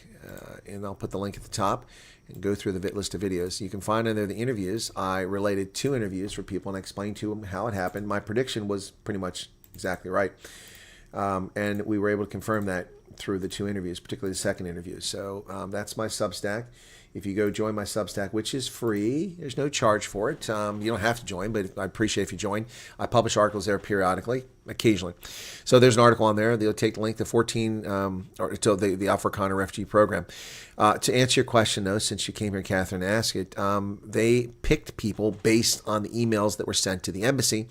[SPEAKER 3] and I'll put the link at the top and go through the list of videos. You can find in there the interviews. I related 2 interviews for people and I explained to them how it happened. My prediction was pretty much exactly right, and we were able to confirm that through the 2 interviews, particularly the second interview. So that's my Substack. If you go join my Substack, which is free, there's no charge for it. You don't have to join, but I appreciate if you join. I publish articles there periodically, occasionally. So there's an article on there. They'll take the link to 14, or to the Africana refugee program. To answer your question, though, since you came here, Catherine, to ask it, they picked people based on the emails that were sent to the embassy,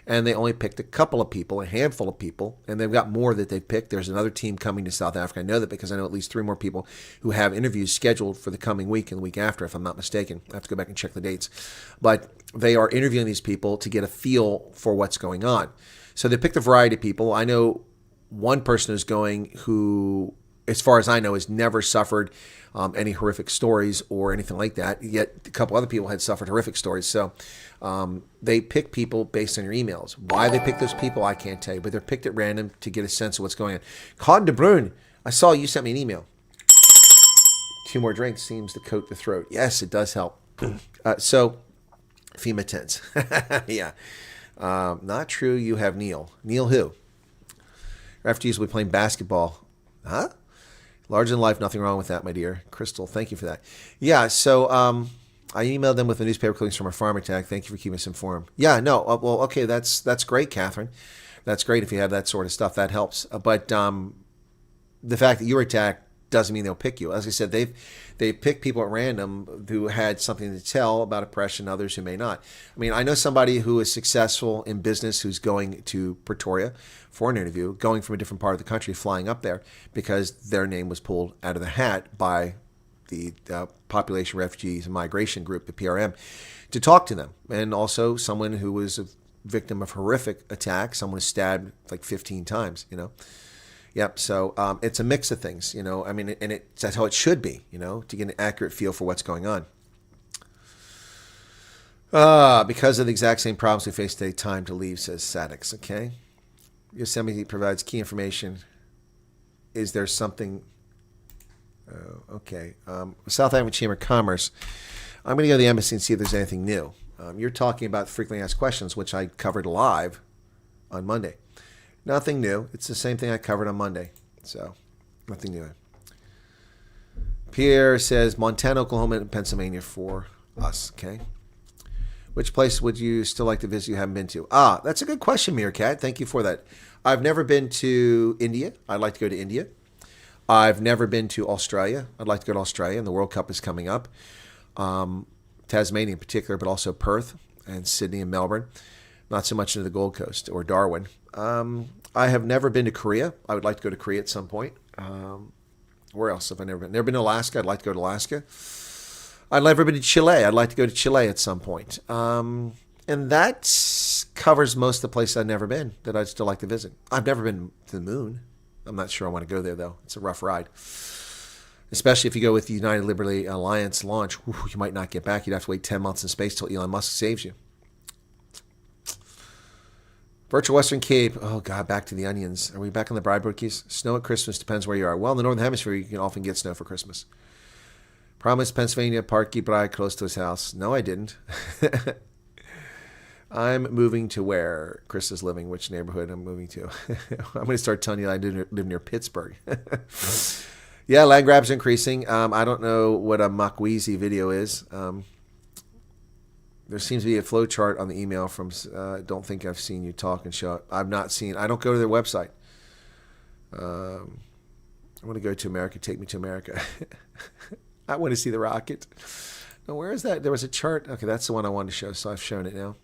[SPEAKER 3] and they only picked a couple of people, a handful of people, and they've got more that they've picked. There's another team coming to South Africa. I know that because I know at least 3 more people who have interviews scheduled for the coming week and the week after, if I'm not mistaken. I have to go back and check the dates. But they are interviewing these people to get a feel for what's going on. So they picked a variety of people. I know one person who's going who, as far as I know, has never suffered any horrific stories or anything like that. Yet a couple other people had suffered horrific stories. So they pick people based on your emails. Why they pick those people, I can't tell you. But they're picked at random to get a sense of what's going on. Con de Bruyne, I saw you sent me an email. 2 more drinks seems to coat the throat. Yes, it does help. So, FEMA tents. Yeah. Not true. You have Neil. Neil who? Refugees will be playing basketball. Huh? Larger than life. Nothing wrong with that, my dear. Crystal, thank you for that. Yeah, so I emailed them with the newspaper clippings from our farm attack. Thank you for keeping us informed. Yeah, no. Well, okay, that's great, Catherine. That's great if you have that sort of stuff. That helps. But the fact that you were attacked doesn't mean they'll pick you. As I said, they pick people at random who had something to tell about oppression, others who may not. I mean, I know somebody who is successful in business who's going to Pretoria for an interview, going from a different part of the country, flying up there because their name was pulled out of the hat by the Population, Refugees, and Migration Group, the PRM, to talk to them. And also someone who was a victim of horrific attack, someone was stabbed like 15 times, you know. Yep. So it's a mix of things, you know. I mean, and that's how it should be, you know, to get an accurate feel for what's going on. Because of the exact same problems we face today, time to leave, says Sadix. Okay. Yosemite provides key information. Is there something? Okay. South African Chamber of Commerce. I'm going to go to the embassy and see if there's anything new. You're talking about frequently asked questions, which I covered live on Monday. Nothing new. It's the same thing I covered on Monday. So, nothing new. Pierre says Montana, Oklahoma, and Pennsylvania for us. Okay. Which place would you still like to visit you haven't been to? That's a good question, Meerkat. Thank you for that. I've never been to India. I'd like to go to India. I've never been to Australia. I'd like to go to Australia, and the World Cup is coming up. Tasmania in particular, but also Perth and Sydney and Melbourne. Not so much into the Gold Coast or Darwin. I have never been to Korea. I would like to go to Korea at some point. Where else have I never been? Never been to Alaska. I'd like to go to Alaska. I've never been to Chile. I'd like to go to Chile at some point. And that covers most of the places I've never been that I'd still like to visit. I've never been to the moon. I'm not sure I want to go there, though. It's a rough ride. Especially if you go with the United Liberty Alliance launch. You might not get back. You'd have to wait 10 months in space till Elon Musk saves you. Virtual Western Cape. Oh, God, back to the onions. Are we back on the Bride Keys? Snow at Christmas depends where you are. Well, in the Northern Hemisphere, you can often get snow for Christmas. Promised Pennsylvania, Park Bride, close to his house. No, I didn't. I'm moving to where Chris is living, which neighborhood I'm moving to. I'm going to start telling you I live near Pittsburgh. Yeah, land grabs are increasing. I don't know what a Makwizi video is. There seems to be a flow chart on the email from, don't think I've seen you talk and show it. I've not seen, I don't go to their website. I want to go to America. Take me to America. I want to see the rocket. Now, where is that? There was a chart. Okay, that's the one I wanted to show, so I've shown it now.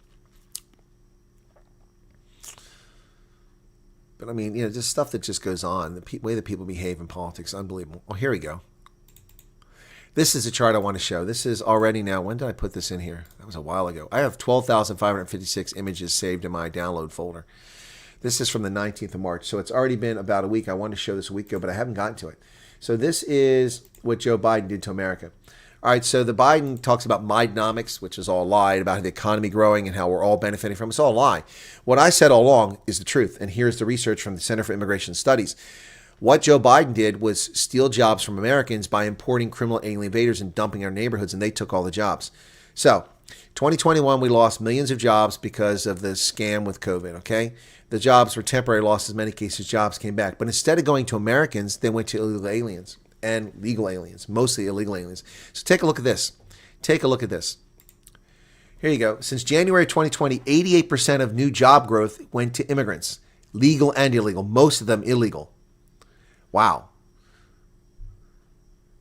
[SPEAKER 3] But I mean, you know, just stuff that just goes on. The way that people behave in politics, unbelievable. Oh, here we go. This is a chart I want to show. This is already now. When did I put this in here? That was a while ago. I have 12,556 images saved in my download folder. This is from the 19th of March. So it's already been about a week. I wanted to show this a week ago, but I haven't gotten to it. So this is what Joe Biden did to America. All right, so the Biden talks about Bidenomics, which is all a lie, about the economy growing and how we're all benefiting from it. It's all a lie. What I said all along is the truth, and here's the research from the Center for Immigration Studies. What Joe Biden did was steal jobs from Americans by importing criminal alien invaders and dumping our neighborhoods, and they took all the jobs. So 2021, we lost millions of jobs because of the scam with COVID, okay? The jobs were temporary losses. In many cases, jobs came back. But instead of going to Americans, they went to illegal aliens and legal aliens, mostly illegal aliens. So take a look at this. Take a look at this. Here you go. Since January 2020, 88% of new job growth went to immigrants, legal and illegal, most of them illegal. Wow.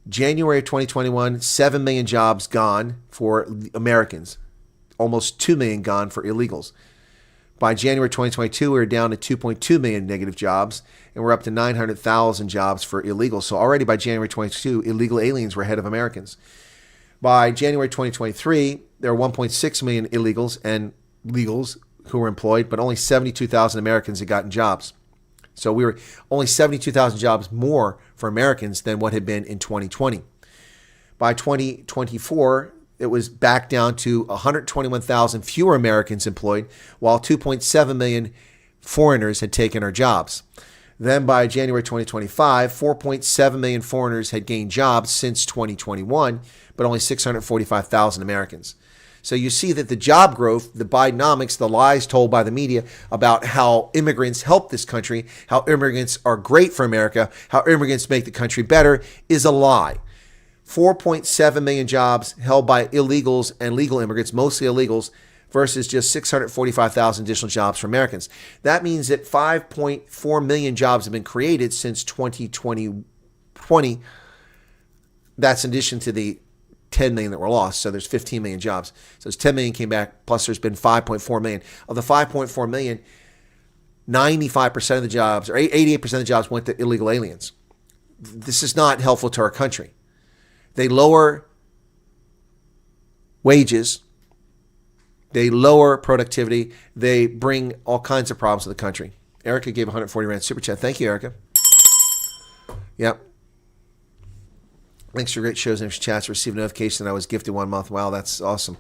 [SPEAKER 3] January 2021, 7 million jobs gone for Americans, almost 2 million gone for illegals. By January 2022, we were down to 2.2 million negative jobs, and we're up to 900,000 jobs for illegals. So already by January 22, illegal aliens were ahead of Americans. By January 2023, there were 1.6 million illegals and legals who were employed, but only 72,000 Americans had gotten jobs. So we were only 72,000 jobs more for Americans than what had been in 2020. By 2024, it was back down to 121,000 fewer Americans employed, while 2.7 million foreigners had taken our jobs. Then by January 2025, 4.7 million foreigners had gained jobs since 2021, but only 645,000 Americans. So you see that the job growth, the Bidenomics, the lies told by the media about how immigrants help this country, how immigrants are great for America, how immigrants make the country better, is a lie. 4.7 million jobs held by illegals and legal immigrants, mostly illegals, versus just 645,000 additional jobs for Americans. That means that 5.4 million jobs have been created since 2020. That's in addition to the 10 million that were lost. So there's 15 million jobs. So there's 10 million came back, plus there's been 5.4 million. Of the 5.4 million, 95% of the jobs, or 88% of the jobs went to illegal aliens. This is not helpful to our country. They lower wages. They lower productivity. They bring all kinds of problems to the country. Erica gave 140 Rand super chat. Thank you, Erica. Yep. Thanks for great shows and chats. Received a notification that I was gifted 1 month. Wow, that's awesome.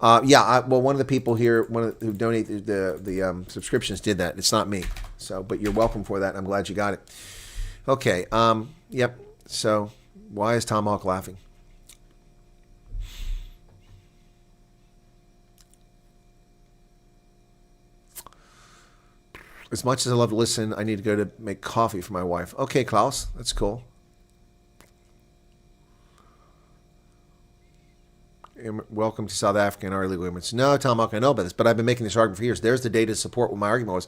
[SPEAKER 3] Well, one of the people here, who donated the subscriptions, did that. It's not me. So, but you're welcome for that. I'm glad you got it. Okay. Yep. So, why is Tomahawk laughing? As much as I love to listen, I need to go to make coffee for my wife. Okay, Klaus, that's cool. Welcome to South Africa and our illegal immigrants. No, Tomahawk, I know about this, but I've been making this argument for years. There's the data to support what my argument was.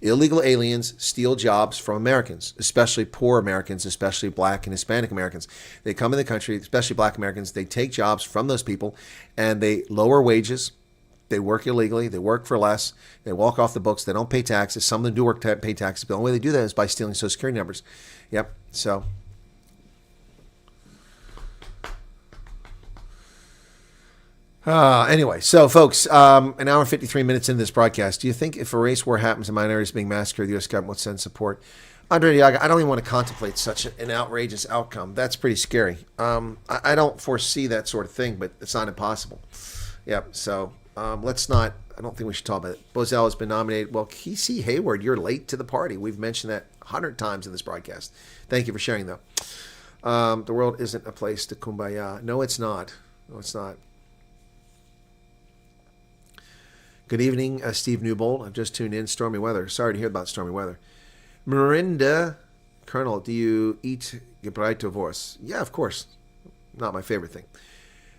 [SPEAKER 3] Illegal aliens steal jobs from Americans, especially poor Americans, especially black and Hispanic Americans. They come in the country, especially black Americans. They take jobs from those people, and they lower wages. They work illegally. They work for less. They walk off the books. They don't pay taxes. Some of them do work to pay taxes, but the only way they do that is by stealing Social Security numbers. Yep, so... Anyway, so folks, an hour and 53 minutes into this broadcast. Do you think if a race war happens and minorities being massacred, the U.S. government would send support? Andre Diaga, I don't even want to contemplate such an outrageous outcome. That's pretty scary. I don't foresee that sort of thing, but it's not impossible. Yep, so let's not, I don't think we should talk about it. Bozell has been nominated. Well, Kesey Hayward, you're late to the party. We've mentioned that 100 times in this broadcast. Thank you for sharing, though. The world isn't a place to kumbaya. No, it's not. No, it's not. Good evening, Steve Newbold. I've just tuned in. Stormy weather. Sorry to hear about stormy weather. Mirinda, Colonel, do you eat Gebreitovors? Yeah, of course. Not my favorite thing.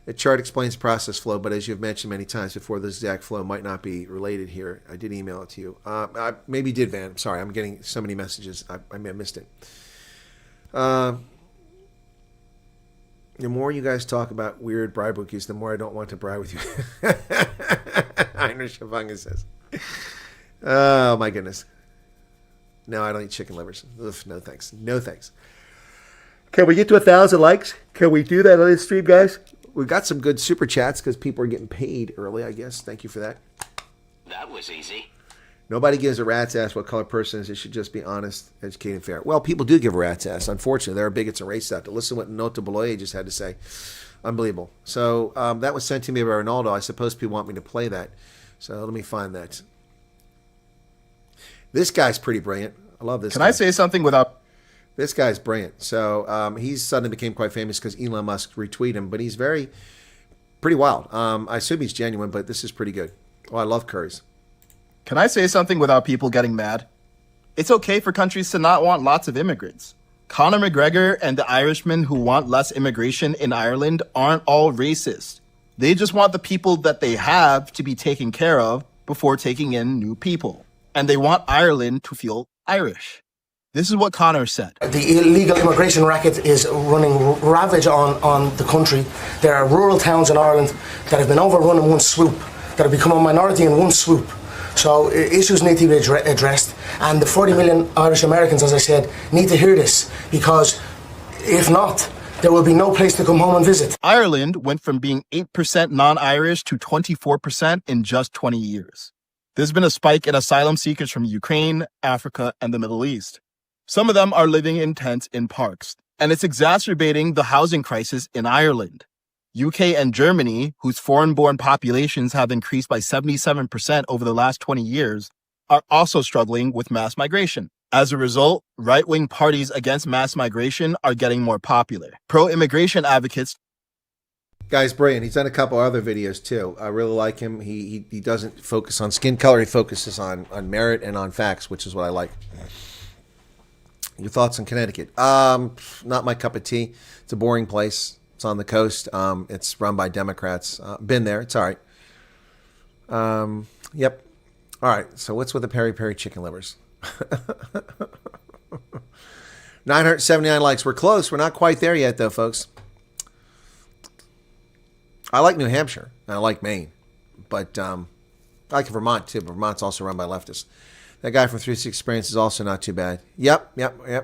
[SPEAKER 3] The chart explains process flow, but as you've mentioned many times before, the exact flow might not be related here. I did email it to you. I maybe did, Van. I'm sorry. I'm getting so many messages. I may have missed it. The more you guys talk about weird bribe bookies, the more I don't want to bribe with you. Heinrich Shavanga says. Oh, my goodness. No, I don't eat chicken livers. Ugh, no, thanks. No, thanks. Can we get to 1,000 likes? Can we do that on this stream, guys? We've got some good super chats because people are getting paid early, I guess. Thank you for that.
[SPEAKER 7] That was easy.
[SPEAKER 3] Nobody gives a rat's ass what color person is. It should just be honest, educated, and fair. Well, people do give a rat's ass. Unfortunately, there are bigots and racists out there. Listen to what Nota Beloye just had to say. Unbelievable. So that was sent to me by Ronaldo. I suppose people want me to play that. So let me find that. This guy's pretty brilliant. I love this guy.
[SPEAKER 7] Can I say something without...
[SPEAKER 3] This guy's brilliant. So he's suddenly became quite famous because Elon Musk retweeted him. But he's pretty wild. I assume he's genuine, but this is pretty good. Oh, I love curries.
[SPEAKER 7] Can I say something without people getting mad? It's okay for countries to not want lots of immigrants. Conor McGregor and the Irishmen who want less immigration in Ireland aren't all racist. They just want the people that they have to be taken care of before taking in new people. And they want Ireland to feel Irish. This is what Conor said.
[SPEAKER 8] The illegal immigration racket is running ravage on the country. There are rural towns in Ireland that have been overrun in one swoop, that have become a minority in one swoop. So issues need to be addressed, and the 40 million Irish Americans, as I said, need to hear this, because if not, there will be no place to come home and visit.
[SPEAKER 7] Ireland went from being 8% non-Irish to 24% in just 20 years. There's been a spike in asylum seekers from Ukraine, Africa, and the Middle East. Some of them are living in tents in parks, and it's exacerbating the housing crisis in Ireland. UK and Germany, whose foreign-born populations have increased by 77% over the last 20 years, are also struggling with mass migration. As a result, right-wing parties against mass migration are getting more popular. Pro-immigration advocates...
[SPEAKER 3] Guy's brilliant. He's done a couple other videos too. I really like him. He doesn't focus on skin color. He focuses on merit and on facts, which is what I like. Your thoughts on Connecticut? Not my cup of tea. It's a boring place. It's on the coast. It's run by Democrats. Been there. It's all right. Yep. All right. So what's with the peri-peri chicken livers? 979 likes. We're close. We're not quite there yet, though, folks. I like New Hampshire. And I like Maine. But I like Vermont, too. Vermont's also run by leftists. That guy from 360 Experience is also not too bad. Yep.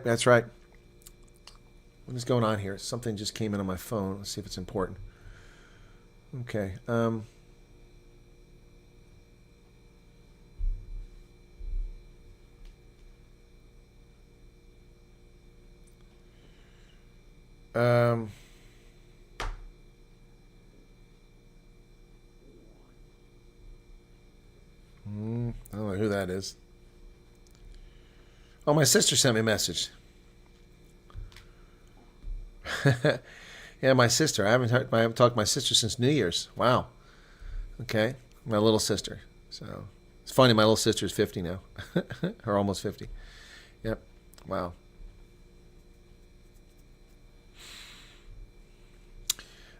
[SPEAKER 3] That's right. What is going on here? Something just came in on my phone. Let's see if it's important. Okay. I don't know who that is. Oh, my sister sent me a message. Yeah, my sister. I haven't talked to my sister since New Year's. Wow. Okay. My little sister. So it's funny, my little sister's 50 now. Or almost 50. Yep. Wow.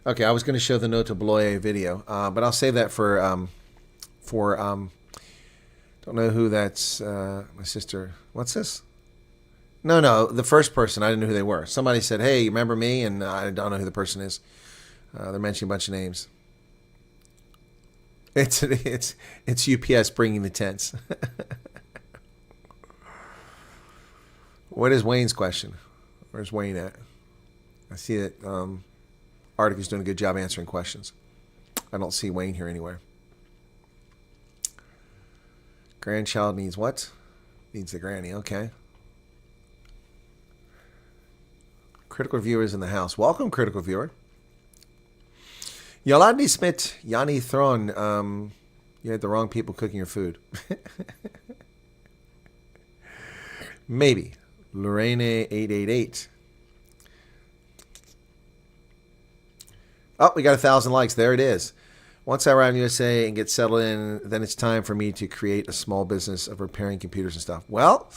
[SPEAKER 3] Okay, I was going to show the Nota Beloye video, but I'll save that for don't know who that's, my sister. What's this? No, the first person, I didn't know who they were. Somebody said, hey, you remember me? And I don't know who the person is. They're mentioning a bunch of names. It's UPS bringing the tents. What is Wayne's question? Where's Wayne at? I see that Arctic is doing a good job answering questions. I don't see Wayne here anywhere. Grandchild needs what? Needs the granny. Okay. Critical viewers in the house. Welcome, critical viewer. Yolandi Smith, Yanni Thron. You had the wrong people cooking your food. Maybe. Lorraine 888. Oh, we got 1,000 likes. There it is. Once I arrive in the USA and get settled in, then it's time for me to create a small business of repairing computers and stuff. Well,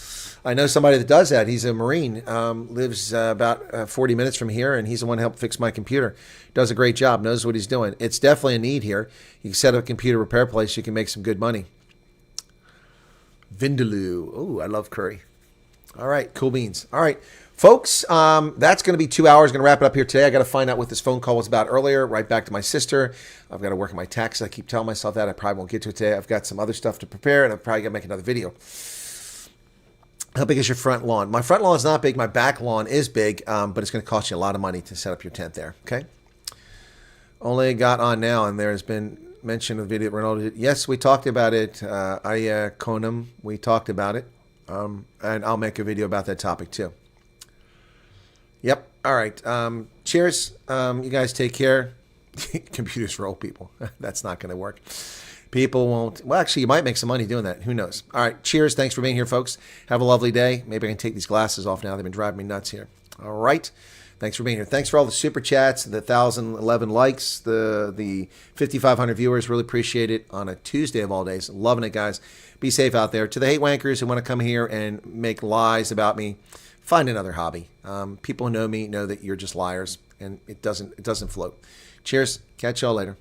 [SPEAKER 3] I know somebody that does that. He's a Marine, lives about 40 minutes from here, and he's the one who helped fix my computer. Does a great job, knows what he's doing. It's definitely a need here. You can set up a computer repair place. You can make some good money. Vindaloo. Oh, I love curry. All right, cool beans. All right, folks, that's going to be 2 hours. Going to wrap it up here today. I got to find out what this phone call was about earlier. Right back to my sister. I've got to work on my taxes. I keep telling myself that. I probably won't get to it today. I've got some other stuff to prepare, and I'm probably going to make another video. How big is your front lawn? My front lawn is not big. My back lawn is big, but it's going to cost you a lot of money to set up your tent there, okay? Only got on now, and there's been mention a video that Ronaldo did. Yes, we talked about it. I Conum, we talked about it. And I'll make a video about that topic too. Yep. All right. Cheers. You guys take care. Computers for old people. That's not going to work. People won't. Well, actually, you might make some money doing that. Who knows? All right. Cheers. Thanks for being here, folks. Have a lovely day. Maybe I can take these glasses off now. They've been driving me nuts here. All right. Thanks for being here. Thanks for all the super chats, the 1,011 likes, the 5,500 viewers. Really appreciate it on a Tuesday of all days. Loving it, guys. Be safe out there. To the hate wankers who want to come here and make lies about me, find another hobby. People who know me know that you're just liars, and it doesn't float. Cheers. Catch y'all later.